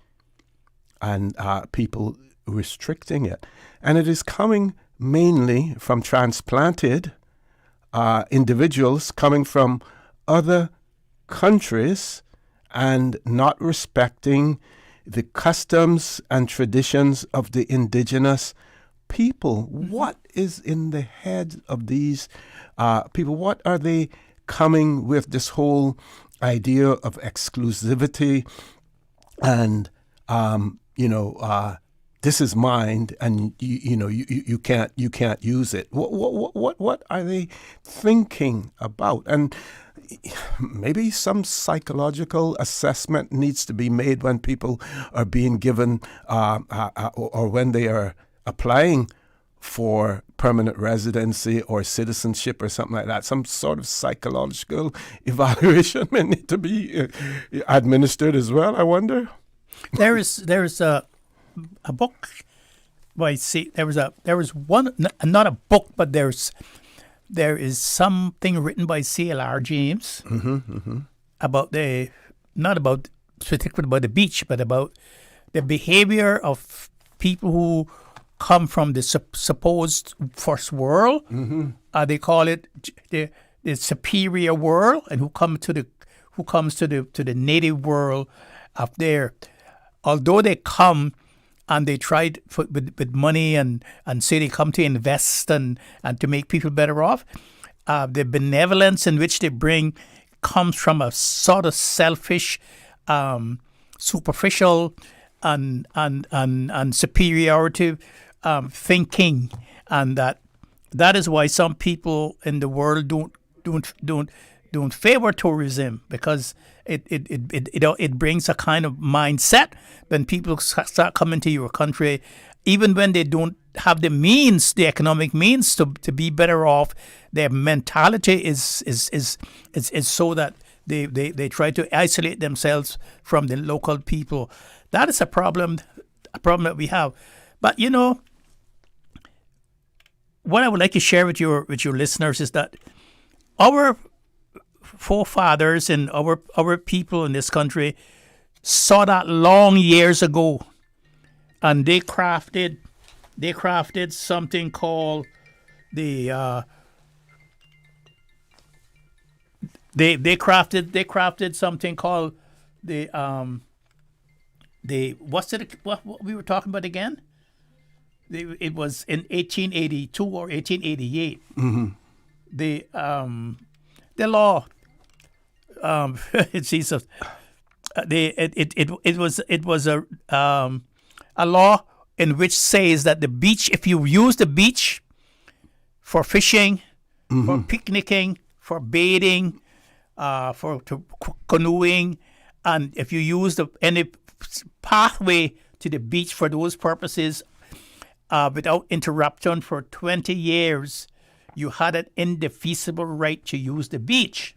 and people restricting it. And it is coming mainly from transplanted individuals coming from other countries and not respecting the customs and traditions of the indigenous people. What is in the heads of these people? What are they coming with, this whole idea of exclusivity and this is mine, and you can't use it. What are they thinking about? And maybe some psychological assessment needs to be made when people are being given or when they are applying for permanent residency or citizenship or something like that. Some sort of psychological evaluation may need to be administered as well, I wonder. There is a book by there was one, not a book, but there is something written by C.L.R. James about not about particularly about the beach, but about the behavior of people who come from the supposed first world. They call it the superior world, and who comes to the native world up there. Although they come and they try with money and say they come to invest and to make people better off, the benevolence in which they bring comes from a sort of selfish, superficial and superiority thinking, and that is why some people in the world don't favor tourism, because it brings a kind of mindset when people start coming to your country, even when they don't have the means, the economic means to be better off. Their mentality is so that they try to isolate themselves from the local people. That is a problem that we have. But what I would like to share with your listeners is that our forefathers and our people in this country saw that long years ago, and they crafted something called they crafted something called what we were talking about again? It was in 1882 or 1888. The law. It was a law in which says that the beach, if you use the beach for fishing, for picnicking, for bathing, for canoeing, and if you use any pathway to the beach for those purposes without interruption for 20 years, you had an indefeasible right to use the beach.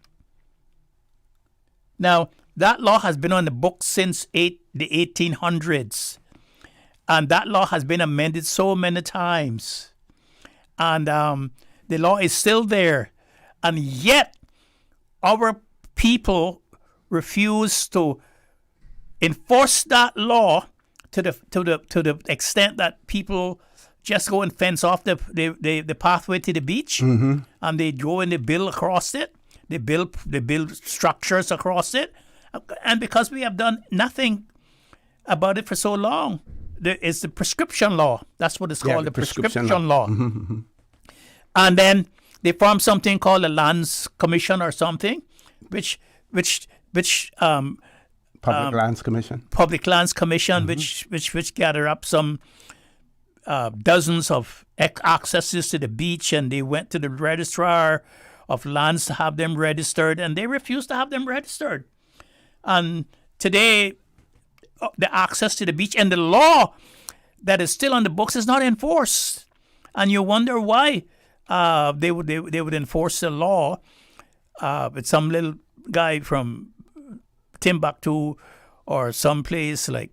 Now, That law has been on the books since the 1800s. And that law has been amended so many times. And the law is still there. And yet, our people refuse to enforce that law to the extent that people just go and fence off the pathway to the beach, and they go and they build across it. They build structures across it, and because we have done nothing about it for so long, there is the prescription law. That's what it's called, the prescription law. And then they formed something called the Lands Commission or something, which Public Lands Commission. Public Lands Commission, which gather up some dozens of accesses to the beach, and they went to the registrar of lands to have them registered, and they refused to have them registered. And today, the access to the beach and the law that is still on the books is not enforced, and you wonder why they would enforce the law with some little guy from Timbuktu or someplace like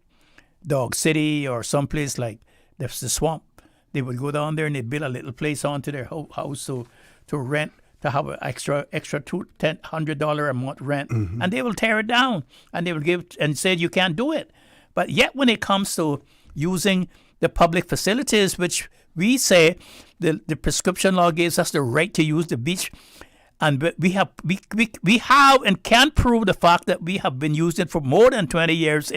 Dog City or someplace like the swamp. They would go down there and they build a little place onto their house to rent, to have an extra $100 a month rent, and they will tear it down and they will give and say you can't do it. But yet when it comes to using the public facilities, which we say the prescription law gives us the right to use the beach, and we have and can prove the fact that we have been using it for more than 20 years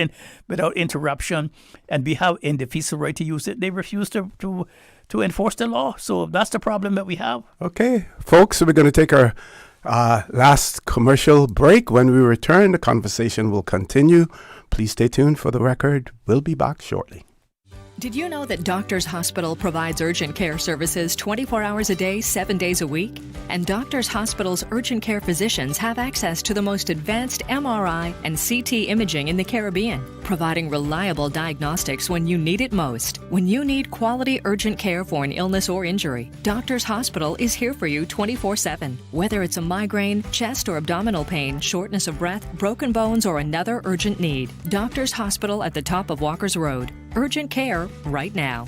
without interruption, and we have indefeasible right to use it. They refuse to enforce the law. So that's the problem that we have. Okay, folks, so we're going to take our last commercial break. When we return, the conversation will continue. Please stay tuned for the record. We'll be back shortly. Did you know that Doctors Hospital provides urgent care services 24 hours a day, 7 days a week? And Doctors Hospital's urgent care physicians have access to the most advanced MRI and CT imaging in the Caribbean, providing reliable diagnostics when you need it most. When you need quality urgent care for an illness or injury, Doctors Hospital is here for you 24/7. Whether it's a migraine, chest or abdominal pain, shortness of breath, broken bones, or another urgent need, Doctors Hospital at the top of Walker's Road. Urgent care right now.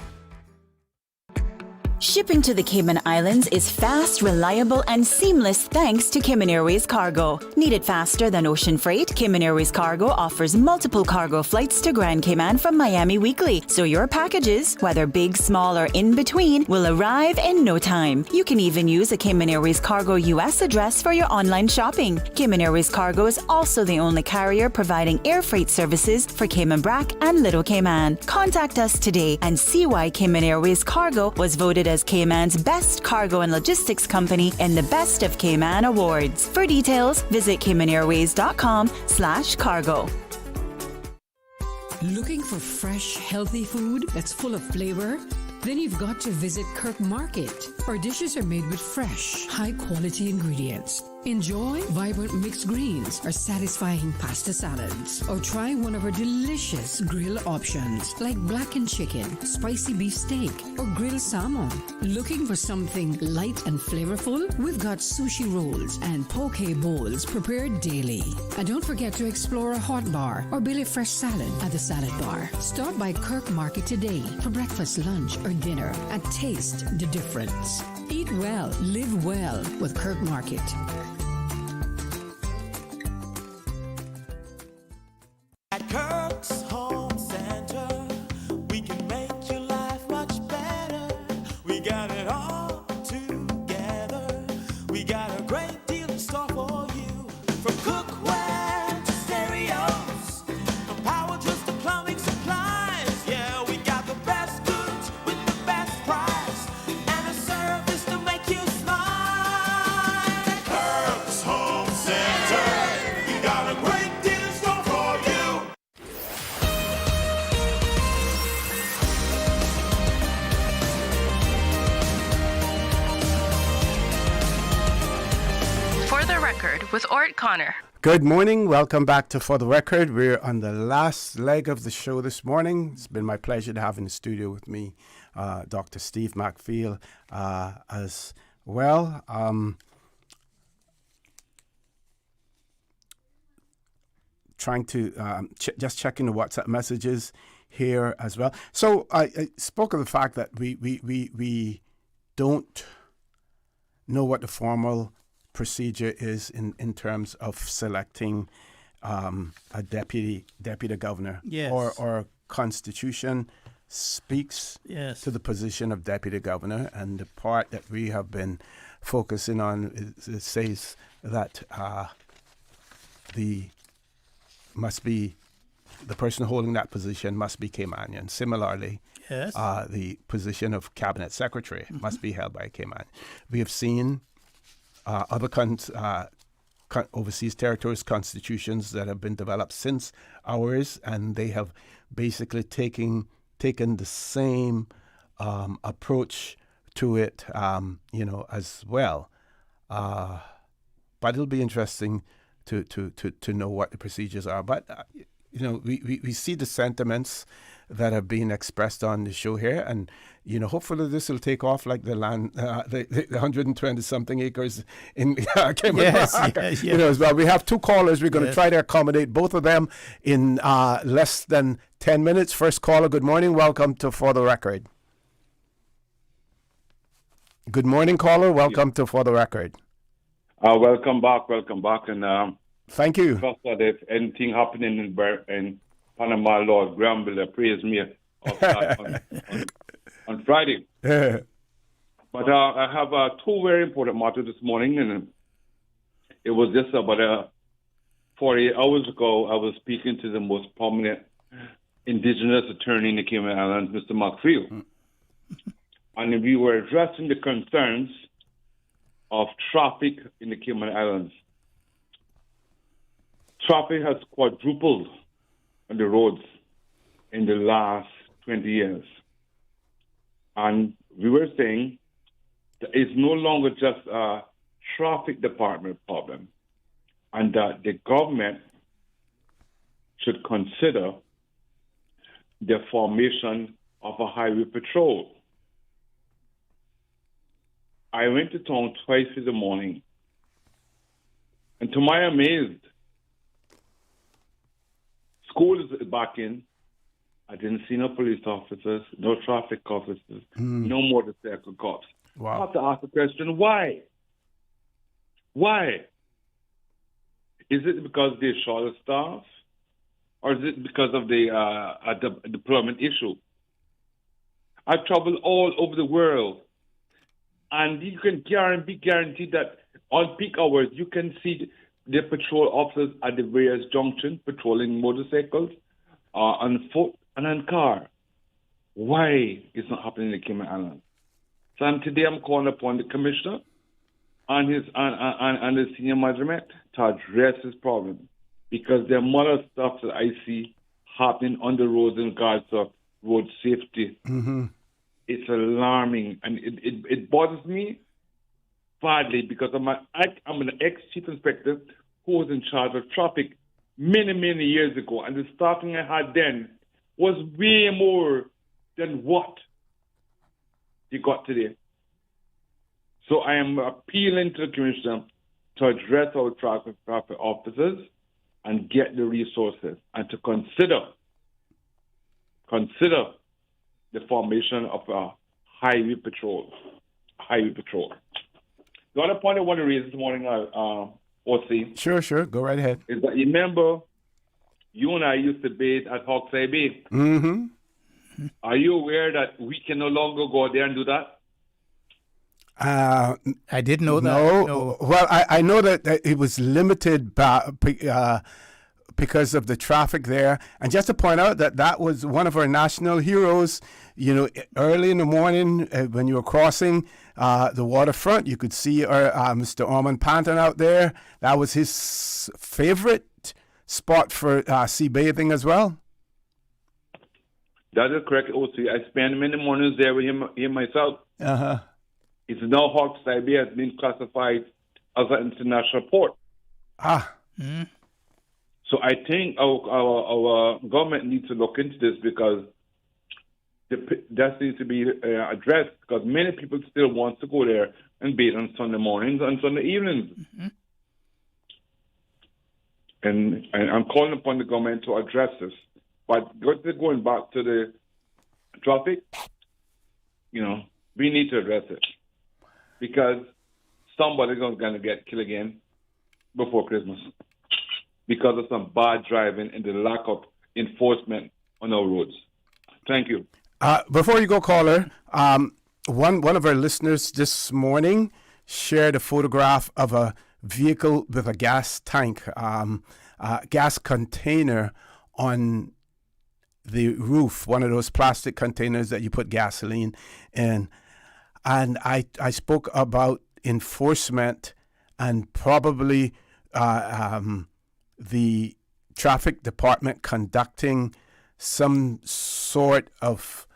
Shipping to the Cayman Islands is fast, reliable, and seamless thanks to Cayman Airways Cargo. Need it faster than ocean freight? Cayman Airways Cargo offers multiple cargo flights to Grand Cayman from Miami weekly, so your packages, whether big, small, or in between, will arrive in no time. You can even use a Cayman Airways Cargo US address for your online shopping. Cayman Airways Cargo is also the only carrier providing air freight services for Cayman Brac and Little Cayman. Contact us today and see why Cayman Airways Cargo was voted as Cayman's best cargo and logistics company in the Best of Cayman Awards. For details, visit CaymanAirways.com/cargo. Looking for fresh, healthy food that's full of flavor? Then you've got to visit Kirk Market. Our dishes are made with fresh, high-quality ingredients. Enjoy vibrant mixed greens or satisfying pasta salads. Or try one of our delicious grill options like blackened chicken, spicy beef steak, or grilled salmon. Looking for something light and flavorful? We've got sushi rolls and poke bowls prepared daily. And don't forget to explore a hot bar or Billy Fresh salad at the salad bar. Stop by Kirk Market today for breakfast, lunch, or dinner and taste the difference. Eat well, live well with Kirk Market. At Kirk's Home Center, we can make your life much better. We got it all together. We got a great deal in store for you. From cookware to stereos, from power tools to plumbing supplies. Yeah, we got the best goods with the best price and a service to make you smile. At Kirk's Home Center, we got a great deal in store for you. For the Record with Orrett Connor. Good morning. Welcome back to For the Record. We're on the last leg of the show this morning. It's been my pleasure to have in the studio with me Dr. Steve McField as well. trying to just checking the WhatsApp messages here as well. So I spoke of the fact that we don't know what the formal procedure is in terms of selecting a deputy governor. Yes. Our Constitution speaks Yes. to the position of deputy governor, and the part that we have been focusing on it says that the person holding that position must be Caymanian. Similarly, Yes. the position of cabinet secretary must be held by a Cayman. We have seen other overseas territories constitutions that have been developed since ours, and they have basically taken the same approach to it, as well. But it'll be interesting to know what the procedures are. But we see the sentiments that are being expressed on the show here, and hopefully this will take off like the land, the 120 something acres in Cayman Yes. as well. We have two callers. We're going to try to accommodate both of them in less than 10 minutes. First caller, good morning. Welcome to For the Record. Good morning, caller. Welcome to For the Record. Welcome back, and thank you. Trust that if anything happening in Panama, Lord Granville, praise me on Friday. But I have two very important matters this morning, and it was just about 48 hours ago. I was speaking to the most prominent indigenous attorney in the Cayman Islands, Mr. McField, and we were addressing the concerns of traffic in the Cayman Islands. Traffic has quadrupled on the roads in the last 20 years. And we were saying that it's no longer just a traffic department problem, and that the government should consider the formation of a highway patrol. I went to town twice in the morning, and to my amaze, school is back in. I didn't see no police officers, no traffic officers, no motorcycle cops. Wow. I have to ask the question, why? Why? Is it because they're short of staff? Or is it because of the deployment issue? I've traveled all over the world, and you can be guaranteed that on peak hours, you can see the patrol officers at the various junctions patrolling motorcycles, on foot, and on car. Why is not happening in the Cayman Islands? So today I'm calling upon the commissioner and the senior management to address this problem, because there are more stuff that I see happening on the roads in regards to road safety. Mm-hmm. It's alarming, and it bothers me badly, because I'm an ex-chief inspector who was in charge of traffic many years ago, and the staffing I had then was way more than what you got today. So I am appealing to the commissioner to address our traffic officers and get the resources, and to consider the formation of a highway patrol. The other point I want to raise this morning, OC. Sure. Go right ahead. Is that, you remember, you and I used to bathe at Hawkseye Bay. Mm-hmm. Are you aware that we can no longer go there and do that? I didn't know that. No. Well, I know that it was limited because of the traffic there. And just to point out that was one of our national heroes. Early in the morning when you were crossing the waterfront, you could see our Mr. Ormond Panton out there. That was his favorite spot for sea bathing as well. That is correct, OC. I spend many mornings there with him myself. Uh-huh. It's now Hawkseye Bay has been classified as an international port. So I think our government needs to look into this, because that needs to be addressed, because many people still want to go there and bathe on Sunday mornings and Sunday evenings. and I'm calling upon the government to address this. But going back to the traffic, we need to address it because somebody's going to get killed again before Christmas because of some bad driving and the lack of enforcement on our roads. Thank you. Before you go, caller, one of our listeners this morning shared a photograph of a vehicle with a gas tank, gas container on the roof, one of those plastic containers that you put gasoline in. And I spoke about enforcement and probably the traffic department conducting some sort of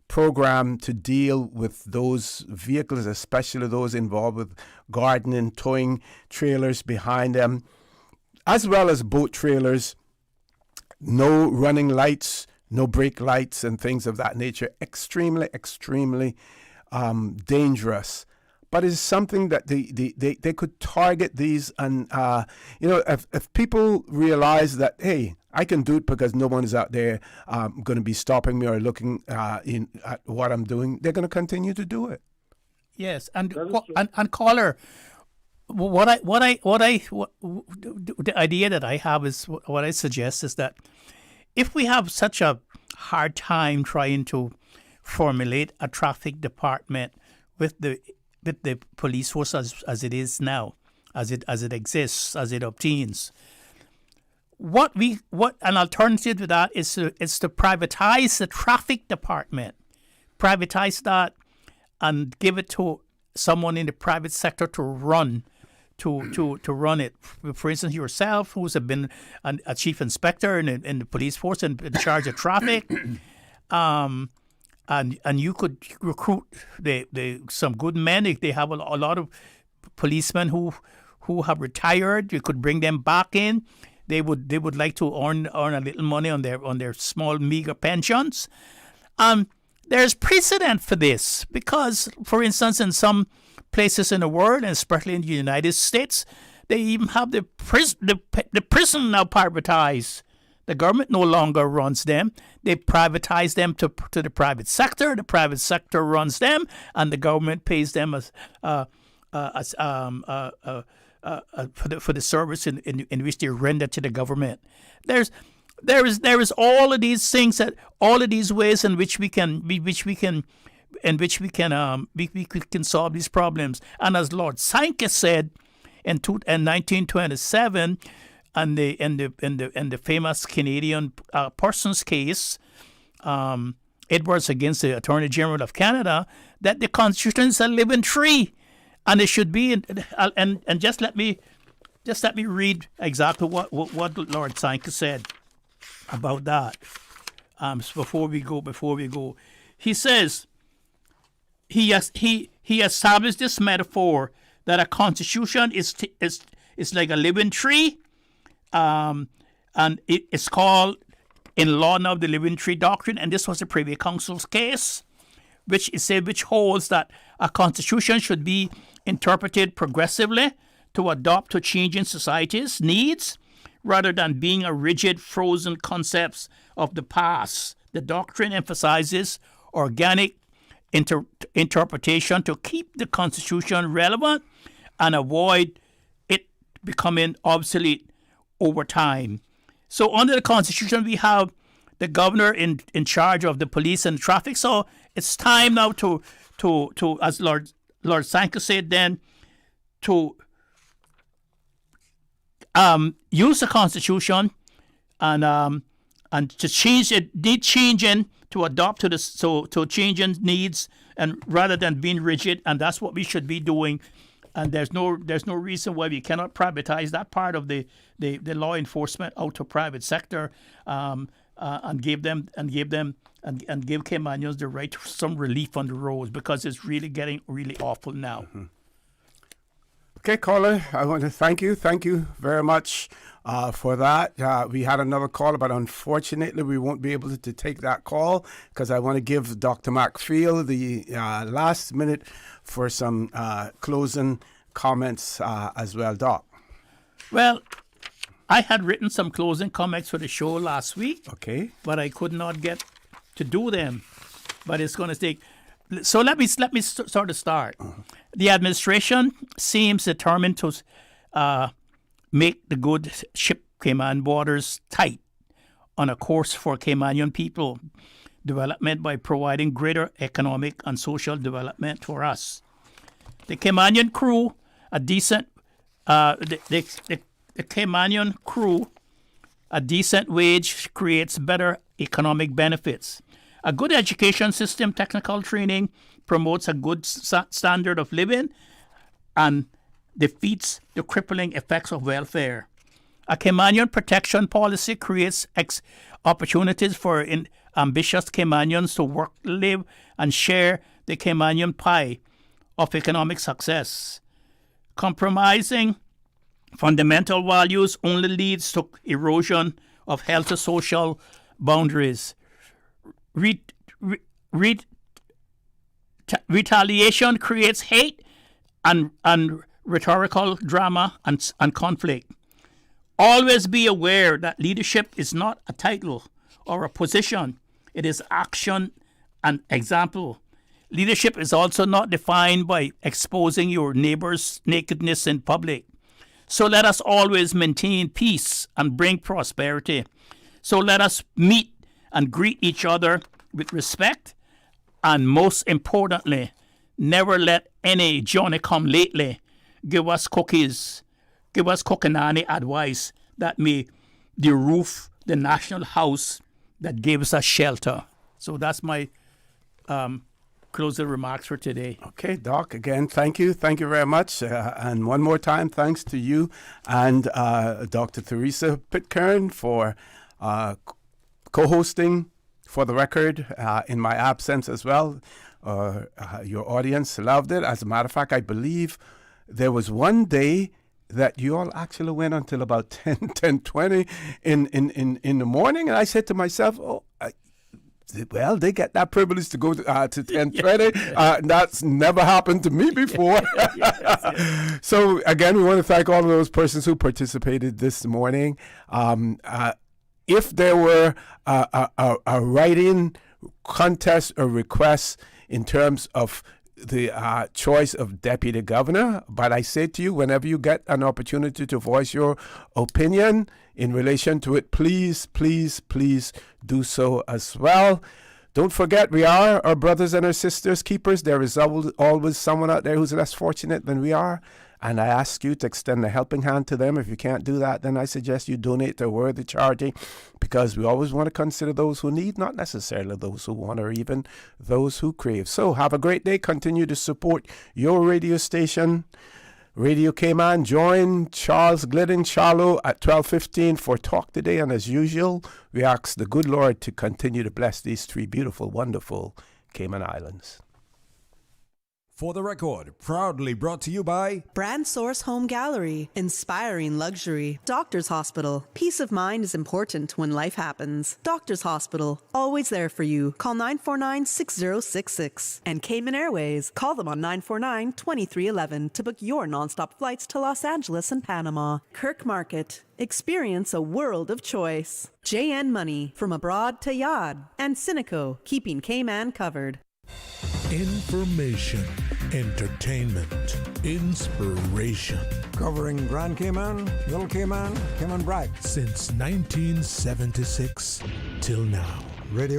program to deal with those vehicles, especially those involved with gardening, towing trailers behind them, as well as boat trailers. No running lights, no brake lights, and things of that nature. Extremely, extremely dangerous. But it's something that they could target these, and if people realize that, hey, I can do it because no one is out there going to be stopping me or looking at what I'm doing, they're going to continue to do it. Yes, and caller, the idea that I have is what I suggest is that if we have such a hard time trying to formulate a traffic department with the police force as it is now, as it exists, as it obtains, what an alternative to that is to privatize the traffic department, privatize that, and give it to someone in the private sector to run. To run it. For instance, yourself, who's been a chief inspector in the police force and in charge of traffic, and you could recruit some good men. They have a lot of policemen who have retired. You could bring them back in. They would like to earn a little money on their small meager pensions. There's precedent for this because, for instance, in some places in the world, and especially in the United States, they even have the prison now privatized. The government no longer runs them. They privatize them to the private sector. The private sector runs them, and the government pays them for the service in which they render to the government. There is all of these things, all of these ways in which we can solve these problems. And as Lord Sankey said in 1927, and the famous Canadian Parsons case, Edwards against the Attorney General of Canada, that the Constitution is a living tree, and it should be. And just let me read exactly what Lord Sankey said about that. Before we go, he says. He established this metaphor that a constitution is like a living tree, and it's called in law now the living tree doctrine. And this was the Privy Council's case, which holds that a constitution should be interpreted progressively to adapt to changing society's needs, rather than being a rigid, frozen concepts of the past. The doctrine emphasizes organic interpretation to keep the Constitution relevant and avoid it becoming obsolete over time. So under the Constitution, we have the governor in charge of the police and traffic. So it's time now to as Lord Sankey said then, to use the Constitution and to change it, need changing to adapt to changing needs, and rather than being rigid, and that's what we should be doing. And there's no reason why we cannot privatize that part of the law enforcement out to private sector, and give Caymanians the right to some relief on the roads, because it's really getting really awful now. Mm-hmm. Okay, caller, I want to thank you very much for that. We had another call, but unfortunately we won't be able to take that call because I want to give Dr. McField the last minute for some closing comments as well, Doc. Well, I had written some closing comments for the show last week. Okay. But I could not get to do them. But it's going to take. So let me sort of start. The administration seems determined to make the good ship Cayman borders tight on a course for Caymanian people development by providing greater economic and social development for us. The Caymanian crew, a decent the Caymanian crew, a decent wage creates better economic benefits. A good education system, technical training promotes a good standard of living and defeats the crippling effects of welfare. A Caymanian protection policy creates opportunities for ambitious Caymanians to work, live, and share the Caymanian pie of economic success. Compromising fundamental values only leads to erosion of healthy social boundaries. Retaliation creates hate and rhetorical drama and conflict. Always be aware that leadership is not a title or a position. It is action and example. Leadership is also not defined by exposing your neighbor's nakedness in public. So let us always maintain peace and bring prosperity. So let us meet and greet each other with respect. And most importantly, never let any Johnny-come-lately give us cookinani advice that may deroof the national house that gives us shelter. So that's my closing remarks for today. Okay, Doc, again, thank you. Thank you very much. And one more time, thanks to you and Dr. Teresa Pitcairn for co-hosting For the Record in my absence as well. Your audience loved it. As a matter of fact, I believe there was one day that you all actually went until about 10:20 in the morning. And I said to myself, well, they get that privilege to go to 10:20. That's never happened to me before. Yes. So, again, we want to thank all of those persons who participated this morning. If there were a write-in contest or request in terms of the choice of deputy governor, but I say to you, whenever you get an opportunity to voice your opinion in relation to it, please, please, please do so as well. Don't forget, we are our brothers and our sisters keepers. There is always someone out there who's less fortunate than we are. And I ask you to extend a helping hand to them. If you can't do that, then I suggest you donate to a worthy charity, because we always want to consider those who need, not necessarily those who want or even those who crave. So have a great day. Continue to support your radio station, Radio Cayman. Join Charles Glidden Charlo at 12:15 for Talk Today. And as usual, we ask the good Lord to continue to bless these three beautiful, wonderful Cayman Islands. For the Record, proudly brought to you by Brand Source Home Gallery, inspiring luxury. Doctors Hospital, peace of mind is important when life happens. Doctors Hospital, always there for you. Call 949-6066. And Cayman Airways, call them on 949-2311 to book your nonstop flights to Los Angeles and Panama. Kirk Market, experience a world of choice. JN Money, from abroad to Yad. And Cineco, keeping Cayman covered. Information, entertainment, inspiration. Covering Grand Cayman, Little Cayman, Cayman Brac. Since 1976 till now. Radio